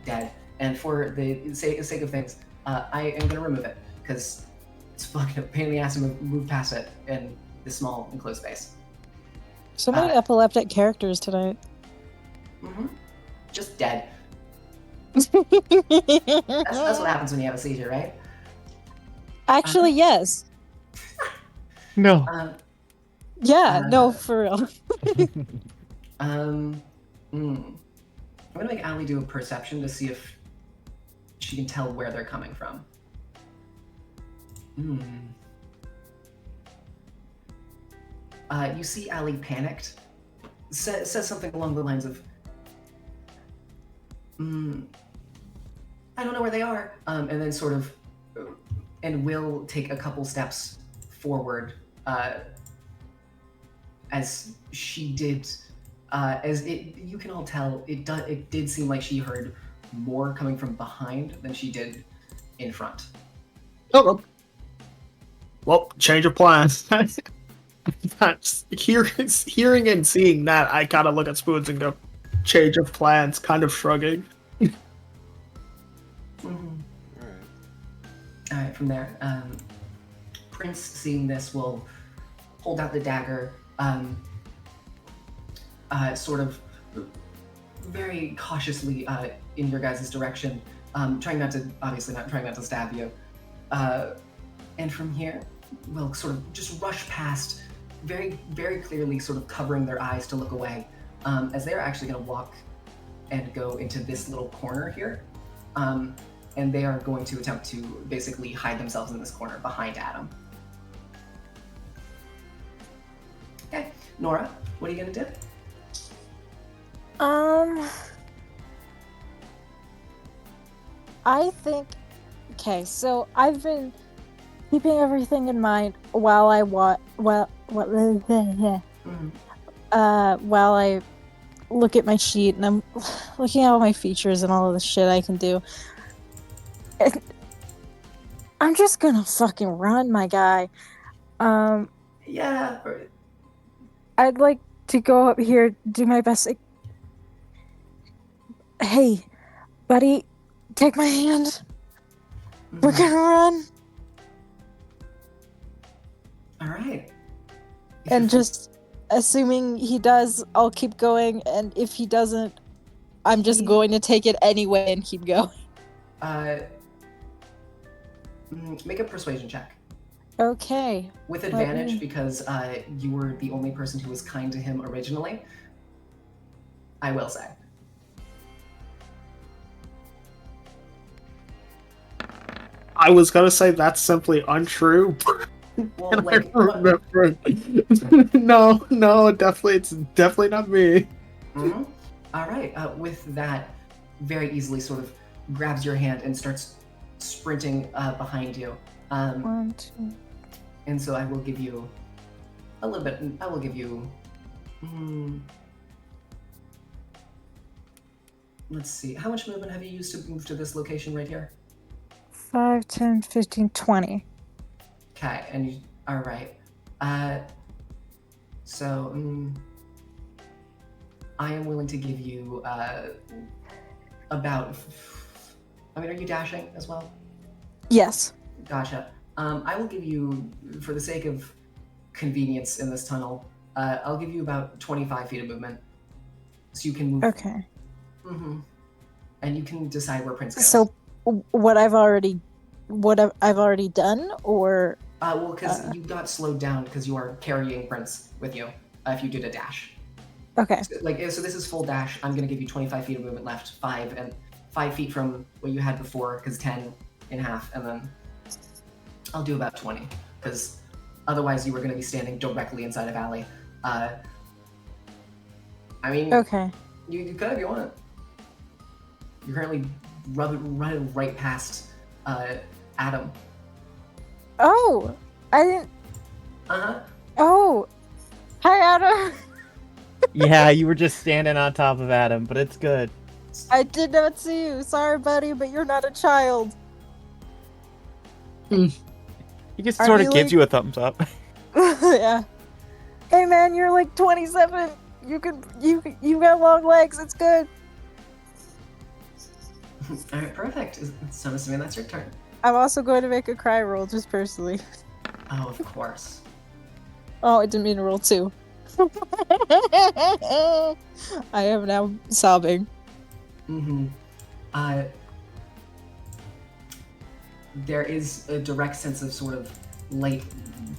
dead. And for the sake of things, I am going to remove it because it's fucking a pain in the ass to move past it in this small enclosed space. So many epileptic characters tonight. Mm-hmm. Just dead. That's what happens when you have a seizure, right? Actually, yes. No. No, for real. I'm gonna make Alli do a perception to see if she can tell where they're coming from. You see Alli panicked. Says something along the lines of, I don't know where they are. And then sort of, and will take a couple steps forward, as she did, you can all tell, it did seem like she heard more coming from behind than she did in front. Oh, well, change of plans. Hearing and seeing that, I kind of look at Spoons and go, change of plans, kind of shrugging. Alright, from there, Prince, seeing this, will hold out the dagger, sort of very cautiously in your guys' direction, trying not to stab you. And from here, will sort of just rush past, very, very clearly sort of covering their eyes to look away, as they're actually going to walk and go into this little corner here. And they are going to attempt to basically hide themselves in this corner behind Adam. Okay, Nora, what are you going to do? I think. Okay, so I've been keeping everything in mind while I while I look at my sheet and I'm looking at all my features and all of the shit I can do. And I'm just gonna fucking run, my guy. Yeah. I'd like to go up here, do my best. Hey, buddy, take my hand. We're gonna run. All right. And just assuming he does, I'll keep going, and if he doesn't, I'm just going to take it anyway and keep going. Make a persuasion check. Okay. With advantage because you were the only person who was kind to him originally. I will say. I was gonna say that's simply untrue. Well, like, no, definitely, it's definitely not me. Mm-hmm. All right. With that, very easily sort of grabs your hand and starts sprinting behind you. 1, 2. And so I will give you a little bit. I will give you. Let's see. How much movement have you used to move to this location right here? 5, 10, 15, 20. Okay, and you. All right. So I am willing to give you about. I mean, are you dashing as well? Yes. Gotcha. I will give you, for the sake of convenience in this tunnel, I'll give you about 25 feet of movement, so you can move. Okay. Mm-hmm. And you can decide where Prince goes. So, what I've already done, or well, because you got slowed down because you are carrying Prince with you. If you did a dash. Okay. So this is full dash. I'm gonna give you 25 feet of movement left, 5 feet from what you had before, because 10 in half, and then I'll do about 20, because otherwise you were gonna be standing directly inside of Alli. I mean, okay. You could if you want. You're currently running right past Adam. Oh, I didn't. Oh, hi, Adam. Yeah, you were just standing on top of Adam, but it's good. I did not see you. Sorry, buddy, but you're not a child. He just sort of gives you a thumbs up. Yeah. Hey, man, you're like 27. You got long legs. It's good. All right, perfect. So, assuming that's your turn. I'm also going to make a cry roll, just personally. Oh, of course. Oh, I didn't mean to roll 2. I am now sobbing. Mm-hmm. There is a direct sense of sort of light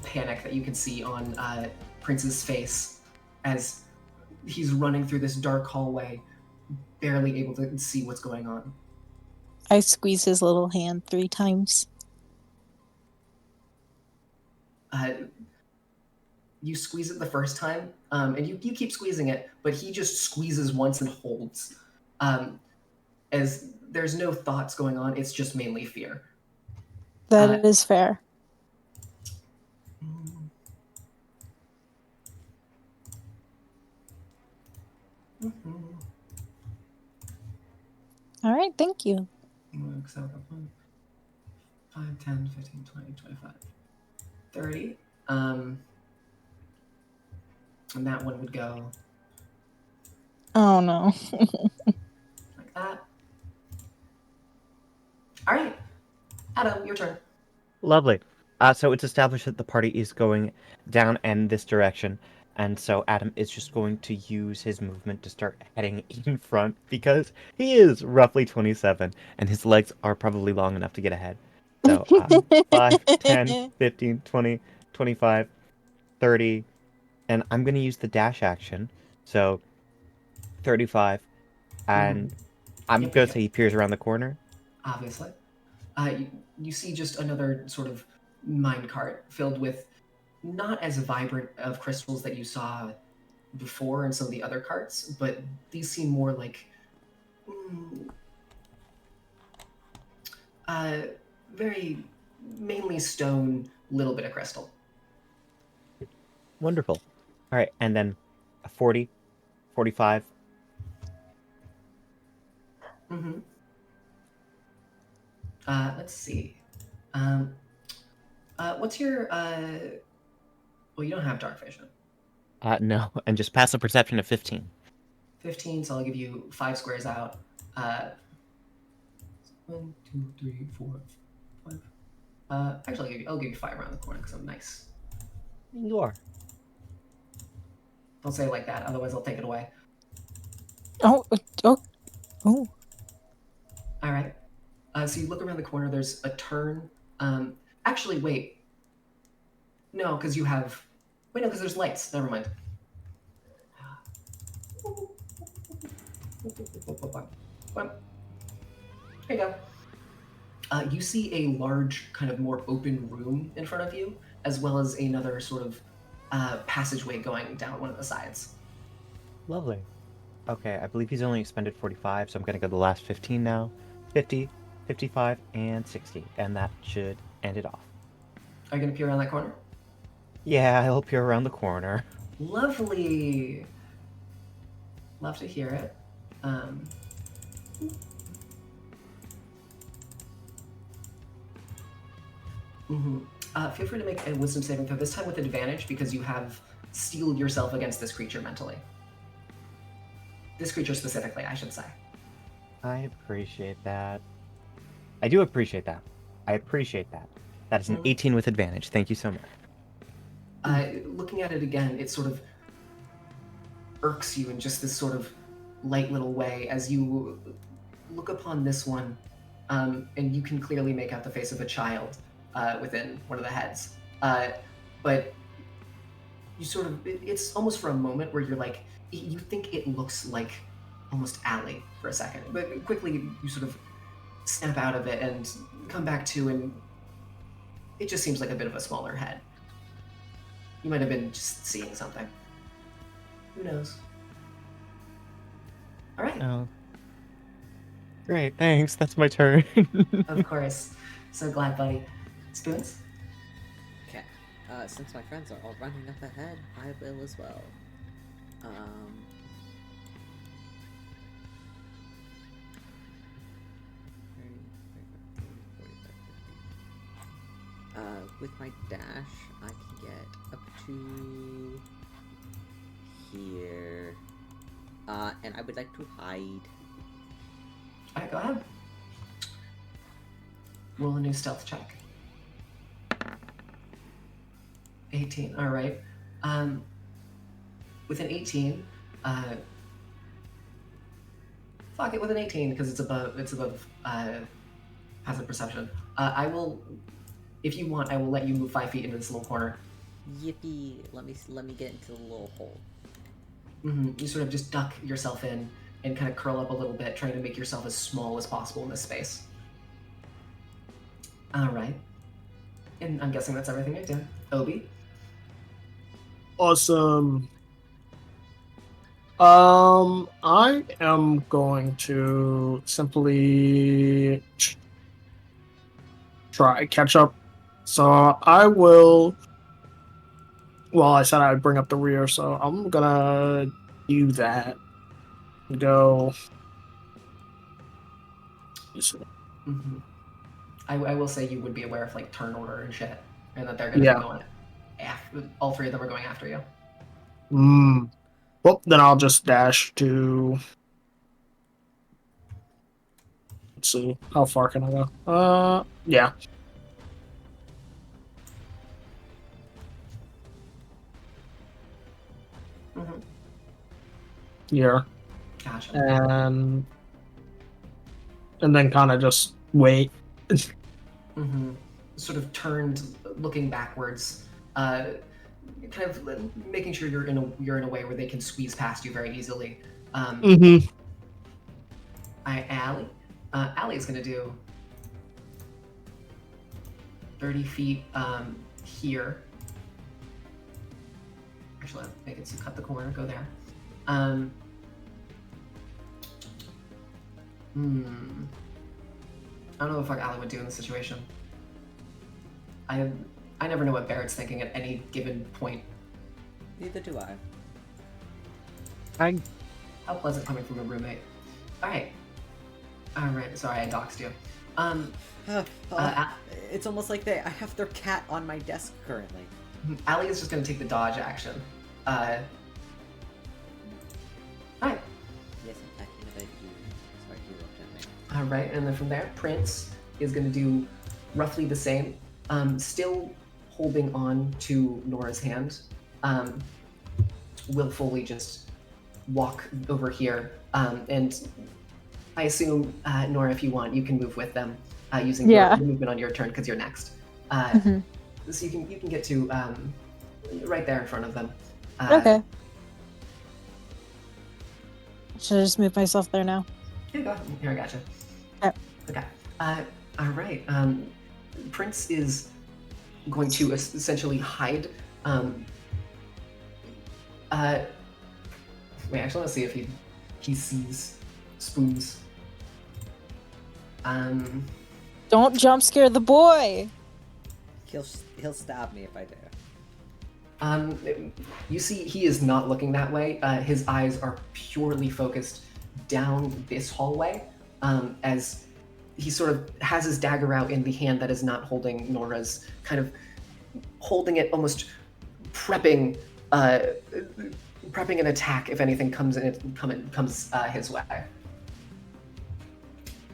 panic that you can see on Prince's face as he's running through this dark hallway, barely able to see what's going on. I squeeze his little hand 3 times. You squeeze it the first time, and you keep squeezing it, but he just squeezes once and holds. As there's no thoughts going on, it's just mainly fear. That is fair. Mm-hmm. All right, thank you. 5, 10, 15, 20, 25, 30. And that one would go Oh no. like that. All right, Adam, your turn. Lovely. So it's established that the party is going down in this direction, And so Adam is just going to use his movement to start heading in front because he is roughly 27 and his legs are probably long enough to get ahead. So 5, 10, 15, 20, 25, 30, and I'm going to use the dash action. So 35, and I'm Yep, going to yep. say he peers around the corner. Obviously. You see just another sort of minecart filled with not as vibrant of crystals that you saw before in some of the other carts, but these seem more like very mainly stone, little bit of crystal. Wonderful. All right, and then a 40, 45. Mm-hmm. Let's see. What's your well, you don't have dark vision. No, and just passive perception of 15. 15, so I'll give you 5 squares out. 1, 2, 3, 4, 5. Actually, I'll give you 5 around the corner because I'm nice. You are. Don't say it like that, otherwise I'll take it away. Oh. All right. So you look around the corner. There's a turn. Actually, wait. No, because you have. Wait, no, because there's lights. Never mind. There you go. You see a large, kind of more open room in front of you, as well as another sort of passageway going down one of the sides. Lovely. Okay, I believe he's only expended 45, so I'm going to go the last 15 now. 50, 55, and 60, and that should end it off. Are you going to peer around that corner? Yeah, I'll peer around the corner. Lovely. Love to hear it. Feel free to make a wisdom saving throw, this time with advantage because you have steeled yourself against this creature mentally. This creature specifically, I should say. I appreciate that. I do appreciate that. I appreciate that. That is an 18 with advantage. Thank you so much. Looking at it again, it sort of irks you in just this sort of light little way as you look upon this one, and you can clearly make out the face of a child within one of the heads. But you sort of, it's almost for a moment where you're like, you think it looks like almost Alli for a second, but quickly you sort of snap out of it and come back to, and it just seems like a bit of a smaller head. You might have been just seeing something. Who knows? All right. Oh. Great, thanks. That's my turn. Of course. So glad, buddy. Spoons? Okay. Since my friends are all running up ahead, I will as well. With my dash, I can get up to here. And I would like to hide. Alright, go ahead. Roll a new stealth check. 18, alright. With an 18, fuck it with an 18 because it's above passive perception. I will, if you want, I will let you move 5 feet into this little corner. Yippee! Let me get into the little hole. You sort of just duck yourself in and kind of curl up a little bit, trying to make yourself as small as possible in this space. All right. And I'm guessing that's everything I did. Obi? Awesome. I am going to simply try catch up. So I will. Well, I said I'd bring up the rear, so I'm gonna do that. Go. I will say you would be aware of like turn order and shit, and that they're gonna be going. All 3 of them are going after you. Well, then I'll just dash to. Let's see, how far can I go? Yeah. Mm-hmm. here, Gotcha. and then kind of just wait. Mm-hmm. Sort of turned, looking backwards, kind of making sure you're in a way where they can squeeze past you very easily. Mm-hmm. Alli, Alli is gonna do 30 feet here. Actually, I'll make it so cut the corner, go there. I don't know what Alli would do in this situation. I never know what Barrett's thinking at any given point. Neither do I. How pleasant coming from a roommate. Alright. Sorry, I doxed you. It's almost like I have their cat on my desk currently. Alli is just going to take the dodge action. Alright. Yes, I'm talking about you. Sorry, he looked at me. Alright, and then from there, Prince is going to do roughly the same. Still holding on to Nora's hand. Will fully just walk over here. And I assume, Nora, if you want, you can move with them using your movement on your turn because you're next. So you can get to right there in front of them. Okay. Should I just move myself there now? Here you go. Here, I gotcha. Okay. All right. Prince is going to essentially hide. Wait, actually, let's see if he sees Spoons. Don't jump scare the boy. He'll stab me if I do. You see, he is not looking that way. His eyes are purely focused down this hallway, as he sort of has his dagger out in the hand that is not holding Nora's, kind of holding it, almost prepping an attack if anything comes his way.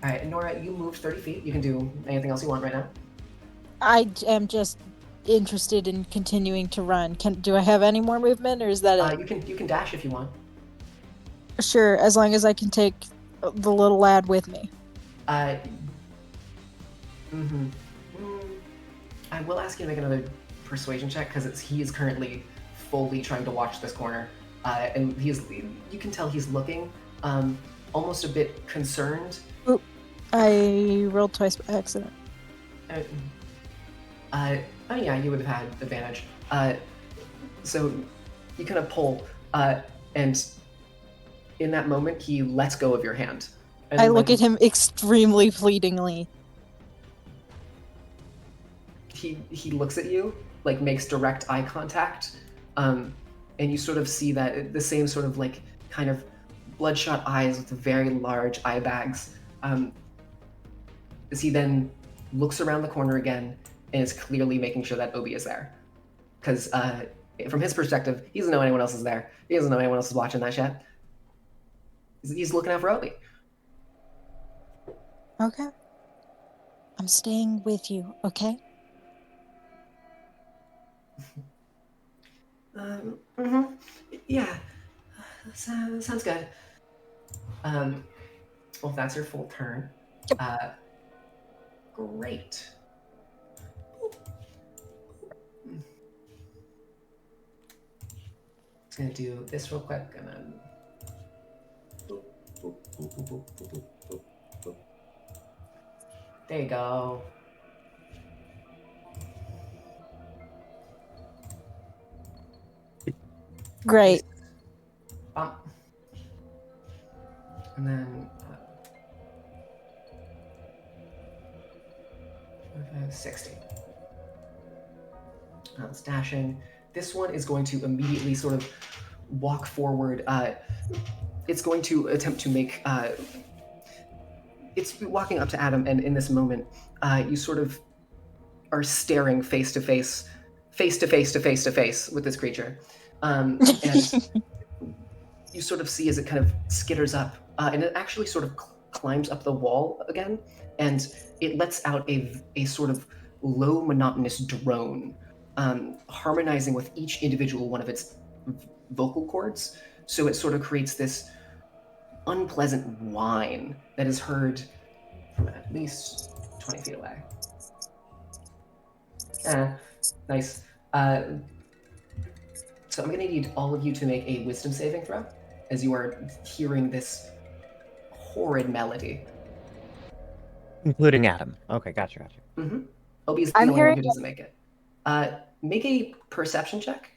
All right, Nora, you moved 30 feet. You can do anything else you want right now. I am just interested in continuing to run. Do I have any more movement, or is that it? You can dash if you want. Sure, as long as I can take the little lad with me. I will ask you to make another persuasion check because he is currently fully trying to watch this corner, and you can tell he's looking, almost a bit concerned. Oop, I rolled twice by accident. Oh yeah, you would have had advantage. So you kind of pull, and in that moment, he lets go of your hand. And I look at him extremely pleadingly. He looks at you, like makes direct eye contact, and you sort of see that the same sort of like kind of bloodshot eyes with very large eye bags. As he then looks around the corner again and is clearly making sure that Obi is there, because from his perspective, he doesn't know anyone else is there. He doesn't know anyone else is watching that shit. He's looking out for Obi. Okay. I'm staying with you, okay? Yeah. Sounds good. Well, if that's your full turn. Great. Just gonna do this real quick and then. Boop, boop, boop, boop, boop, boop, boop, boop, boop. There you go. Great. Bump. And then 60. It's dashing. This one is going to immediately sort of walk forward. It's going to attempt to make. It's walking up to Adam, and in this moment, you sort of are staring face to face with this creature. And you sort of see as it kind of skitters up, and it actually sort of climbs up the wall again, and it lets out a sort of low, monotonous drone, harmonizing with each individual one of its vocal cords, so it sort of creates this unpleasant whine that is heard from at least 20 feet away. Nice. So I'm going to need all of you to make a wisdom saving throw as you are hearing this horrid melody. Including Adam. Okay, gotcha. Mm-hmm. Obi's the I'm only one hearing who doesn't make it. Make a perception check.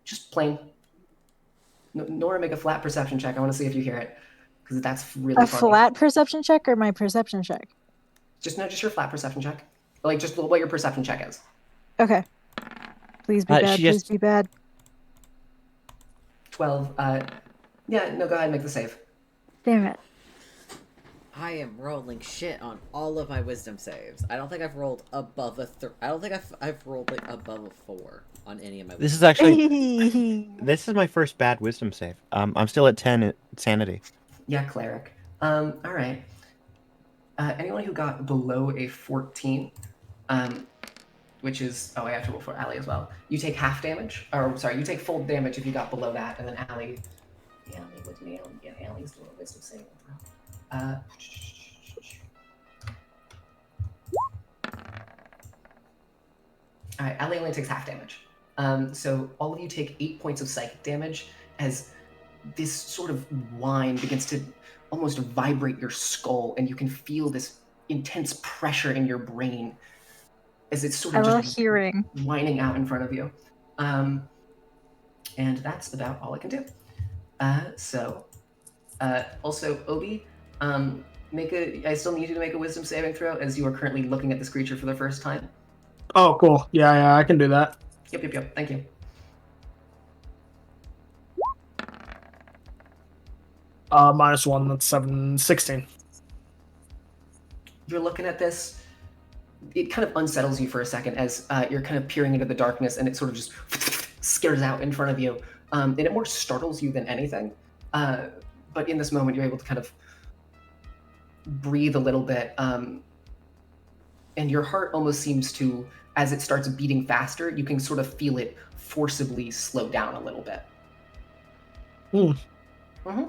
Just plain. Nora, make a flat perception check. I want to see if you hear it, because that's really a funny. flat perception check or my perception check? Just your flat perception check. Like, just what your perception check is. Okay. Please be bad. Please be bad. 12. Yeah, no, go ahead and make the save. Damn it. I am rolling shit on all of my wisdom saves. I don't think I've rolled above a I don't think I've rolled like above a 4 on any of my. This is actually this is my first bad wisdom save. I'm still at 10 sanity. Yeah, cleric. All right. Anyone who got below a 14, which is I have to roll for Alli as well. You take half damage, or sorry, you take full damage if you got below that, and then Alli. Yeah, what do Alli get? Alli's doing a wisdom saving throw. All right, Alli only takes half damage. So all of you take 8 points of psychic damage as this sort of whine begins to almost vibrate your skull, and you can feel this intense pressure in your brain as it's sort of just whining out in front of you. And that's about all I can do. Also, Obi, I still need you to make a wisdom saving throw as you are currently looking at this creature for the first time. Oh, cool. Yeah, I can do that. Yep. Thank you. -1, that's 7, 16. You're looking at this. It kind of unsettles you for a second as you're kind of peering into the darkness, and it sort of just scares out in front of you. And it more startles you than anything. But in this moment, you're able to kind of breathe a little bit. And your heart almost seems to, as it starts beating faster, you can sort of feel it forcibly slow down a little bit. Mm-hmm.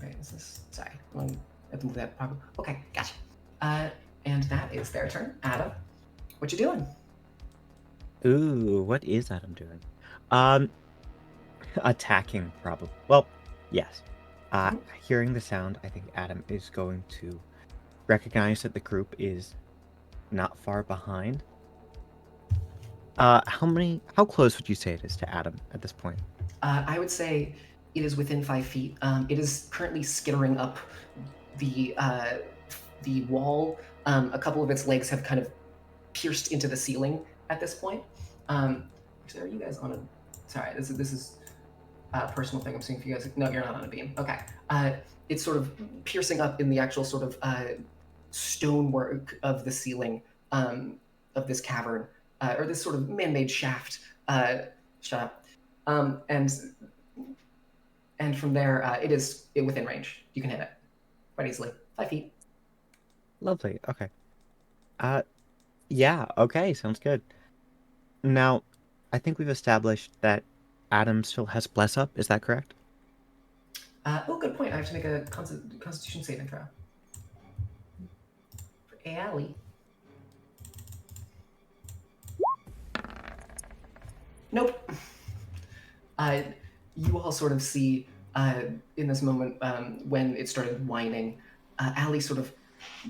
Wait, is this? Sorry. I have to move that problem. Okay, gotcha. And that is their turn. Adam, what you doing? Ooh, what is Adam doing? Attacking, probably. Well, yes. Hearing the sound, I think Adam is going to recognize that the group is not far behind. How close would you say it is to Adam at this point? I would say it is within 5 feet. It is currently skittering up the wall. A couple of its legs have kind of pierced into the ceiling at this point. So are you guys on a? Sorry, this is a personal thing I'm seeing for you guys. No, you're not on a beam. Okay. It's sort of piercing up in the actual sort of stonework of the ceiling of this cavern, or this sort of man-made shaft. Shut up. And from there, it is within range. You can hit it quite easily. 5 feet. Lovely. Okay. Yeah. Okay. Sounds good. Now, I think we've established that Adam still has bless up. Is that correct? Good point. I have to make a Constitution saving throw. For Alli. Nope. You all sort of see in this moment when it started whining, Alli sort of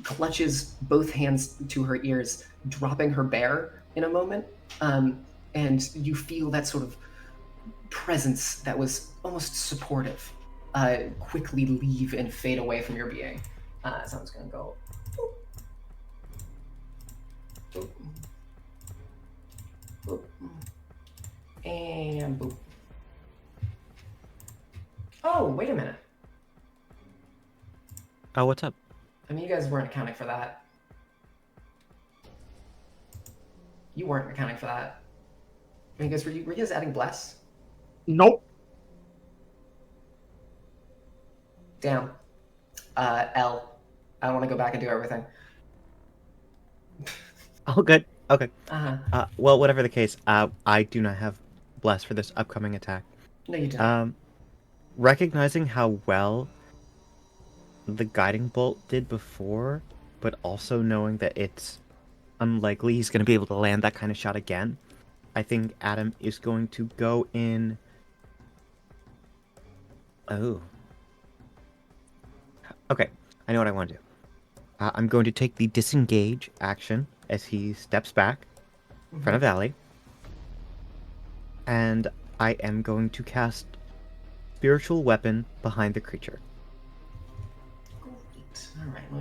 clutches both hands to her ears, dropping her bear in a moment, and you feel that sort of presence that was almost supportive quickly leave and fade away from your being. So I'm just gonna go boop. Boop. And boop. Oh, wait a minute. Oh, what's up? I mean, you guys weren't accounting for that. You weren't accounting for that. I mean, were you guys adding bless? Nope. Damn. L. I want to go back and do everything. Oh, good. Okay. Uh-huh. Well, whatever the case, I do not have bless for this upcoming attack. No, you don't. Recognizing how well the guiding bolt did before, but also knowing that it's unlikely he's going to be able to land that kind of shot again, I think Adam is going to go in. Oh. Okay, I know what I want to do. I'm going to take the disengage action as he steps back in front of Alli. And I am going to cast Spiritual Weapon behind the creature. Great. All right, let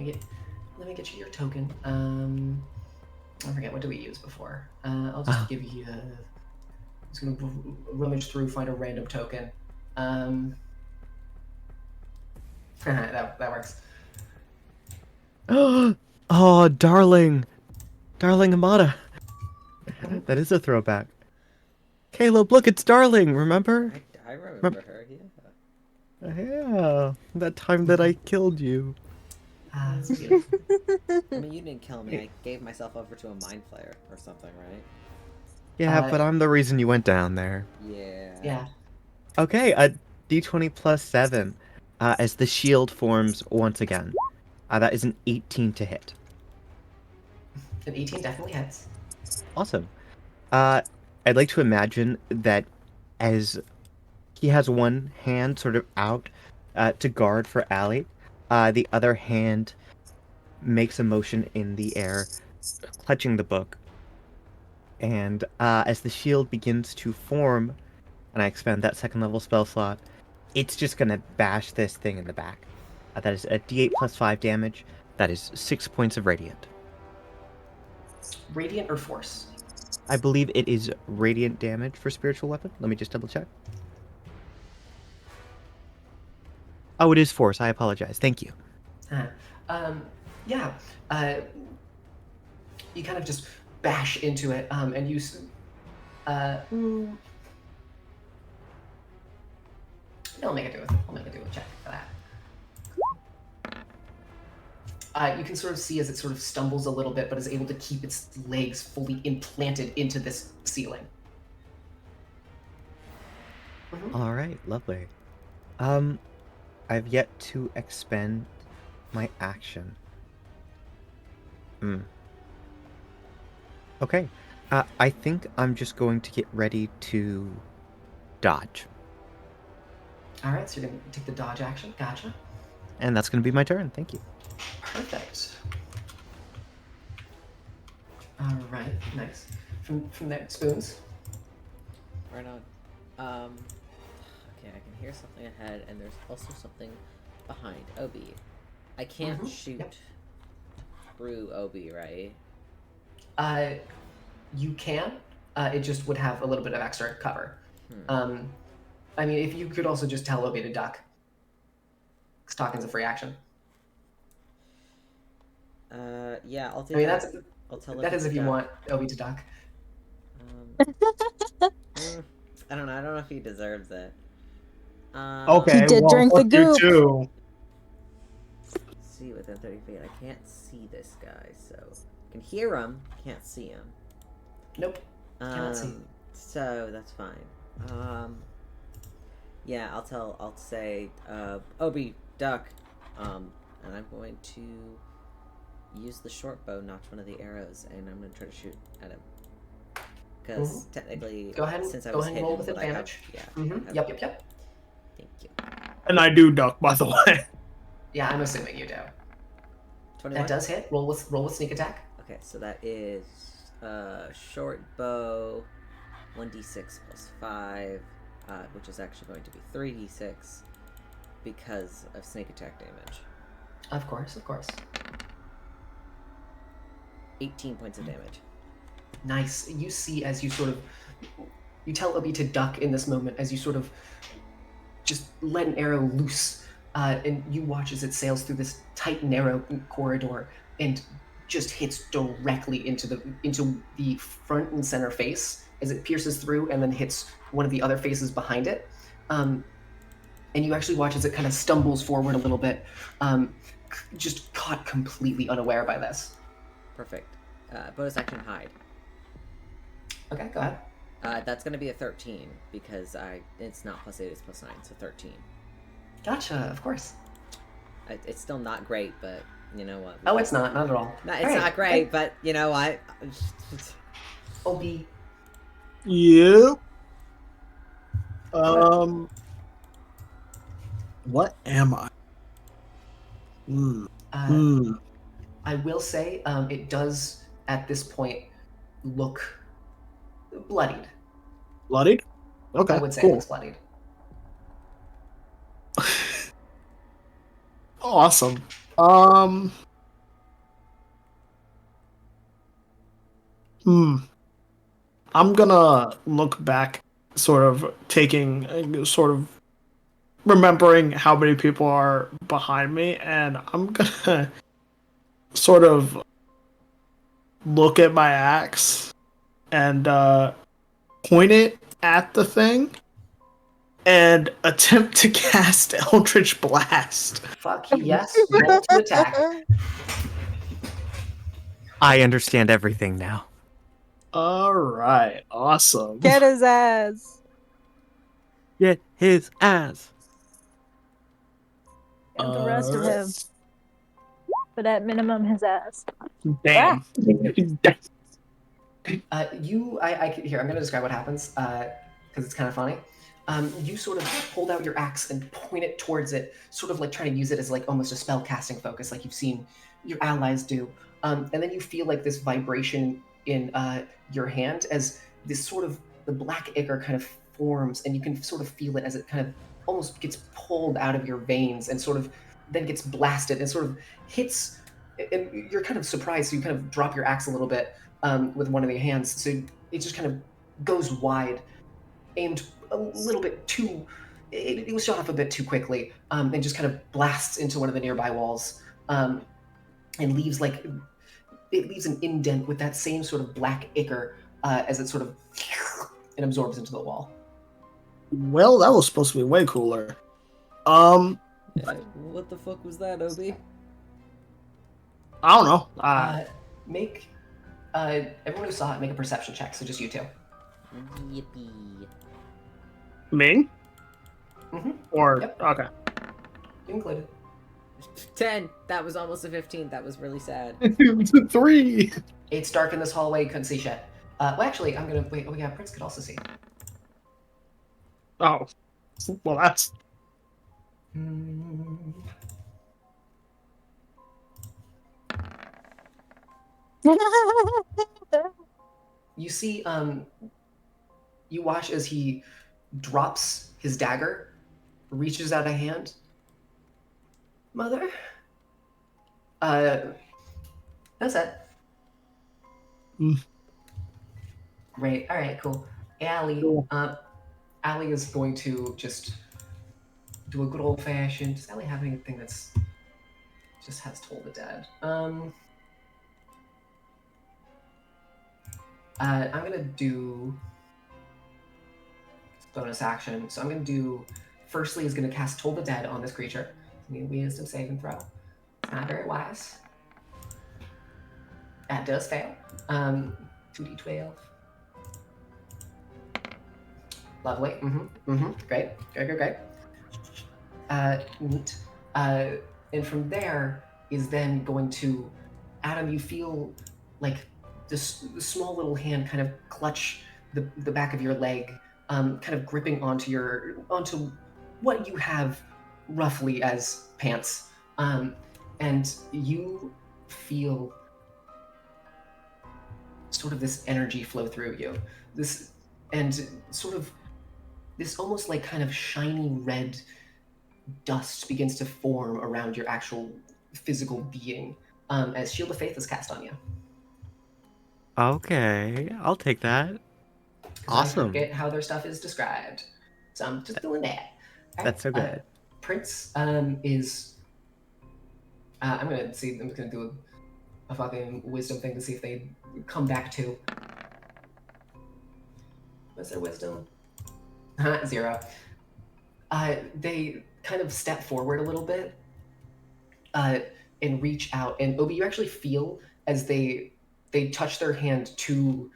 me get you your token. I forget, what did we use before? I'll just give you I'm just gonna rummage through, find a random token. That works. Oh, darling Amada. That is a throwback. Caleb, look, it's Darling, remember? I remember her, yeah. Yeah, that time that I killed you. That's beautiful. I mean, you didn't kill me. I gave myself over to a mind flayer or something, right? Yeah, but I'm the reason you went down there. Yeah. Yeah. Okay, a d20 plus 7 as the shield forms once again. That is an 18 to hit. An 18 definitely hits. Awesome. I'd like to imagine that as he has one hand sort of out to guard for Alli, the other hand makes a motion in the air, clutching the book. And as the shield begins to form, and I expend that second level spell slot, it's just going to bash this thing in the back. That is a d8 plus 5 damage. That is 6 points of radiant. Radiant or force? I believe it is radiant damage for spiritual weapon. Let me just double check. Oh, it is force. I apologize. Thank you. Yeah. You kind of just bash into it, and you. I'll make it do a check for that. You can sort of see as it sort of stumbles a little bit, but is able to keep its legs fully implanted into this ceiling. All right, lovely. I've yet to expend my action. Okay. I think I'm just going to get ready to dodge. All right, so you're going to take the dodge action. Gotcha. And that's going to be my turn. Thank you. Perfect. All right, nice. From there, Spoons. Right on. Okay, I can hear something ahead, and there's also something behind Obi. I can't shoot through Obi, right? You can. It just would have a little bit of extra cover. I mean, if you could also just tell Obi to duck. Because talking's a free action. Yeah, I'll do I mean, that. I'll tell that is if you want Obi to duck. I don't know. I don't know if he deserves it. Okay, He did well, drink the fuck you goop. too. See within 30 feet. I can't see this guy, so I can hear him. Can't see him. Nope. Cannot see. So that's fine. Yeah, I'll say, Obi, duck. And I'm going to use the short bow, notch one of the arrows, and I'm going to try to shoot at him. Because technically, go ahead since I and was hidden, roll with advantage. Yep. Thank you. And I do duck, by the way. Yeah, I'm assuming you do. 21? That does hit. Roll with sneak attack. Okay, so that is short bow, 1d6 plus 5, which is actually going to be 3d6 because of sneak attack damage. Of course. 18 points of damage. Nice. You see as you sort of... You tell Obi to duck in this moment as you sort of just let an arrow loose. And you watch as it sails through this tight, narrow corridor and just hits directly into the front and center face as it pierces through and then hits one of the other faces behind it. And you actually watch as it kind of stumbles forward a little bit, just caught completely unaware by this. Perfect. Bonus action hide. Okay, go ahead. That's gonna be a 13 because it's not +8, it's +9, so 13. Gotcha, of course. It's still not great, but you know what? Oh, it's not at all. No, it's not great, but you know what? Obi. Yep. What am I? I will say, it does at this point look bloodied. Bloodied? Okay, I would say cool. it looks bloodied. Awesome. I'm gonna look back, sort of remembering how many people are behind me, and I'm gonna sort of look at my axe and point it at the thing and attempt to cast Eldritch Blast. Fuck yes, roll to attack. I understand everything now. Alright, awesome. Get his ass. Get his ass. And the rest of him. But at minimum, his ass. Damn. Here, I'm going to describe what happens, because it's kind of funny. You sort of hold out your axe and point it towards it, sort of like trying to use it as like almost a spell casting focus, like you've seen your allies do. And then you feel like this vibration in your hand as this sort of, the black ichor kind of forms, and you can sort of feel it as it kind of almost gets pulled out of your veins and sort of then gets blasted and sort of hits, and you're kind of surprised, so you kind of drop your axe a little bit with one of your hands, so it just kind of goes wide, aimed a little bit too, it was shot off a bit too quickly, and just kind of blasts into one of the nearby walls, and leaves an indent with that same sort of black ichor as it sort of it absorbs into the wall. Well, that was supposed to be way cooler. What the fuck was that, Obi? I don't know. Make everyone who saw it make a perception check. So just you two. Yippee. Me? Mm-hmm. Or yep. Okay. You included. 10. That was almost a 15. That was really sad. 3. It's dark in this hallway. You couldn't see shit. Well, actually, I'm gonna wait. Oh yeah, Prince could also see. Oh, well, that's. You see, you watch as he drops his dagger, reaches out a hand. Mother? That's it. Great. All right, cool. Alli, Cool. Alli is going to just do a good old-fashioned... Does Alli have anything that's... just has Toll the Dead? I'm gonna do bonus action. So I'm gonna do, firstly is gonna cast Toll the Dead on this creature. It's gonna be a wisdom saving throw. It's not very wise. That does fail. 2d12. Lovely. Great. Neat. And from there is then going to, Adam, you feel like this small little hand kind of clutch the back of your leg, kind of gripping onto what you have roughly as pants, and you feel sort of this energy flow through you, this almost like kind of shiny red dust begins to form around your actual physical being, as Shield of Faith is cast on you. Okay, I'll take that. Awesome. I forget how their stuff is described, so I'm just doing that. That's so good. Prince is. I'm just gonna do a fucking wisdom thing to see if they come back to. What's their wisdom? 0. They kind of step forward a little bit, and reach out. And Obi, you actually feel as they touch their hand to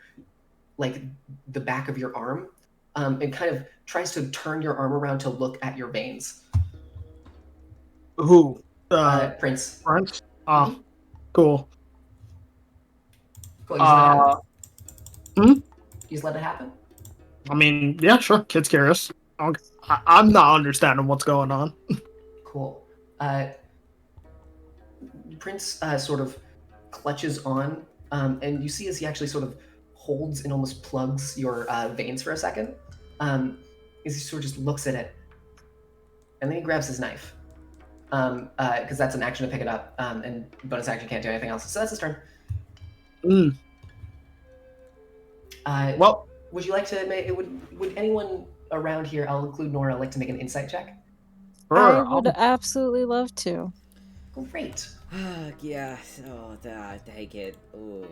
like the back of your arm, and kind of tries to turn your arm around to look at your veins. Who? Prince. Prince? Ah, cool. Cool. You just let it happen. Hmm? You just let it happen. I mean, yeah, sure. Kid's curious. I'm not understanding what's going on. Cool. Prince sort of clutches on, and you see as he actually sort of holds and almost plugs your veins for a second. As he sort of just looks at it, and then he grabs his knife, because that's an action to pick it up, and bonus action can't do anything else. So that's his turn. Well, would you like to make? Would anyone around here? I'll include Nora. Like to make an insight check. I would absolutely love to. Great. Yeah. Oh, take it. Ooh.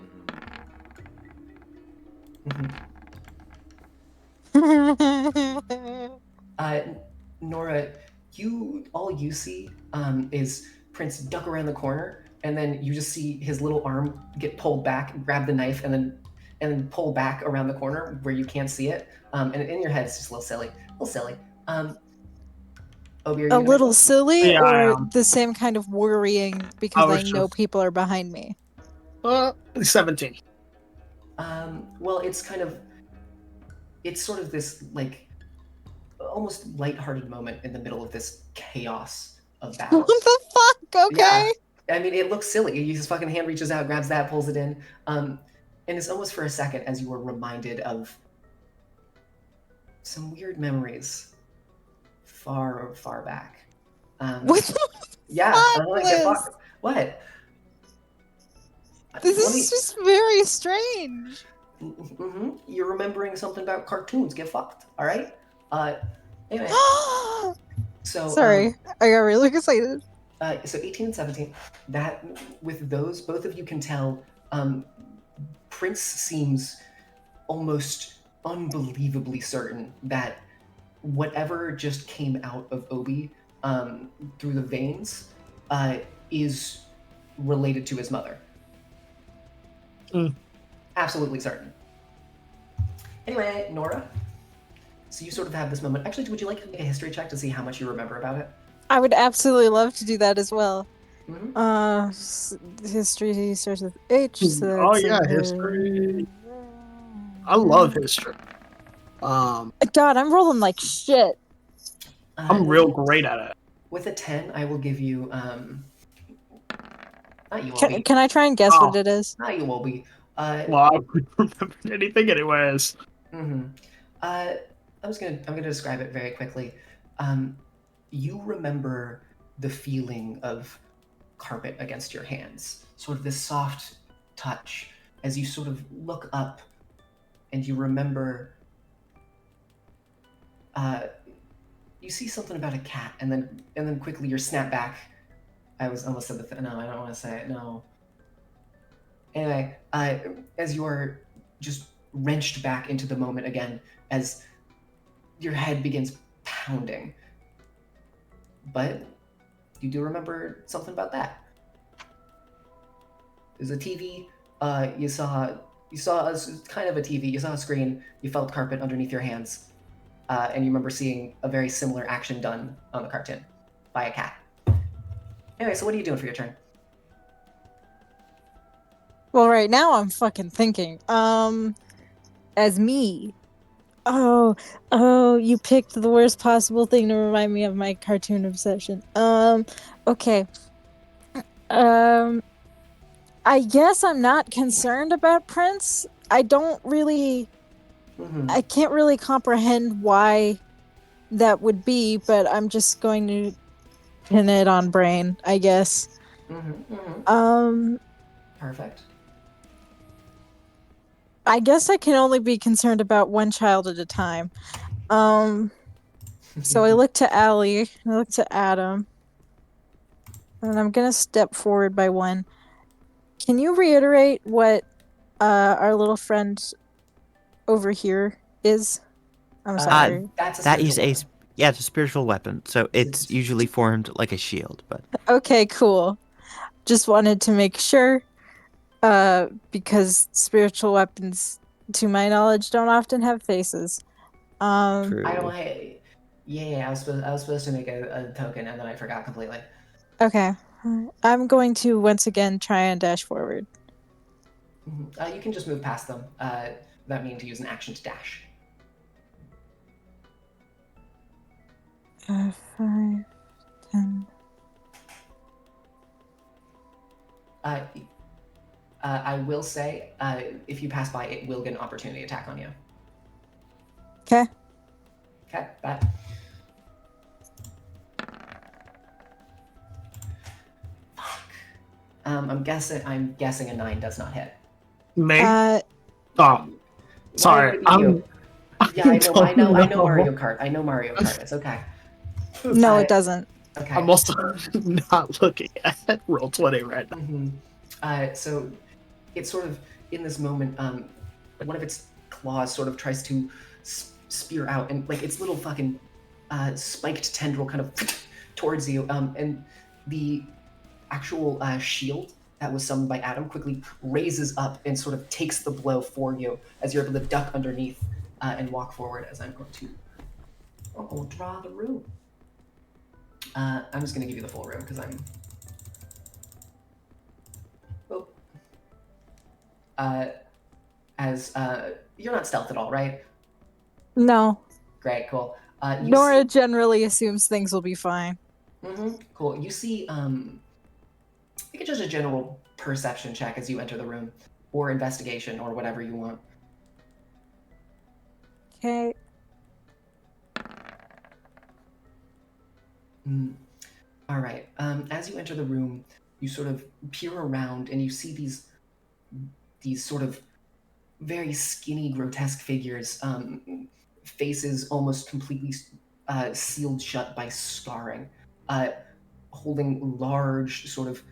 Nora, all you see is Prince duck around the corner, and then you just see his little arm get pulled back, grab the knife, and then pull back around the corner where you can't see it. And in your head, it's just a little silly. Obi, a little silly, Yeah, or the same kind of worrying because I know people are behind me? 17. Well, it's sort of this like almost lighthearted moment in the middle of this chaos of battle. What the fuck? Okay. Yeah. I mean, it looks silly. His fucking hand reaches out, grabs that, pulls it in. And it's almost for a second as you were reminded of some weird memories far, far back. What the fuck? What? This is just very strange. Mm-hmm. You're remembering something about cartoons. Get fucked. All right. Anyway. So sorry, I got really excited. So 18 and 17. That with those, both of you can tell. Prince seems almost unbelievably certain that whatever just came out of Obi through the veins is related to his mother. Absolutely certain. Anyway, Nora, so you sort of have this moment. Actually, would you like to make a history check to see how much you remember about it? I would absolutely love to do that as well. Mm-hmm. History starts with H. So oh yeah, history. I love history. God, I'm rolling like shit. I'm real great at it. With a 10, I will give you. Not you, Obi. Can I try and guess what it is? Not you, Obi. Well, I wouldn't remember anything anyways. Mm-hmm. I'm gonna describe it very quickly. You remember the feeling of carpet against your hands, sort of this soft touch as you sort of look up, and you remember. You see something about a cat, and then quickly you're snapped back. I almost said no, I don't want to say it. No. Anyway, as you are just wrenched back into the moment again, as your head begins pounding. But you do remember something about that. There's a TV. You saw kind of a TV. You saw a screen. You felt carpet underneath your hands. And you remember seeing a very similar action done on the cartoon by a cat. Anyway, so what are you doing for your turn? Well, right now I'm fucking thinking. As me. Oh, you picked the worst possible thing to remind me of my cartoon obsession. Okay. I guess I'm not concerned about Prince. I don't really... I can't really comprehend why that would be, but I'm just going to pin it on Brain, I guess. Perfect. I guess I can only be concerned about one child at a time. So I look to Alli, I look to Adam, and I'm gonna step forward by one. Can you reiterate what our little friend over here is? I'm sorry. That is it's a spiritual weapon. So it's usually formed like a shield, but okay, cool. Just wanted to make sure, because spiritual weapons to my knowledge, don't often have faces. True. I was supposed to make a token and then I forgot completely. Okay. I'm going to once again try and dash forward. You can just move past them. That means to use an action to dash. 5, 10. I will say, if you pass by, it will get an opportunity attack on you. Okay. Okay, that. Fuck. I'm guessing a 9 does not hit. Me? Uh, Oh, sorry. Why would it be you? Yeah, I know know. Mario Kart. I know Mario Kart. It's okay. no, it doesn't. Okay. I'm also not looking at Roll20 right now. So it's sort of in this moment, one of its claws sort of tries to spear out, and like its little fucking spiked tendril kind of towards you, and the actual shield that was summoned by Adam quickly raises up and sort of takes the blow for you as you're able to duck underneath and walk forward. As I'm going to draw the room. I'm just going to give you the full room because I'm. Oh. As you're not stealth at all, right? No. Great, cool. Nora generally assumes things will be fine. Cool. You see, you can just a general perception check as you enter the room, or investigation, or whatever you want. Okay. All right. As you enter the room, you sort of peer around, and you see these sort of very skinny, grotesque figures, faces almost completely sealed shut by scarring, holding large, sort of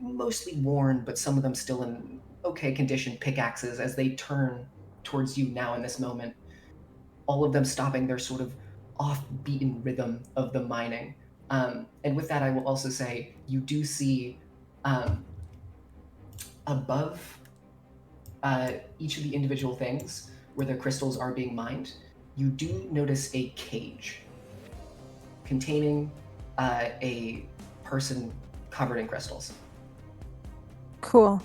mostly worn, but some of them still in okay condition pickaxes as they turn towards you now in this moment. All of them stopping their sort of off-beaten rhythm of the mining. And with that, I will also say you do see above each of the individual things where the crystals are being mined, you do notice a cage containing a person covered in crystals. Cool.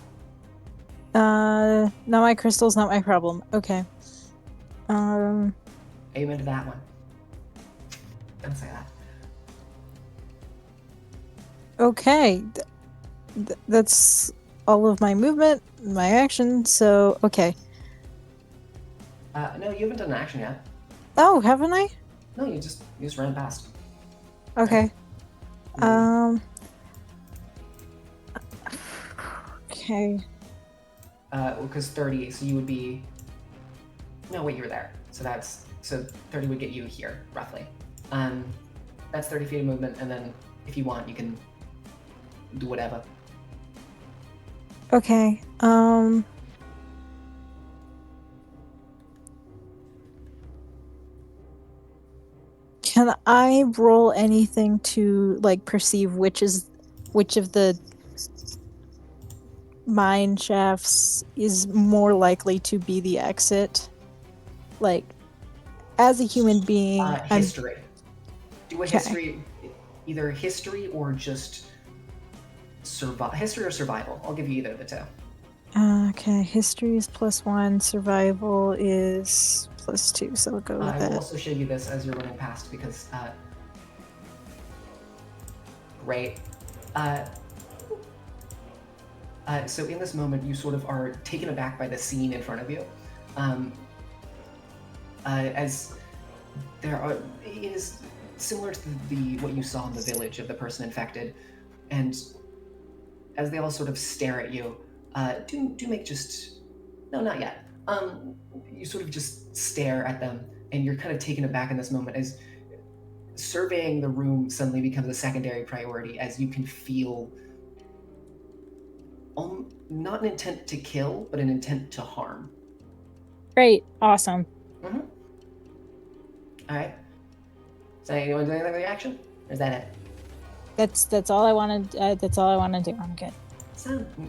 Not my crystals, not my problem. Okay. Amen to that one. Don't say that. Okay. That's all of my movement, my action, so okay. No, you haven't done an action yet. Oh, haven't I? No, you just ran past. Okay. Okay. Because 30, so you would be. No, wait, you were there. So 30 would get you here roughly. That's 30 feet of movement, and then if you want, you can do whatever. Okay. Can I roll anything to like perceive which of the mine shafts is more likely to be the exit? Like, as a human being, History. Do a Okay. history, either history or just history or survival. I'll give you either of the two. Okay, history is +1, survival is +2, so we'll go with I that. will also show you this as you're running past because, great. So in this moment, you sort of are taken aback by the scene in front of you. As it is similar to what you saw in the village of the person infected, and as they all sort of stare at you, do make just no, not yet. You sort of just stare at them, and you're kind of taken aback in this moment as surveying the room suddenly becomes a secondary priority, as you can feel not an intent to kill, but an intent to harm. Great, awesome. All right. So you want to do anything with the action? Or is that it? That's all I wanted. That's all I want to do. I'm good.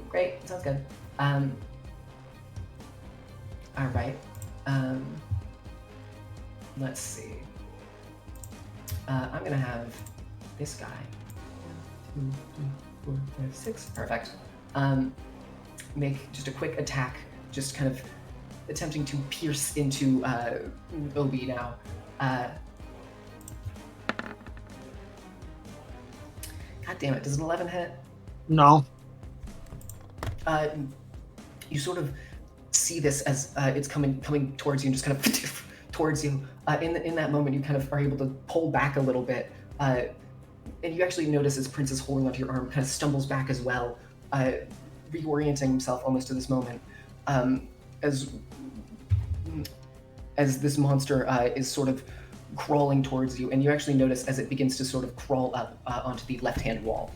Great. Sounds good. All right. Let's see. I'm gonna have this guy. 1, 2, 3, 4, 5, 6. Perfect. Make just a quick attack, just kind of attempting to pierce into Obi now. God damn it! Does an 11 hit? No. You sort of see this as it's coming towards you, and just kind of towards you. In that moment, you kind of are able to pull back a little bit, and you actually notice as Prince is holding onto your arm, kind of stumbles back as well, reorienting himself almost to this moment, as this monster is sort of crawling towards you, and you actually notice as it begins to sort of crawl up onto the left-hand wall.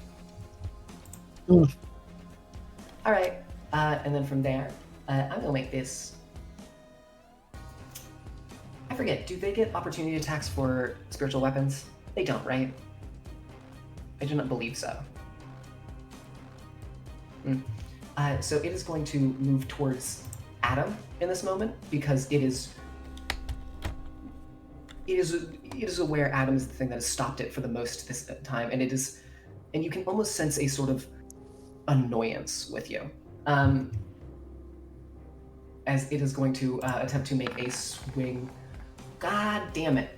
Mm. All right, and then from there, I'm gonna make this. I forget. Do they get opportunity attacks for spiritual weapons? They don't, right? I do not believe so. So it is going to move towards Adam in this moment because it is aware Adam is the thing that has stopped it for the most this time, and you can almost sense a sort of annoyance with you, as it is going to attempt to make a swing. God damn it!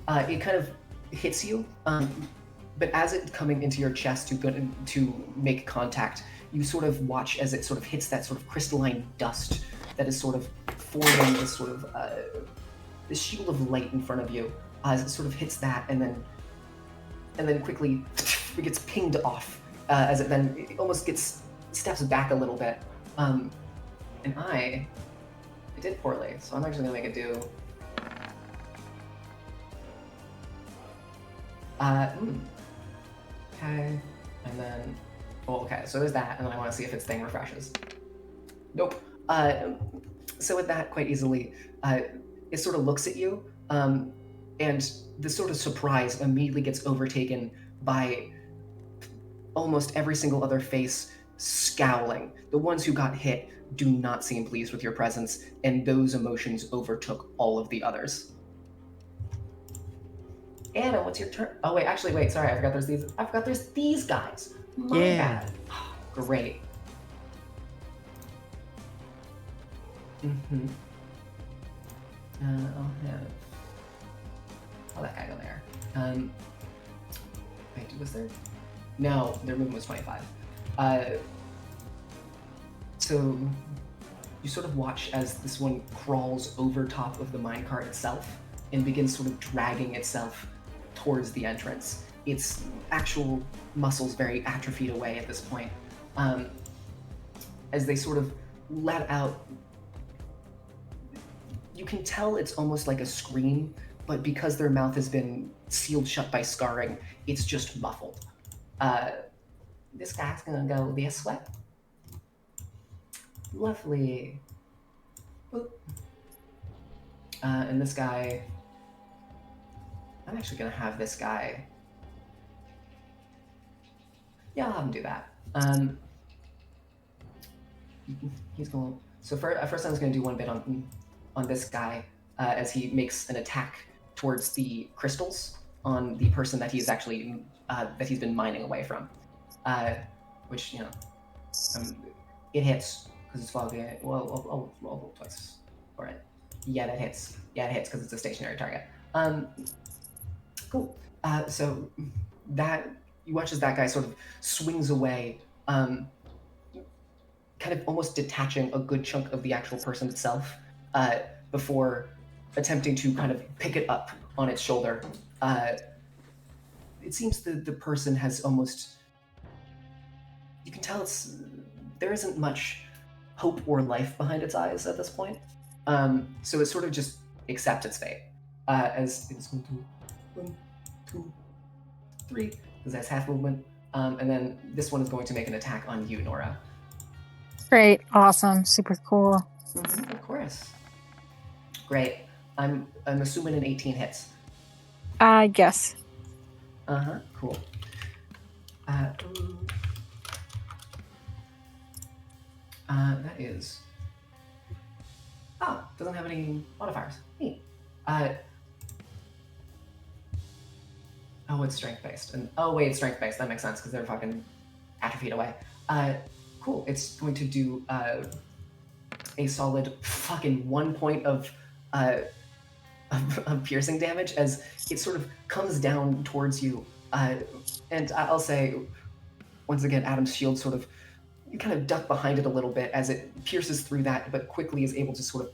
It kind of hits you, but as it's coming into your chest to make contact, you sort of watch as it sort of hits that sort of crystalline dust that is sort of forming this sort of this shield of light in front of you. As it sort of hits that, and then quickly it gets pinged off. As it almost steps back a little bit. And I did poorly, so I'm actually gonna make it do. Okay, and then, okay, so there's that, and then I want to see if its thing refreshes. Nope. So with that, quite easily, it sort of looks at you, and this sort of surprise immediately gets overtaken by almost every single other face scowling. The ones who got hit do not seem pleased with your presence, and those emotions overtook all of the others. Anna, what's your turn? Oh wait, sorry, I forgot there's these guys. My bad. Great. I'll that guy go there. Wait, was there? No, their movement was 25. So you sort of watch as this one crawls over top of the minecart itself and begins sort of dragging itself towards the entrance. Its actual muscles very atrophied away at this point. As they sort of let out, you can tell it's almost like a scream, but because their mouth has been sealed shut by scarring, it's just muffled. This guy's gonna go this way. Lovely. Boop. And this guy, I'm actually gonna have this guy. Yeah, I'll have him do that. He's going. So first, I'm just gonna do one bit on this guy as he makes an attack towards the crystals on the person that he's actually that he's been mining away from, which it hits because it's followed by well twice. All right, yeah, that hits. Yeah, it hits because it's a stationary target. Cool. So that you watch as that guy sort of swings away, kind of almost detaching a good chunk of the actual person itself, before attempting to kind of pick it up on its shoulder. It seems the person has almost. You can tell there isn't much hope or life behind its eyes at this point. So it sort of just accepts its fate, as it's going to 1, 2, 3, because that's half movement. And then this one is going to make an attack on you, Nora. Great, awesome, super cool. Mm-hmm, of course. Great. I'm assuming an 18 hits. I guess. Cool. That is Oh, doesn't have any modifiers. Neat. Oh, it's strength based. And oh wait, it's strength based. That makes sense because they're fucking atrophied away. Cool. It's going to do a solid fucking 1 point of piercing damage as it sort of comes down towards you. And I'll say, once again, Adam's shield sort of, you kind of duck behind it a little bit as it pierces through that, but quickly is able to sort of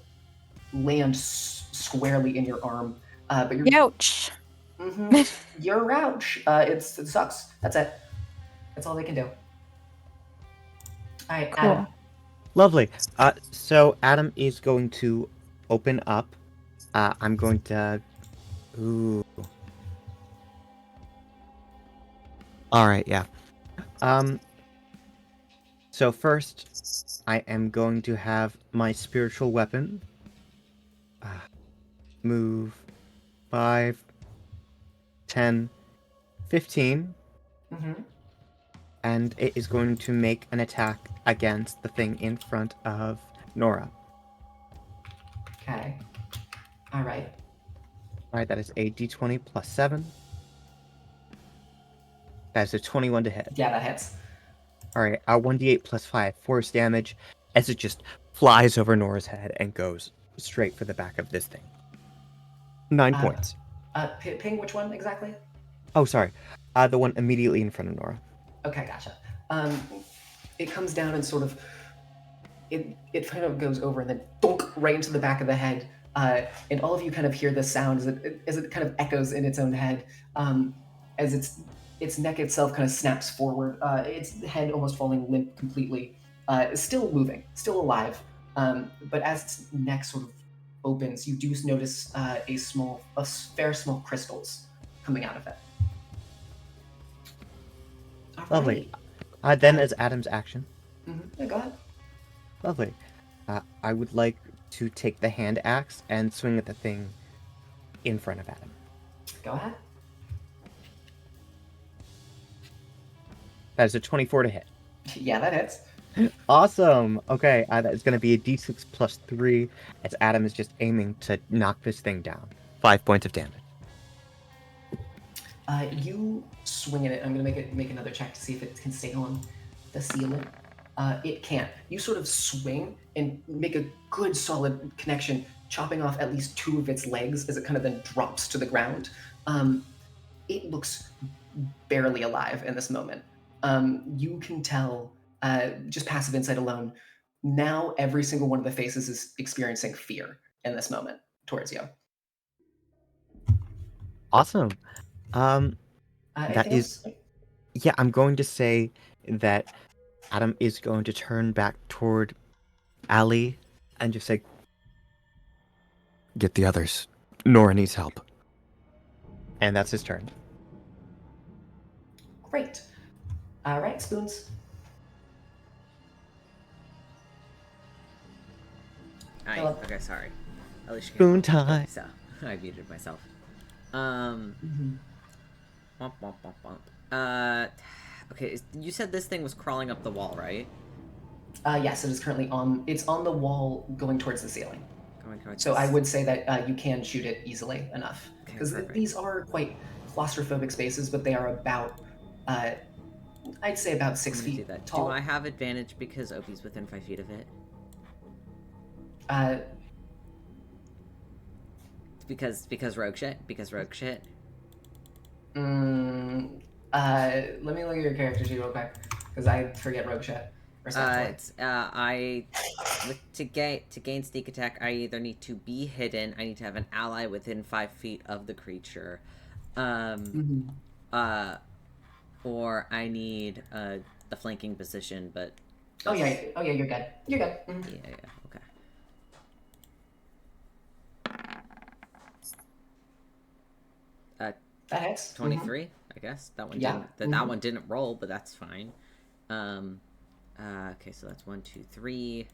land squarely in your arm. But you're Ouch. Your ouch. It sucks. That's it. That's all they can do. All right, Cool. Adam. Lovely. So Adam is going to open up. I'm going to. Ooh. All right, yeah. So first, I am going to have my spiritual weapon move 5, 10, 15, and it is going to make an attack against the thing in front of Nora. Okay. All right. All right, that is a d20 plus 7. That is a 21 to hit. Yeah, that hits. All right, 1d8 plus 5 force damage as it just flies over Nora's head and goes straight for the back of this thing. 9 points. Ping, which one exactly? Oh, sorry. The one immediately in front of Nora. Okay, gotcha. It comes down and sort of, it kind of goes over and then thunk right into the back of the head. And all of you kind of hear this sound as it kind of echoes in its own head, as its neck itself kind of snaps forward, its head almost falling limp completely, still moving, still alive. But as its neck sort of opens, you do notice a fair small crystals coming out of it. All Lovely. right. Then as Adam's action. Yeah, go ahead. Lovely. I would like to take the hand axe and swing at the thing in front of Adam. Go ahead. That is a 24 to hit. Yeah, that hits. Awesome. Okay, that is going to be a d6 plus 3 as Adam is just aiming to knock this thing down. 5 points of damage. You swing at it. I'm gonna make another check to see if it can stay on the ceiling. It can't. You sort of swing and make a good solid connection, chopping off at least 2 of its legs as it kind of then drops to the ground. It looks barely alive in this moment. You can tell, just passive insight alone, now every single one of the faces is experiencing fear in this moment towards you. Awesome. That is... Yeah, I'm going to say that Adam is going to turn back toward Alli and just say, get the others. Nora needs help. And that's his turn. Great. All right, Spoons. Hello. Okay, sorry. Alycia came Spoon on, time. So I muted myself. Womp, womp, womp, womp. Okay, you said this thing was crawling up the wall, right? Yes, it is currently on. It's on the wall going towards the ceiling. Going towards So I would say that you can shoot it easily enough. Because perfect. these are quite claustrophobic spaces, but they are about, I'd say about 6 I'm gonna feet do that. tall. Do I have advantage because Opie's within 5 feet of it? Because rogue shit? Because rogue shit? Let me look at your character sheet real quick, because I forget rogue shit. To gain sneak attack, I either need to be hidden, I need to have an ally within 5 feet of the creature, or I need the flanking position. But oh yeah, you're good. You're good. Yeah, okay. That hits. 23, I guess. That one Yeah. didn't. That one didn't roll, but that's fine. Okay, so that's 1, 2, 3,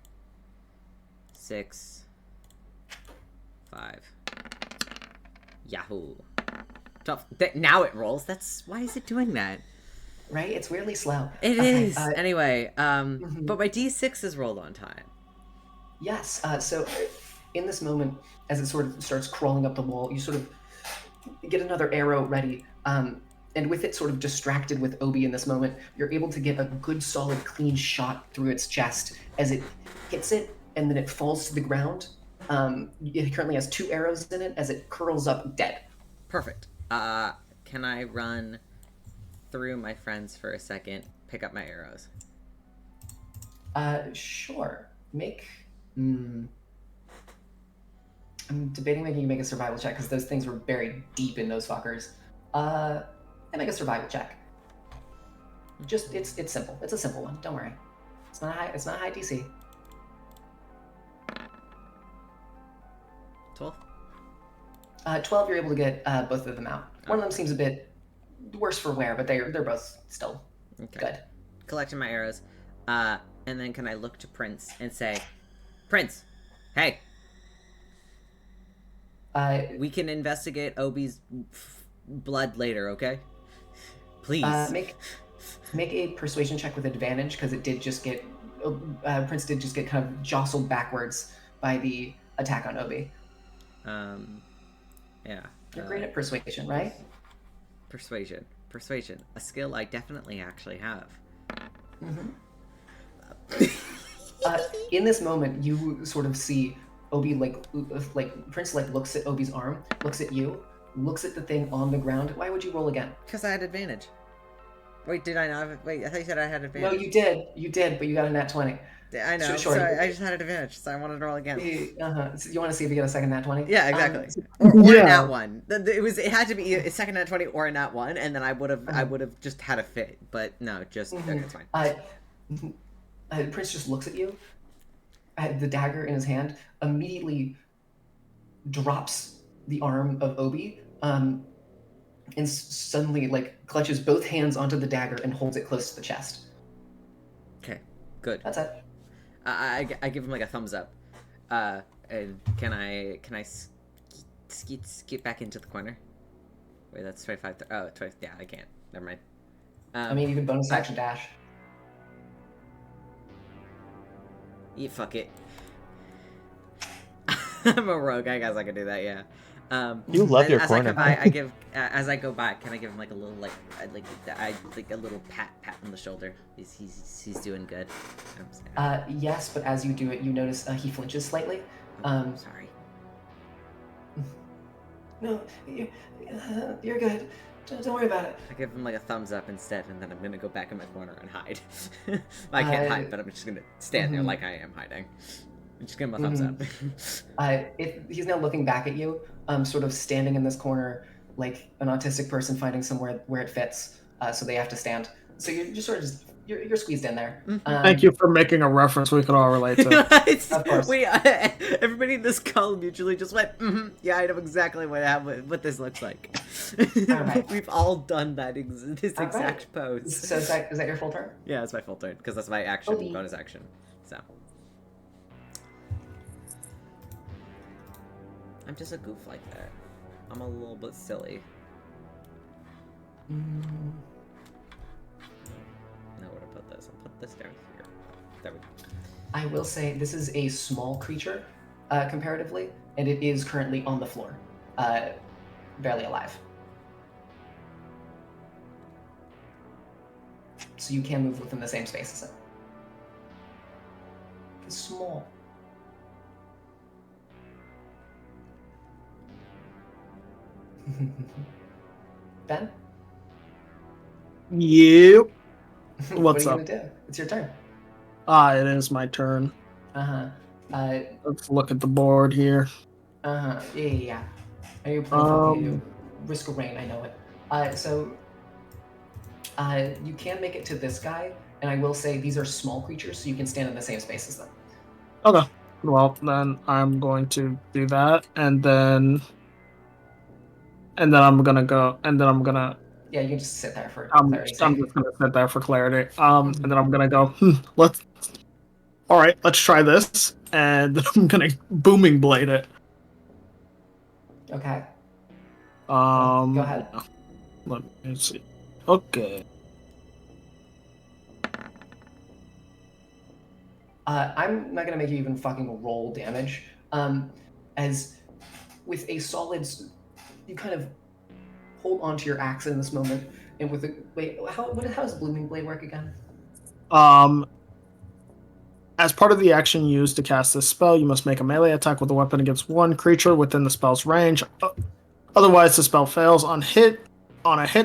6, 5. Yahoo! 12. Now it rolls. Why is it doing that? Right? It's weirdly slow. It is. Anyway, but my D6 is rolled on time. Yes. So in this moment, as it sort of starts crawling up the wall, you sort of get another arrow ready. And with it sort of distracted with Obi in this moment, you're able to get a good, solid, clean shot through its chest as it hits it, and then it falls to the ground. It currently has 2 arrows in it as it curls up dead. Perfect. Can I run through my friends for a second, pick up my arrows? Sure. I'm debating making you make a survival check because those things were buried deep in those fuckers. And make a survival check. Just it's simple. It's a simple one. Don't worry. It's not high. It's not high DC. 12. 12. You're able to get both of them out. One of them seems a bit worse for wear, but they're both still good. Collecting my arrows, and then can I look to Prince and say, Prince, hey. We can investigate Obi's blood later, okay? Please. Make a persuasion check with advantage because it did just get Prince did just get kind of jostled backwards by the attack on Obi. Yeah. You're great at persuasion, right? Persuasion, a skill I definitely actually have. In this moment, you sort of see Obi like Prince looks at Obi's arm, looks at you, looks at the thing on the ground. Why would you roll again? Because I had advantage. Wait, did I not? Wait, I thought you said I had advantage. No, you did, but you got a nat 20. I know. Sure. Sorry, I just had advantage, so I wanted to roll again. So you want to see if you get a second nat 20? Yeah, exactly. Or a nat 1. It had to be a second nat 20 or a nat 1, and then I would have just had a fit. But no, just okay, it's fine. Prince just looks at you. The dagger in his hand immediately drops the arm of Obi, and suddenly clutches both hands onto the dagger and holds it close to the chest. Okay, good. That's it. I give him a thumbs up. And can I skeet back into the corner? Wait, that's 25. Oh, 20. Yeah, I can't. Never mind. I mean, you can bonus action dash. Yeah, fuck it. I'm a rogue. I guess I can do that. Yeah. You love your corner. As I go by, can I give him a little a little pat on the shoulder? He's doing good. Yes, but as you do it, you notice he flinches slightly. Sorry. No, you're good. Don't worry about it. I give him a thumbs up instead, and then I'm gonna go back in my corner and hide. I can't hide, but I'm just gonna stand there like I am hiding. I'm just give him a thumbs up. If he's now looking back at you, sort of standing in this corner like an autistic person finding somewhere where it fits, so they have to stand. So you're just sort of you're squeezed in there. Thank you for making a reference we can all relate to. Of course. Everybody in this call mutually just went, yeah, I know exactly what this looks like. Right. We've all done this exact pose. So is that your full turn? Yeah, it's my full turn, because that's my action, bonus action. So. I'm just a goof like that. I'm a little bit silly. Now where to put this? I'll put this down here. There we go. I will say this is a small creature, comparatively, and it is currently on the floor, barely alive. So you can move within the same space as it. It's small. Ben? Yep. What's what are you up? gonna do? It's your turn. It is my turn. Let's look at the board here. Yeah. Are you playing Risk of Rain? I know it. So you can make it to this guy, and I will say these are small creatures, so you can stand in the same space as them. Okay. Well, then I'm going to do that, and then I'm gonna go, and then I'm gonna. Yeah, you can just sit there for clarity. I'm just gonna sit there for clarity. And then I'm gonna go. All right, let's try this, and then I'm gonna booming blade it. Okay. Go ahead. Let me see. Okay. I'm not gonna make you even fucking roll damage. As with a solid, you kind of hold onto your axe in this moment, and with a wait, how does Blooming Blade work again? As part of the action used to cast this spell, you must make a melee attack with a weapon against one creature within the spell's range. Otherwise, the spell fails. On a hit,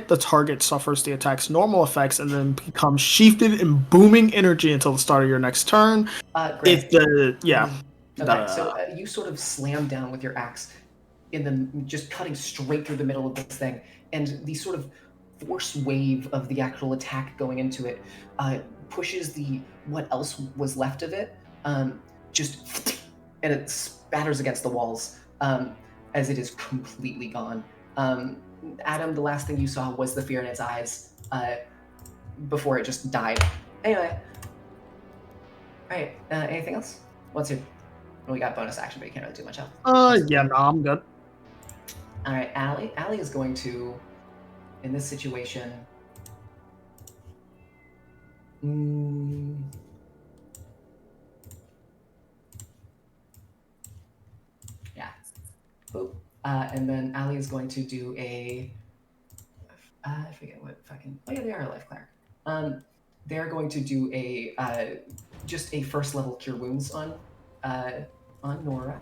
the target suffers the attack's normal effects and then becomes sheathed in booming energy until the start of your next turn. Great. Okay, so you sort of slam down with your axe, just cutting straight through the middle of this thing, and the sort of force wave of the actual attack going into it pushes what else was left of it, and it spatters against the walls as it is completely gone. Adam, the last thing you saw was the fear in its eyes before it just died. Anyway, all right. Anything else? We got bonus action, but you can't really do much else. Yeah, no, I'm good. All right, Alli. Alli is going to, in this situation. Yeah. Boop. And then Alli is going to do a. I forget what fucking. Oh yeah, they are a life cleric. They're going to do just a first level cure wounds on Nora.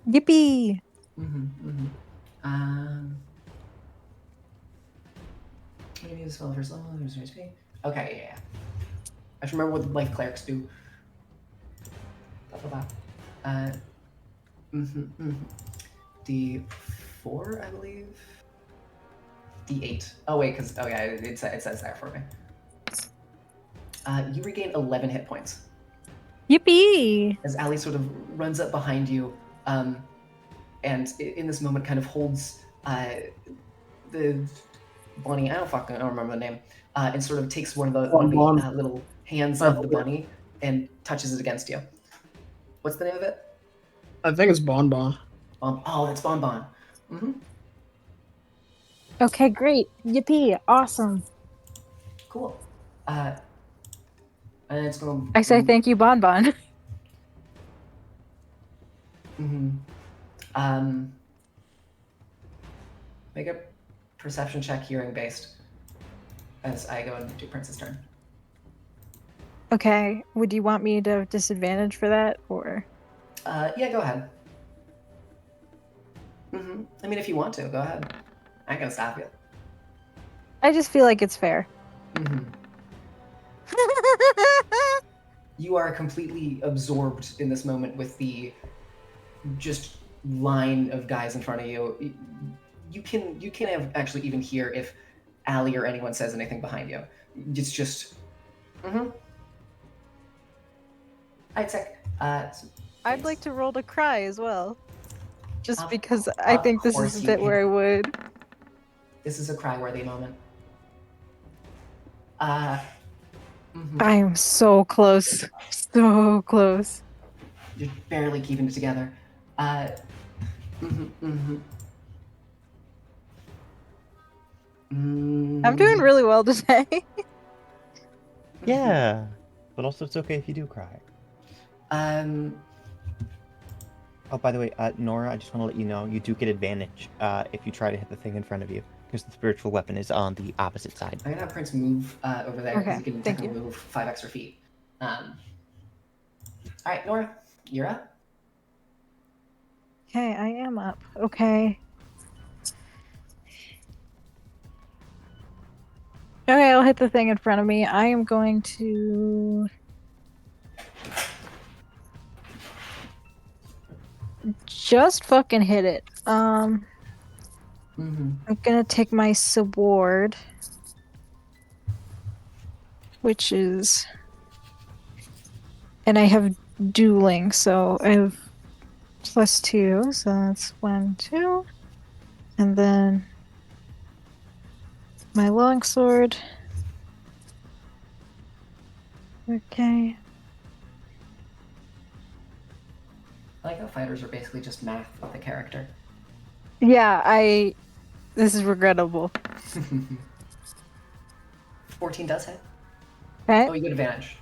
Yippee! What do you mean the spell first level? There's HP. Okay, yeah. I should remember what the life clerics do. D4, I believe. D8. Oh wait, because it says there for me. You regain 11 hit points. Yippee! As Alli sort of runs up behind you, and in this moment kind of holds the bunny. I don't remember the name. And sort of takes one of the little hands of the bunny and touches it against you. What's the name of it? I think it's Bonbon. Oh, it's Bonbon. Mm-hmm. Okay, great. Yippee! Awesome. Cool. And it's going. I say thank you, Bonbon. Make a perception check, hearing based, as I go and do Prince's turn. Okay. Would you want me to have disadvantage for that, or? Yeah, go ahead. I mean, if you want to, go ahead. I ain't gonna stop you. I just feel like it's fair. You are completely absorbed in this moment with the just line of guys in front of you. You can actually even hear if Alli or anyone says anything behind you. It's just. I'd say. I'd like to roll to cry as well. Just because I think this is a bit where I would. This is a cry-worthy moment. I am so close. So close. You're barely keeping it together. I'm doing really well today. Yeah, but also it's okay if you do cry. Oh, by the way, Nora, I just want to let you know you do get advantage if you try to hit the thing in front of you, because the spiritual weapon is on the opposite side. I'm gonna have Prince move over there because Okay, he can thank technically move 5 extra feet. All right, Nora, you're up. Okay, I am up. Okay. Okay, I'll hit the thing in front of me. I am going to just fucking hit it. I'm gonna take my sword, which is, and I have dueling, so I have +2, so that's 1, 2, and then my longsword. Okay. I like how fighters are basically just math with the character. Yeah, this is regrettable. 14 does hit. Okay. Oh, you get advantage.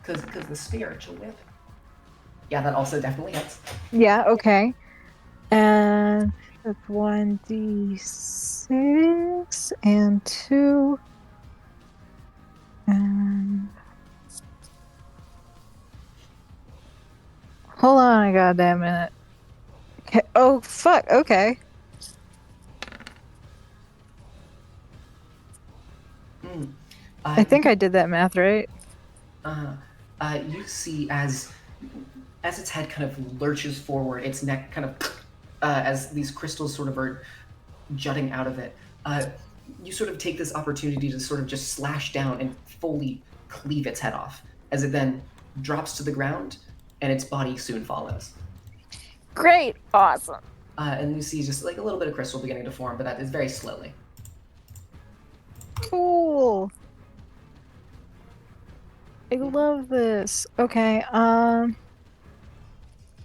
Because the spiritual whip. Yeah, that also definitely hits. Yeah, okay. And that's 1d6 and 2. And hold on a goddamn minute. Okay. Oh fuck, okay. Mm. I think I did that math right. You see as its head kind of lurches forward, its neck kind of as these crystals sort of are jutting out of it. You sort of take this opportunity to sort of just slash down and fully cleave its head off, as it then drops to the ground, and its body soon follows. Great, awesome. And you see just like a little bit of crystal beginning to form, but that is very slowly. Cool. I love this. Okay,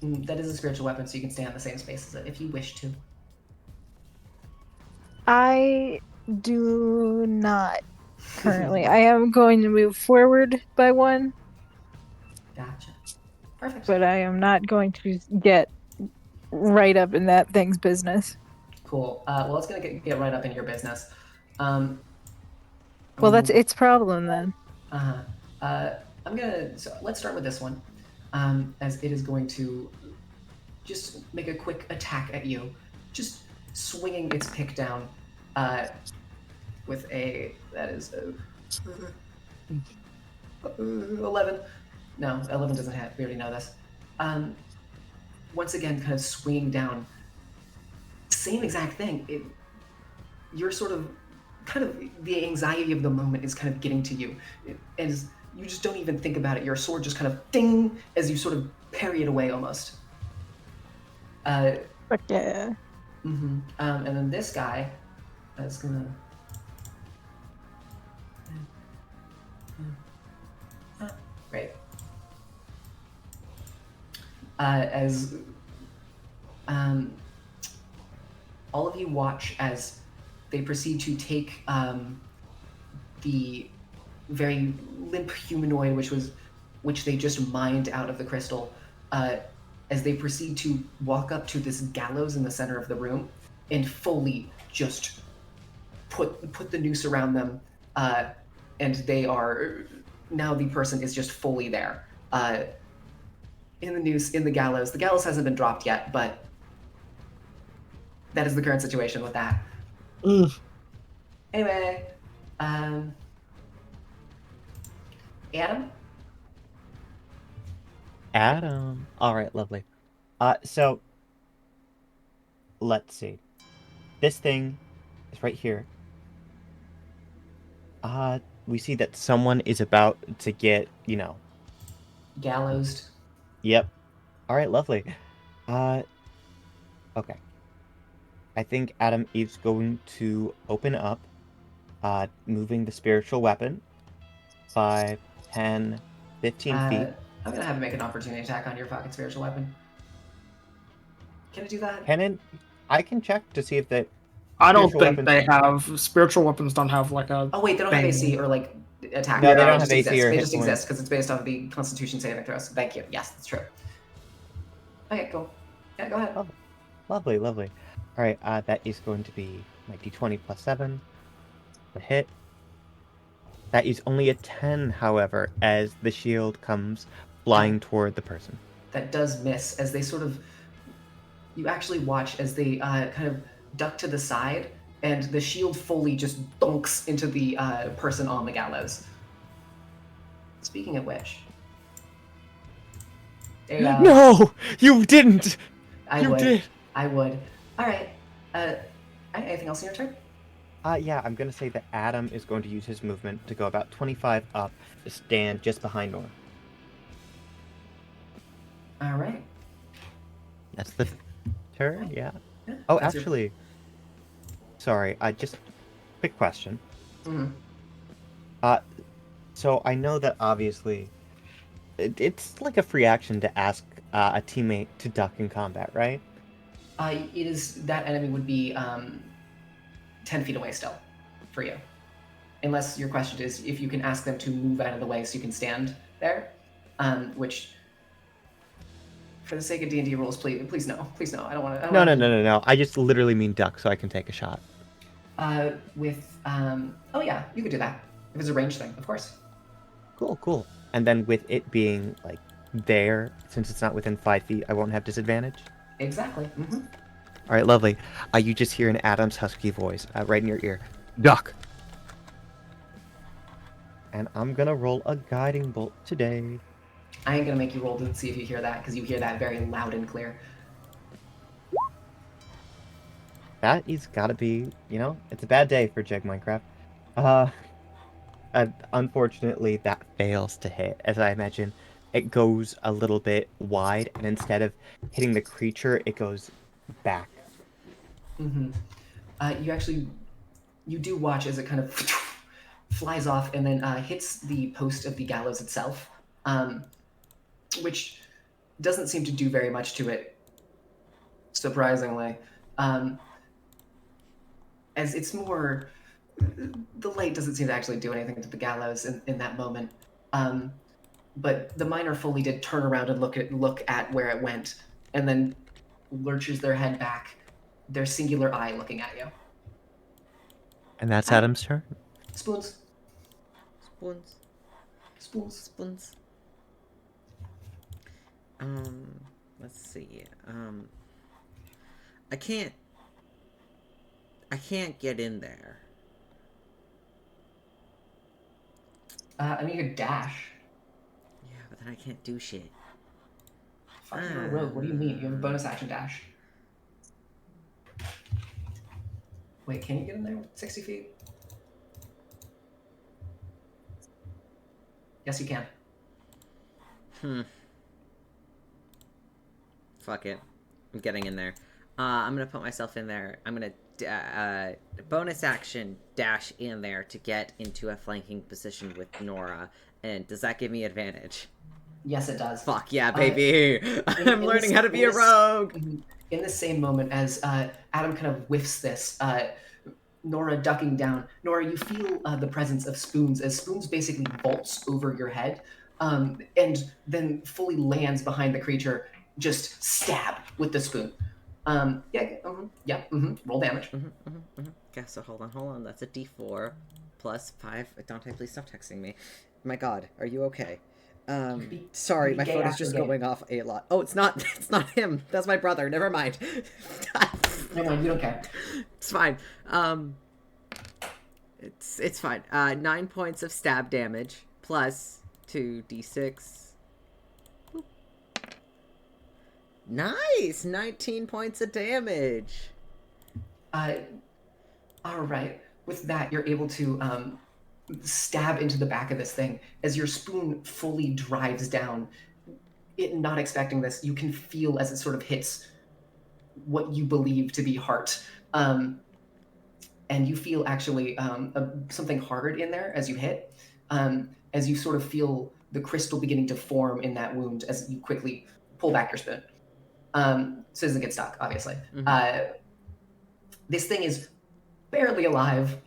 That is a spiritual weapon, so you can stay on the same space as it if you wish to. I do not currently. I am going to move forward by 1. Gotcha. Perfect. But I am not going to get right up in that thing's business. Cool. Well, it's gonna get right up in your business. Well, that's its problem then. I'm gonna. So let's start with this one, as it is going to just make a quick attack at you, just swinging its pick down, with a that is a 11. No, 11 doesn't hit. We already know this. Once again, kind of swinging down. Same exact thing. You're sort of, kind of the anxiety of the moment is kind of getting to you, as you just don't even think about it. Your sword just kind of ding as you sort of parry it away almost. Fuck yeah. And then this guy is gonna. Great. As all of you watch as they proceed to take the very limp humanoid, which they just mined out of the crystal, as they proceed to walk up to this gallows in the center of the room and fully just put the noose around them, and they are now the person is just fully there. In the noose, in the gallows. The gallows hasn't been dropped yet, but that is the current situation with that. Anyway, Adam? Adam. All right, lovely. So let's see. This thing is right here. We see that someone is about to get, Gallowsed. Yep. All right, lovely. Okay. I think Adam is going to open up, moving the spiritual weapon 5, 10, 15 feet. I'm gonna have him make an opportunity attack on your fucking spiritual weapon. Can I do that? I can check to see if they. I don't think they have spiritual weapons. Don't have like a. Oh wait, they don't have AC or like attack. No, they don't have AC exist. or They hit just points. exist because it's based off of the Constitution saving throws. Thank you. Yes, that's true. Okay, cool. Yeah, go ahead. Oh, lovely. All right, that is going to be my d20 plus 7. The hit. That is only a 10, however, as the shield comes flying toward the person. That does miss as they sort of. You actually watch as they kind of duck to the side, and the shield fully just dunks into the person on the gallows. Speaking of which. No! You didn't! I would. Alright. Anything else in your turn? Yeah, I'm going to say that Adam is going to use his movement to go about 25 up to stand just behind Nora. Alright. That's the turn, yeah. Oh, actually, sorry, just quick question. So I know that obviously it's like a free action to ask a teammate to duck in combat, right? It is that enemy would be 10 feet away still for you. Unless your question is if you can ask them to move out of the way so you can stand there, which For the sake of D&D rules, please no. Please no. I don't want to. No. I just literally mean duck, so I can take a shot. Oh yeah, you could do that. If it's a range thing, of course. Cool. And then with it being, like, there, since it's not within 5 feet, I won't have disadvantage? Exactly. Mm-hmm. All right, lovely. You just hear an Adam's husky voice right in your ear. Duck! And I'm gonna roll a guiding bolt today. I ain't gonna make you roll to see if you hear that, because you hear that very loud and clear. That is gotta be, it's a bad day for Jegg Minecraft. Unfortunately, that fails to hit, as I imagine. It goes a little bit wide, and instead of hitting the creature, it goes back. Mm-hmm. You do watch as it kind of flies off and then hits the post of the gallows itself, which doesn't seem to do very much to it, surprisingly. As it's more, the light doesn't seem to actually do anything to the gallows in that moment. But the miner fully did turn around and look at where it went, and then lurches their head back, their singular eye looking at you. And that's Adam's turn? Spoons. Let's see. I can't get in there. I mean, you could dash. Yeah, but then I can't do shit. Fuck, you're a rogue. What do you mean? You have a bonus action dash. Wait, can you get in there with 60 feet? Yes, you can. Fuck it. I'm getting in there. I'm gonna put myself in there. I'm gonna bonus action dash in there to get into a flanking position with Nora. And does that give me advantage? Yes, it does. Fuck yeah, baby! I'm learning how to be a rogue! In the same moment as Adam kind of whiffs this, Nora ducking down. Nora, you feel the presence of Spoons as Spoons basically vaults over your head and then fully lands behind the creature, just stab with the spoon. Roll damage. Okay, so hold on. That's a D4 plus 5. Dante, please stop texting me. My God, are you okay? Sorry, my phone is just going off a lot. Oh, it's not him. That's my brother. Never mind. No, you don't care. It's fine. It's fine. 9 points of stab damage plus 2d6. Nice! 19 points of damage. Alright. With that, you're able to stab into the back of this thing. As your spoon fully drives down, it not expecting this, you can feel as it sort of hits what you believe to be heart. And you feel actually something hard in there as you hit, as you sort of feel the crystal beginning to form in that wound as you quickly pull back your spoon. So it doesn't get stuck, obviously. This thing is barely alive.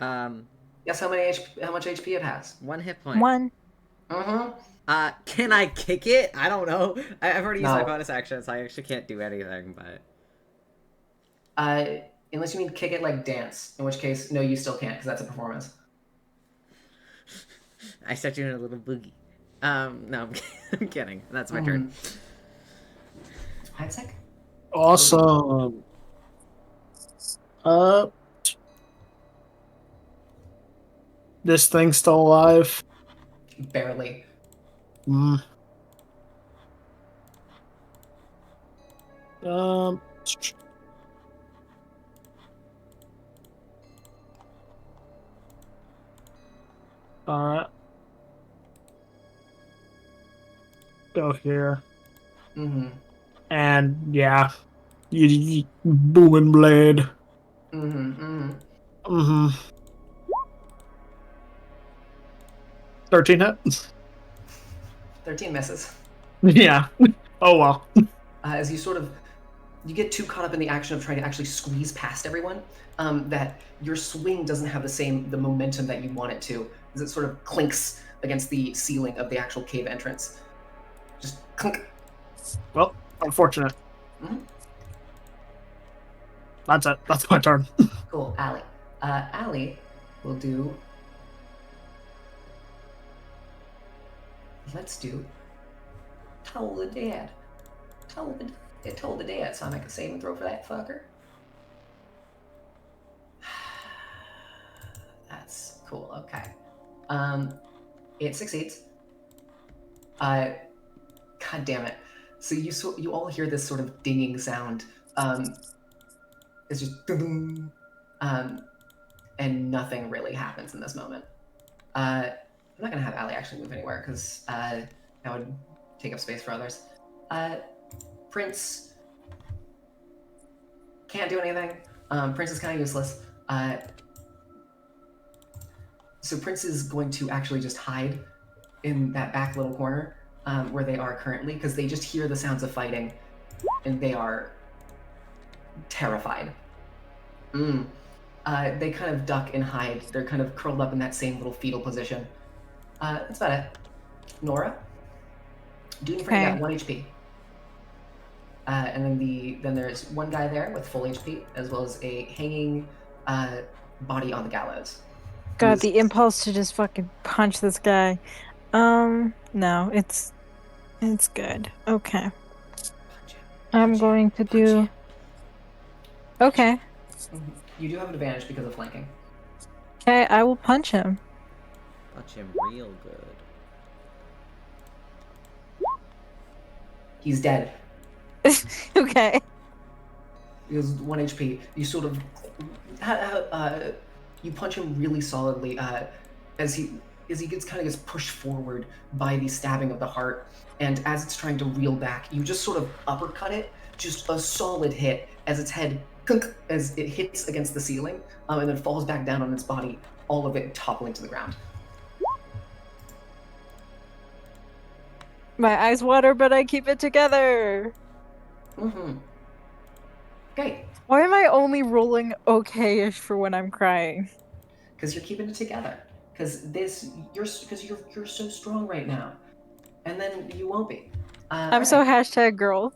Guess how much HP it has? 1 hit point. 1. Can I kick it? I don't know. I've already used No. my bonus action, so I actually can't do anything, but... Unless you mean kick it like dance, in which case, no, you still can't, because that's a performance. I start doing a little boogie. No, I'm kidding. That's my turn. Heidsick? Awesome. This thing's still alive. Barely. Alright. Go here. And yeah, you booming blade. 13 hit. 13 misses. Yeah. Oh well. As you get too caught up in the action of trying to actually squeeze past everyone, that your swing doesn't have the momentum that you want it to, as it sort of clinks against the ceiling of the actual cave entrance. Just clunk. Well, unfortunate. Mhm. That's it. That's my turn. Cool, Alli. Alli will do. Let's do. Toll the Dead. Toll the Dead. So I make a saving throw for that fucker. That's cool. Okay. It succeeds. God damn it. So you all hear this sort of dinging sound. It's just ding, and nothing really happens in this moment. I'm not gonna have Alli actually move anywhere because that would take up space for others. Prince can't do anything. Prince is kind of useless. So Prince is going to actually just hide in that back little corner where they are currently because they just hear the sounds of fighting and they are terrified. They kind of duck and hide. They're kind of curled up in that same little fetal position. That's about it. Nora, Doom Frame got 1 HP. And then there's one guy there with full HP, as well as a hanging body on the gallows. God, the impulse to just fucking punch this guy. No, it's good. Okay. I'm going to do. Okay. You do have an advantage because of flanking. Okay, I will punch him. Punch him real good. He's dead. Okay. He has 1 HP. You sort of, you punch him really solidly as he gets pushed forward by the stabbing of the heart, and as it's trying to reel back, you just sort of uppercut it, just a solid hit as its head, as it hits against the ceiling, and then falls back down on its body, all of it toppling to the ground. My eyes water, but I keep it together. Okay. Why am I only rolling okay-ish for when I'm crying? Because you're keeping it together. Because you're so strong right now, and then you won't be. I'm so hashtag girl.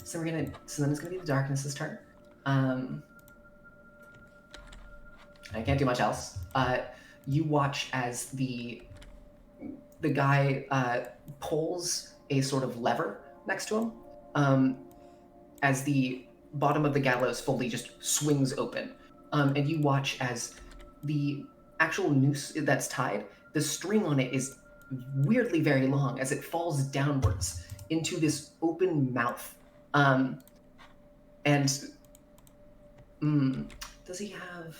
So then it's gonna be the darkness's turn. I can't do much else. You watch as the guy pulls a sort of lever next to him, as the bottom of the gallows fully just swings open, and you watch as the actual noose that's tied, the string on it is weirdly very long as it falls downwards into this open mouth. And does he have?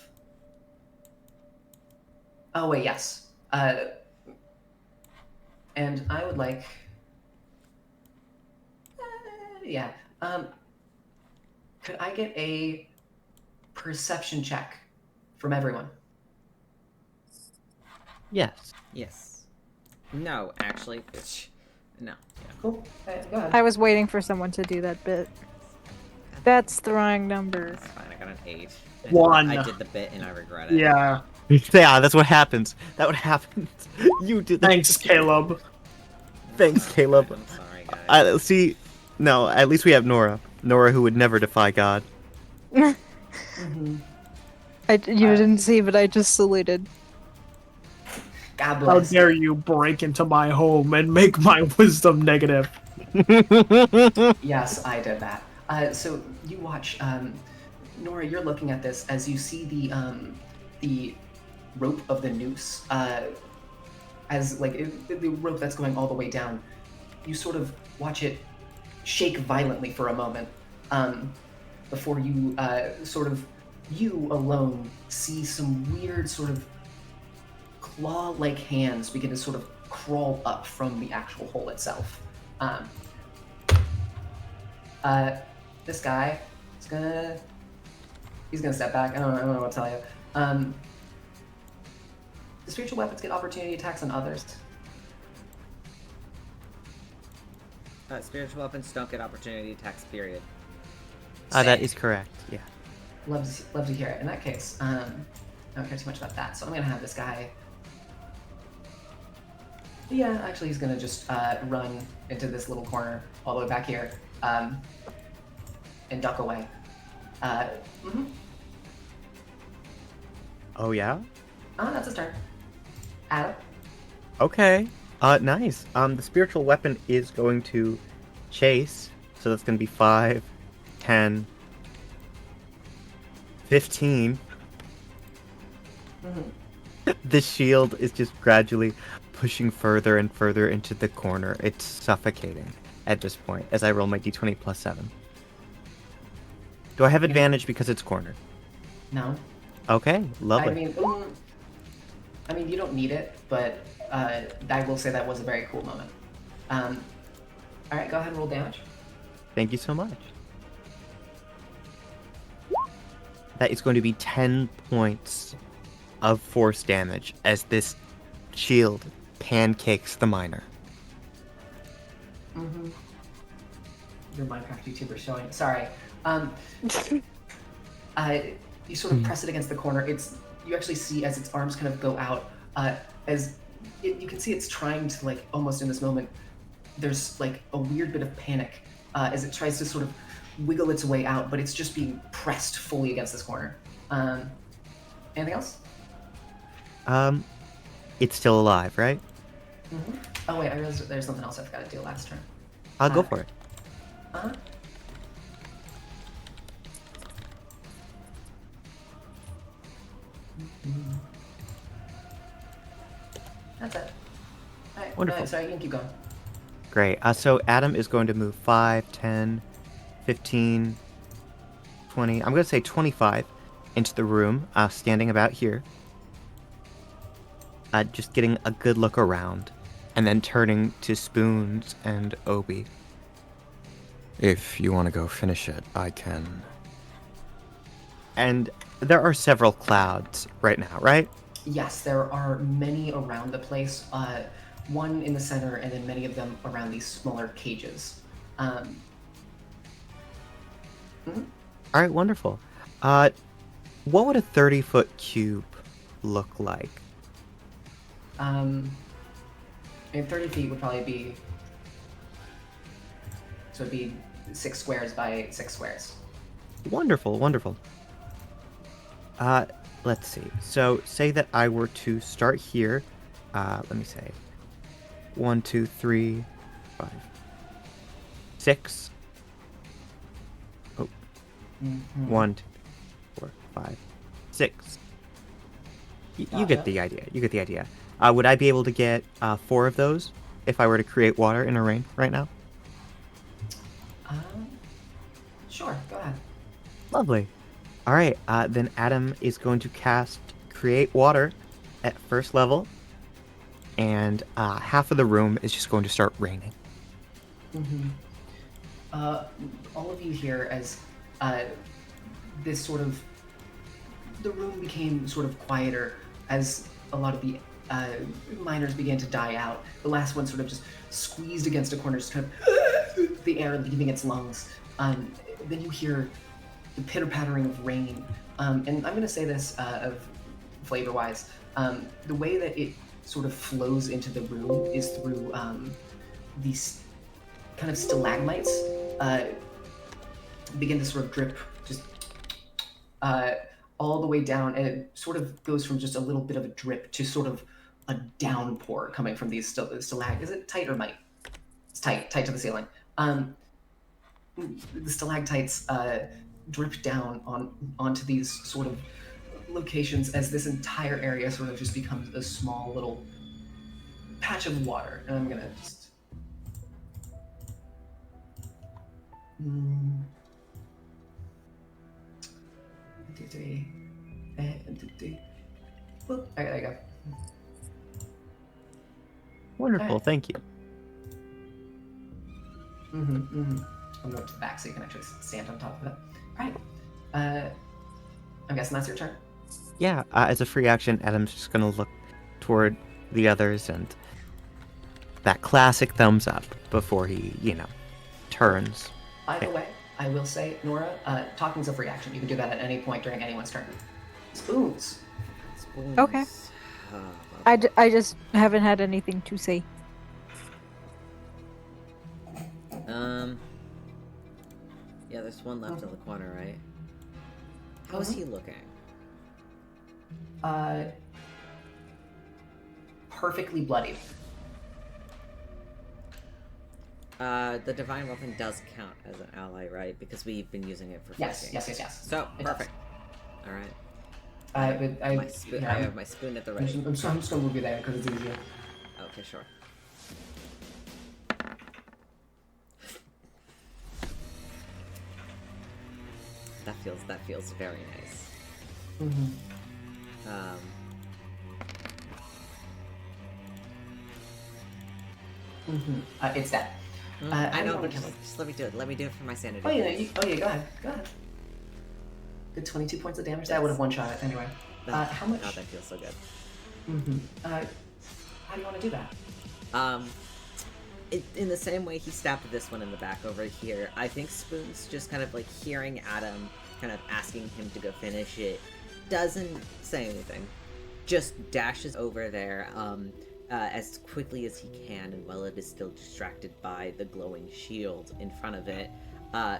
Oh wait, yes. And I would like, yeah. Could I get a perception check from everyone? Yes. Yes. No, actually, bitch. No. Yeah. Cool. Go ahead. I was waiting for someone to do that bit. That's the wrong number. That's fine. I got an 8. 1. I did the bit and I regret it. Yeah. Yeah, that's what happens. That what happens. You did that. Thanks, Caleb. Thanks, Caleb. I'm sorry, guys. See, no, at least we have Nora. Nora, who would never defy God. You didn't see, but I just saluted. God How bless. dare you break into my home and make my wisdom negative? Yes, I did that. So you watch, Nora. You're looking at this as you see the rope of the noose, as like the rope that's going all the way down. You sort of watch it shake violently for a moment, before you you alone see some weird sort of claw-like hands begin to sort of crawl up from the actual hole itself. This guy is he's gonna step back. I don't know what to tell you. The spiritual weapons get opportunity attacks on others. Spiritual weapons don't get opportunity attacks, period. That is correct. Yeah. Love to hear it. In that case, I don't care too much about that. So I'm gonna have this guy Yeah, actually, he's gonna just run into this little corner all the way back here, and duck away. Mhm. Oh yeah. That's his turn. Adam. Okay. Nice. The spiritual weapon is going to chase, so that's going to be 5, 10, 15. Mm-hmm. The shield is just gradually pushing further and further into the corner. It's suffocating at this point as I roll my d20 plus 7. Do I have advantage because it's cornered? No. Okay, lovely. I mean, you don't need it, but I will say that was a very cool moment. All right, go ahead and roll damage. Thank you so much. That is going to be 10 points of force damage as this shield pancakes the miner. Mm-hmm. Your Minecraft YouTuber showing. Sorry. You sort of press it against the corner. You actually see as its arms kind of go out, you can see it's trying to, like, almost in this moment, there's like a weird bit of panic as it tries to sort of wiggle its way out, but it's just being pressed fully against this corner. Anything else? It's still alive, right? Mm-hmm. Oh wait, I realized there's something else I forgot to do last turn. I'll go for it. Uh-huh. That's it. Alright, Wonderful. Sorry, you can keep going. Great. So Adam is going to move 5, 10, 15, 20. I'm going to say 25 into the room, standing about here. Just getting a good look around, and then turning to Spoons and Obi. If you want to go finish it, I can. And there are several clouds right now, right? Yes, there are many around the place. One in the center, and then many of them around these smaller cages. All right, wonderful. What would a 30-foot cube look like? And 30 feet would probably be... So it'd be 6 squares by 6 squares. Wonderful, wonderful. Let's see. So, say that I were to start here. Let me say 1, 2, 3, 5, 6. Oh. Mm-hmm. 1, 2, 4, 5, 6. You get the idea. You get the idea. Would I be able to get 4 of those if I were to create water in a rain right now? Sure, go ahead. Lovely. All right, then Adam is going to cast Create Water at first level, and half of the room is just going to start raining. Mm-hmm. All of you here, as this sort of... The room became sort of quieter as a lot of the miners began to die out. The last one sort of just squeezed against a corner, just kind of the air leaving its lungs. Then you hear the pitter-pattering of rain. And I'm going to say this of flavor-wise. The way that it sort of flows into the room is through these kind of stalagmites begin to sort of drip just all the way down, and it sort of goes from just a little bit of a drip to sort of a downpour coming from these stalag. Is it tight or mite? It's tight to the ceiling. The stalactites drip down onto these sort of locations as this entire area sort of just becomes a small little patch of water. And I'm gonna just... Well, there you go. Wonderful, Alright. thank you. I'm going to the back so you can actually stand on top of it. Alright. I'm guessing that's your turn. Yeah, as a free action, Adam's just going to look toward the others and that classic thumbs up before he, turns. By the way, I will say, Nora, talking's a free action. You can do that at any point during anyone's turn. Spoons. Okay. I just haven't had anything to say. Yeah, there's one left in the corner, right? How is he looking? Perfectly bloodied. The divine weapon does count as an ally, right? Because we've been using it for Yes, games. yes. So, It perfect. Alright. I I have my spoon at the ready. I'm just gonna move you there because it's easier. Okay, sure. That feels very nice. It's that. I know, but just let me do it. Let me do it for my sanity. Oh yeah, go ahead. Good 22 points of damage. That would have one shot it anyway. How much? God, that feels so good. How do you want to do that? In the same way he stabbed this one in the back over here, I think Spoon's just kind of like hearing Adam, kind of asking him to go finish it, doesn't say anything, just dashes over there as quickly as he can, and while it is still distracted by the glowing shield in front of it,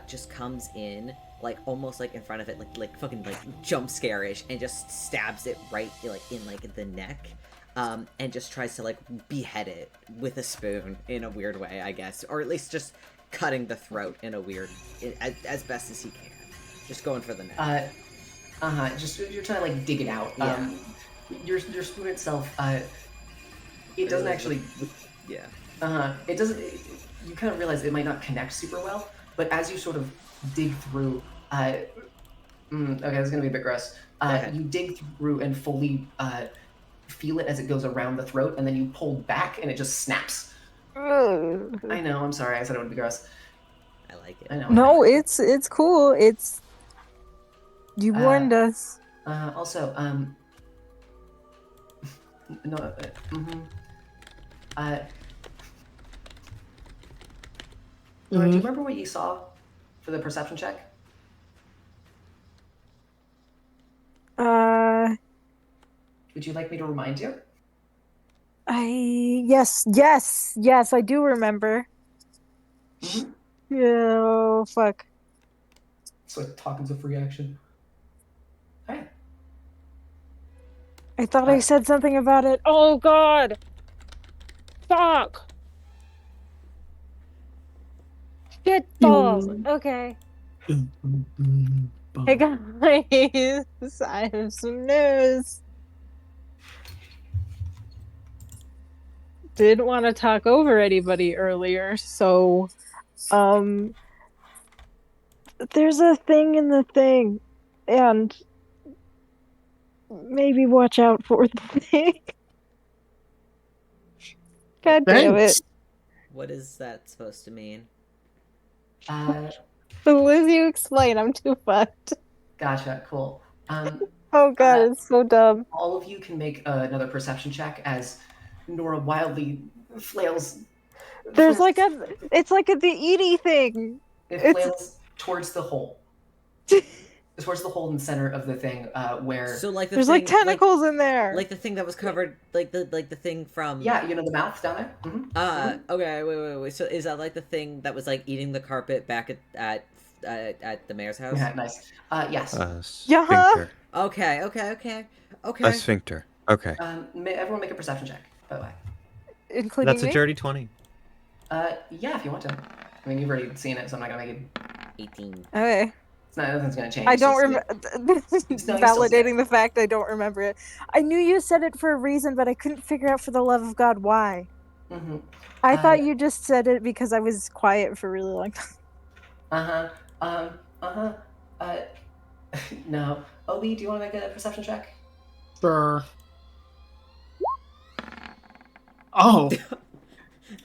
just comes in, like almost like in front of it, like fucking like jump scare-ish, and just stabs it right like in like the neck. And just tries to, like, behead it with a spoon in a weird way, I guess. Or at least just cutting the throat in a weird... as best as he can. Just going for the neck. Just, you're trying to, like, dig it out. Yeah. Your spoon itself, it doesn't actually... Yeah. It doesn't... You kind of realize it might not connect super well, but as you sort of dig through... okay, this is going to be a bit gross. You dig through and fully... feel it as it goes around the throat, and then you pull back and it just snaps. I know, I'm sorry, I said it would be gross. I like it. I know. No, it's cool. It's you warned us. Also, no, Nora, do you remember what you saw for the perception check? Would you like me to remind you? Yes, I do remember. Oh, fuck. So talking's a free action. Alright. I thought I said something about it. Oh, God! Fuck! Shit balls! Okay. Hey, guys! I have some news. Didn't want to talk over anybody earlier, so there's a thing in the thing, and maybe watch out for the thing. God damn it. What is that supposed to mean? Liz, you explain, I'm too fucked. Gotcha, cool. Oh god, it's so dumb. All of you can make another perception check as Nora wildly flails. There's like it's like the Edie thing. It flails towards the hole. Towards the hole in the center of the thing, where so like there's like tentacles in there, like the thing that was covered, like the thing from you know the mouth down there. Okay, wait. So is that like the thing that was like eating the carpet back at the mayor's house? Yeah, nice. Yes. Sphincter. Okay. A sphincter. Okay. Everyone make a perception check. By the way. Including That's a dirty 20. Yeah, if you want to. I mean, you've already seen it, so I'm not gonna make it. 18. Okay. Nothing's gonna change. I don't remember. Validating the fact I don't remember it. I knew you said it for a reason, but I couldn't figure out for the love of God why. I thought you just said it because I was quiet for a really long time. No. Obi, do you want to make a perception check? Sure. Oh.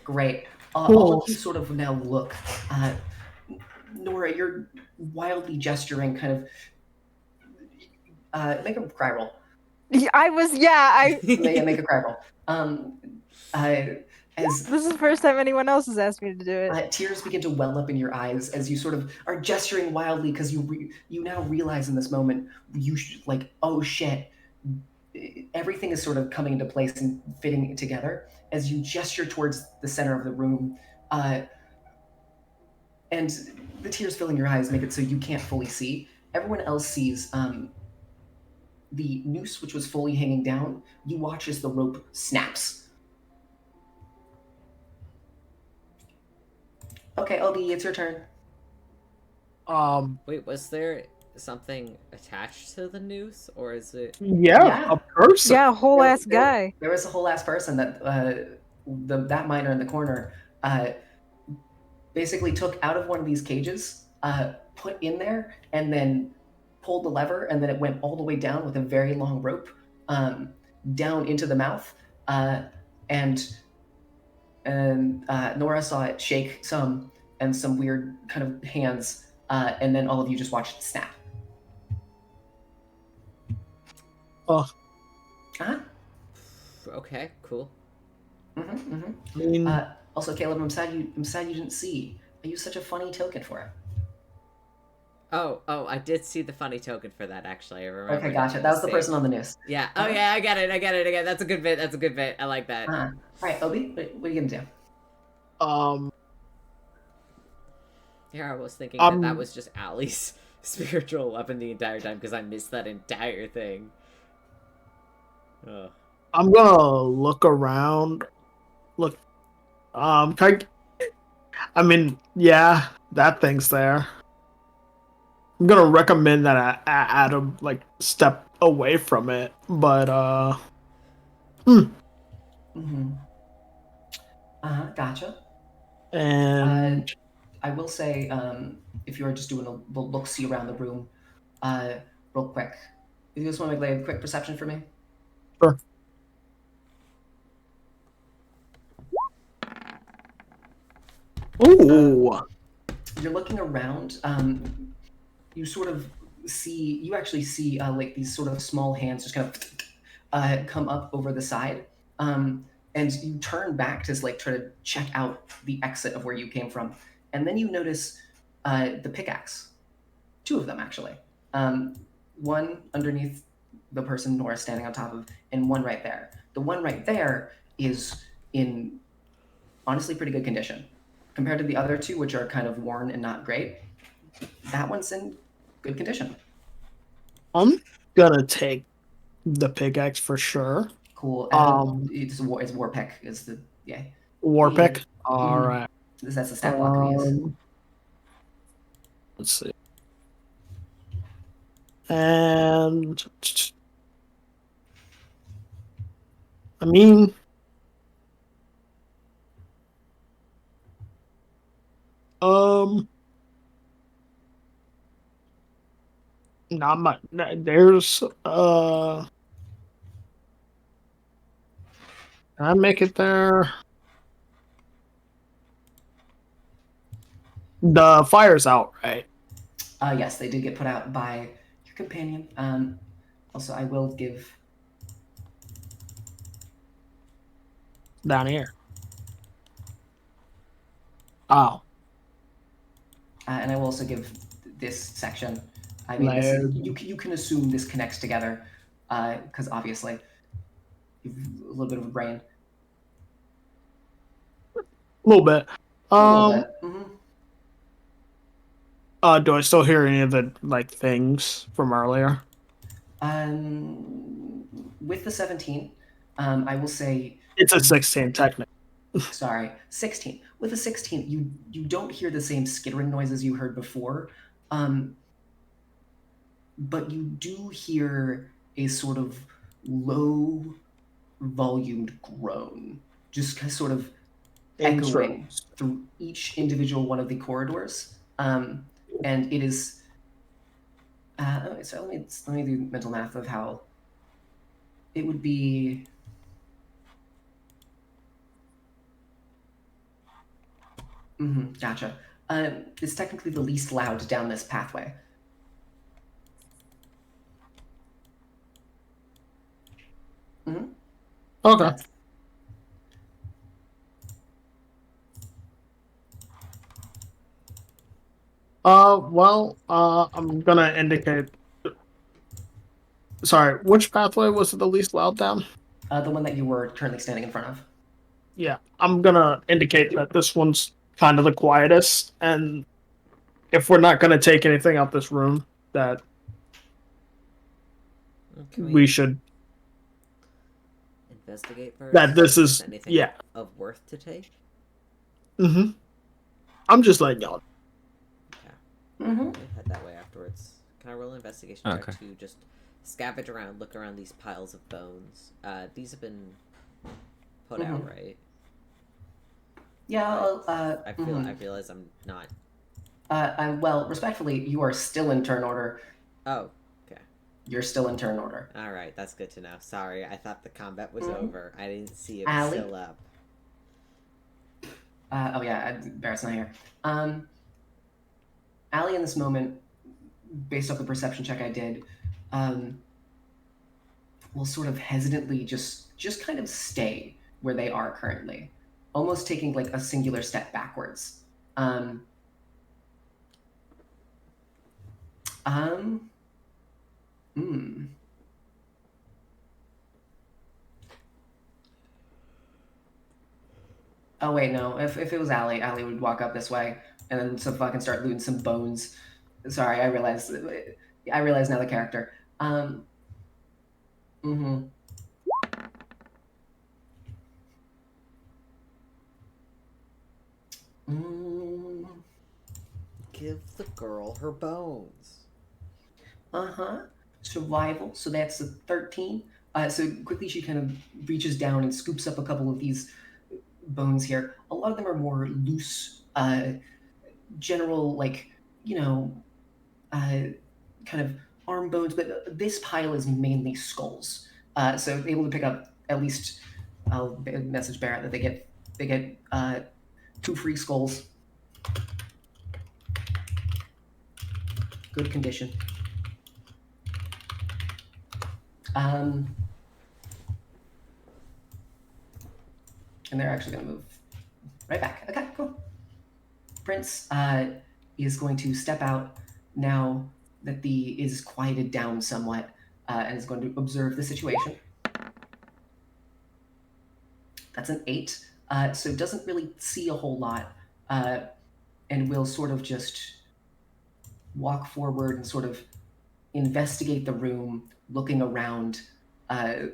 Great. All of you sort of now look. Nora, you're wildly gesturing, kind of. Make a cry roll. I make a cry roll. As this is the first time anyone else has asked me to do it. Tears begin to well up in your eyes as you sort of are gesturing wildly because you now realize in this moment oh shit, everything is sort of coming into place and fitting together as you gesture towards the center of the room. and the tears filling your eyes make it so you can't fully see. Everyone else sees the noose, which was fully hanging down. You watch as the rope snaps. Okay, Obi, it's your turn. Wait, was there something attached to the noose, or is it? Yeah, a person. Yeah, whole ass guy. There was a whole ass person that that miner in the corner basically took out of one of these cages, put in there, and then pulled the lever, and then it went all the way down with a very long rope down into the mouth, and Nora saw it shake some and some weird kind of hands, and then all of you just watched it snap. Oh. Uh-huh. Okay, cool. I mean, Also, Caleb, I'm sad you didn't see. I used such a funny token for it. Oh, I did see the funny token for that, actually. I remember. Okay, gotcha. That was the person on the news. Yeah. Oh, yeah, I get it. Again. That's a good bit. I like that. All right, Obi, what are you gonna do? Yeah, I was thinking that was just Alli's spiritual weapon the entire time, because I missed that entire thing. Ugh. I'm gonna look around. Look, I mean, yeah, that thing's there. I'm gonna recommend that Adam like step away from it, but Gotcha. And I will say, if you're just doing a look-see around the room, real quick, you just want to make a quick perception for me? Sure. Ooh. You're looking around. You sort of see. You actually see like these sort of small hands just kind of come up over the side, and you turn back to like try to check out the exit of where you came from, and then you notice the pickaxe. Two of them actually. One underneath the person Nora standing on top of, and one right there. The one right there is in honestly pretty good condition compared to the other two, which are kind of worn and not great. That one's in good condition. I'm gonna take the pickaxe for sure. Cool. It's war pick is the war pick. All right. That's the stat block we use. Let's see. And I mean, not much. There's can I make it there? The fire's out, right? Yes, they did get put out by your companion. Also, I will give down here. Oh. And I will also give this section. I mean, this, you can assume this connects together, because obviously, you've a little bit of a brain. A little bit. Mm-hmm. Do I still hear any of the things from earlier? With the 17, I will say it's a 16 technically. Sorry, 16. With a 16, you don't hear the same skittering noises you heard before, but you do hear a sort of low volumed groan, just sort of echoing through each individual one of the corridors. And it is so let me do mental math of how it would be. Gotcha. It's technically the least loud down this pathway. Okay. I'm gonna indicate. Sorry, which pathway was the least loud down? The one that you were currently standing in front of. Yeah, I'm gonna indicate that this one's kind of the quietest, and if we're not going to take anything out this room, that we should investigate first? that this is anything yeah. of worth to take? Mm-hmm. I'm just letting y'all. We'll head that way afterwards. Can I roll an investigation check Okay. to just scavenge around, look around these piles of bones? These have been put out, right? Yeah. I realize I'm not. Well, respectfully, you are still in turn order. Oh, okay. You're still in turn order. All right, that's good to know. Sorry, I thought the combat was over. I didn't see it Alli? still up. Oh yeah, Barrett's not here. Alli, in this moment, based off the perception check I did, will sort of hesitantly just kind of stay where they are currently, almost taking like a singular step backwards. Oh wait, no. If it was Alli, Alli would walk up this way and then fucking start looting some bones. Sorry, I realized now the character. Mm-hmm. Give the girl her bones. Uh-huh. Survival. So that's a 13. So quickly she kind of reaches down and scoops up a couple of these bones here. A lot of them are more loose, general, like, kind of arm bones, but this pile is mainly skulls. So able to pick up at least, I'll message Barrett that they get 2 free skulls. Good condition. And they're actually going to move right back. Okay, cool. Prince is going to step out now that the is quieted down somewhat, and is going to observe the situation. That's an 8, so doesn't really see a whole lot, and will sort of just walk forward and sort of investigate the room, looking around. I'll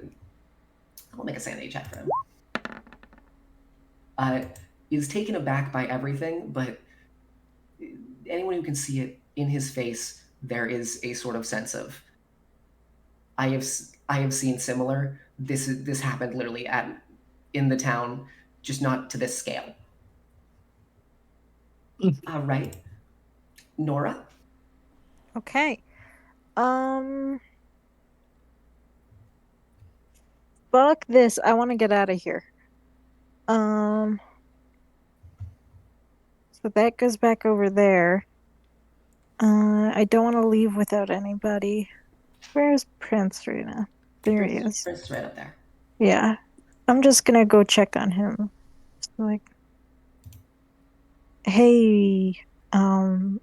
make a sanity check for him. Is taken aback by everything, but anyone who can see it in his face, there is a sort of sense of, I have seen similar. This happened literally in the town, just not to this scale. All right, Nora. Okay. Fuck this. I want to get out of here. So that goes back over there. I don't want to leave without anybody. Where's Prince right now? There he is. Prince is right up there. Yeah. I'm just gonna go check on him. Just like, hey, And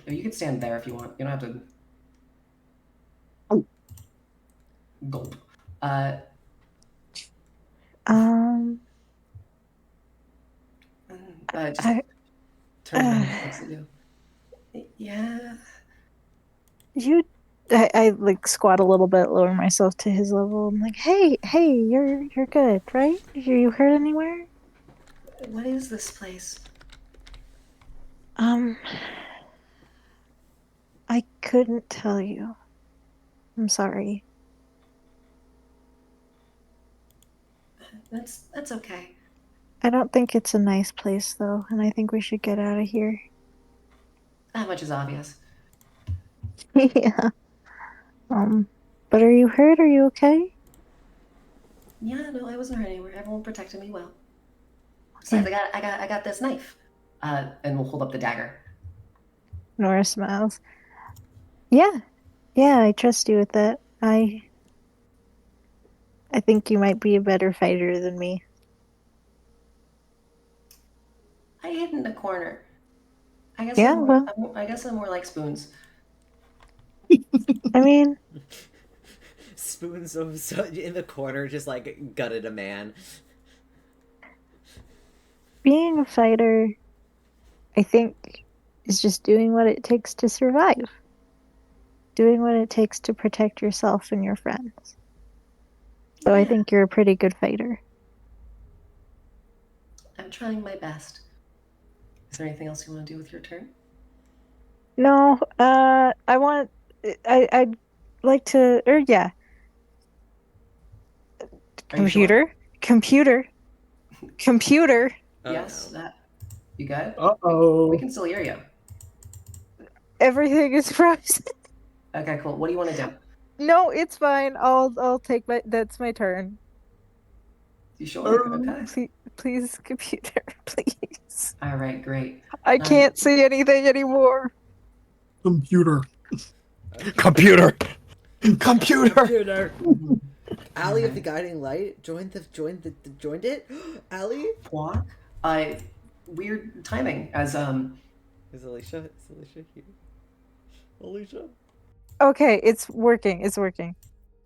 you can stand there if you want. You don't have to. Oh. Gulp. Just turn around and looks at you. Yeah. I like squat a little bit, lower myself to his level. I'm like, hey, you're good, right? You hurt anywhere? What is this place? I couldn't tell you. I'm sorry. That's okay. I don't think it's a nice place though, and I think we should get out of here. That much is obvious. Yeah. But are you hurt? Are you okay? Yeah, no, I wasn't hurt anywhere. Everyone protected me well. Besides, I got this knife. And we'll hold up the dagger. Nora smiles. Yeah, I trust you with that. I think you might be a better fighter than me. I hid in the corner. I guess Yeah, I guess I'm more like Spoons. I mean, Spoons in the corner, just like gutted a man. being a fighter, I think is just doing what it takes to survive. Doing what it takes to protect yourself and your friends. So I think you're a pretty good fighter. I'm trying my best. Is there anything else you want to do with your turn? No, I'd like to, or yeah. Are you sure? Computer. Oh, Yes, no. that. You good? Uh-oh. We can still hear you. Everything is frozen. Okay, cool. What do you want to do? No, it's fine. I'll take that's my turn. You sure? Okay. Please, computer, please. All right, great. I can't see anything anymore. Computer. Computer. Computer. Alli of the Alright. Guiding Light joined it. Alli. What? Weird timing. As Is Alycia here? Alycia. Okay, it's working. It's working.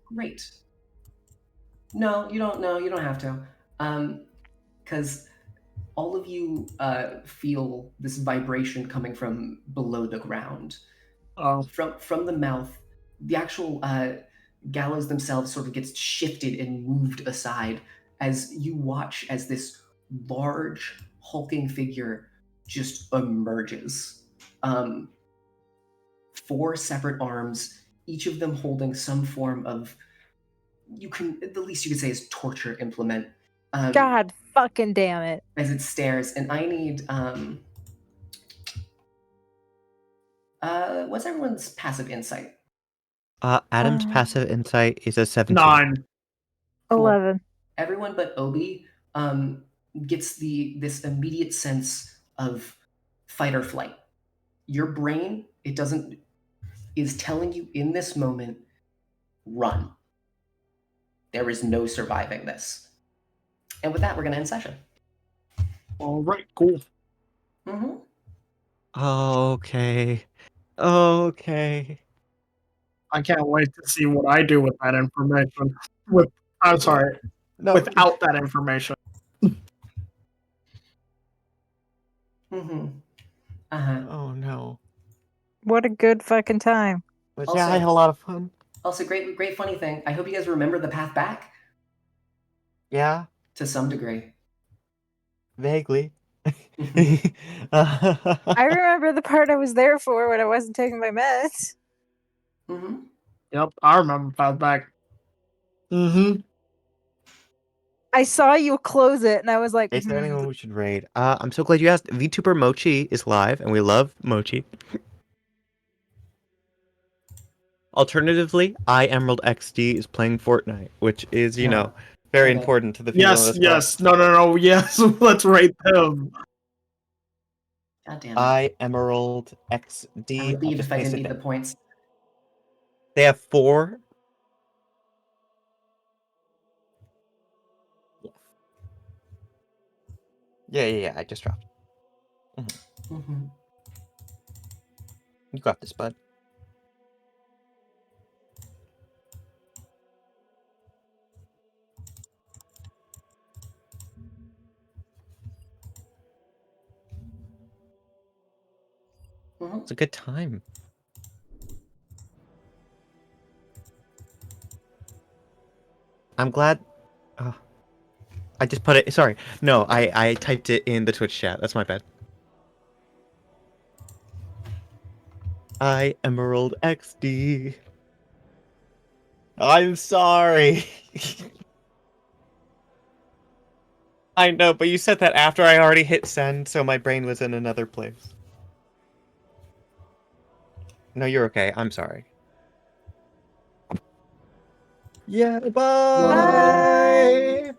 Great. No, you don't. No, you don't have to. Because all of you feel this vibration coming from below the ground. Oh. From the mouth, the actual gallows themselves sort of gets shifted and moved aside as you watch as this large hulking figure just emerges. 4 separate arms, each of them holding some form of, the least you could say is torture implement. God fucking damn it. As it stares, and I need what's everyone's passive insight? Adam's passive insight is a 17. 9. Cool. 11. Everyone but Obi gets this immediate sense of fight or flight. Your brain, is telling you in this moment, run. There is no surviving this. And with that, we're going to end session. All right, cool. Mm-hmm. Okay. Okay. I can't wait to see what I do with that information. I'm sorry, No. without that information. Mm-hmm. Uh-huh. Oh no. What a good fucking time. But Also- yeah, I had a lot of fun. Also, great funny thing. I hope you guys remember the path back Yeah, to some degree. vaguely. I remember the part I was there for when I wasn't taking my meds. Mm-hmm. Yep, I remember path back. Mm-hmm. I saw you close it and I was like, Is there anyone we should raid? I'm so glad you asked. VTuber Mochi is live, and we love Mochi. Alternatively, Emerald XD is playing Fortnite, which is, you know, very Okay. important to the people of Yes, this yes. No, yes. Let's rate them. God damn it. Emerald XD. I would I'll leave just if I paste didn't it need the down. points. They have 4. Yeah. I just dropped. Mm-hmm. You got this, bud. Mm-hmm. It's a good time. I'm glad. I just put it. Sorry. No, I typed it in the Twitch chat. That's my bad. Emerald XD. I'm sorry. I know, but you said that after I already hit send, so my brain was in another place. No, you're okay. I'm sorry. Yeah, bye. Bye.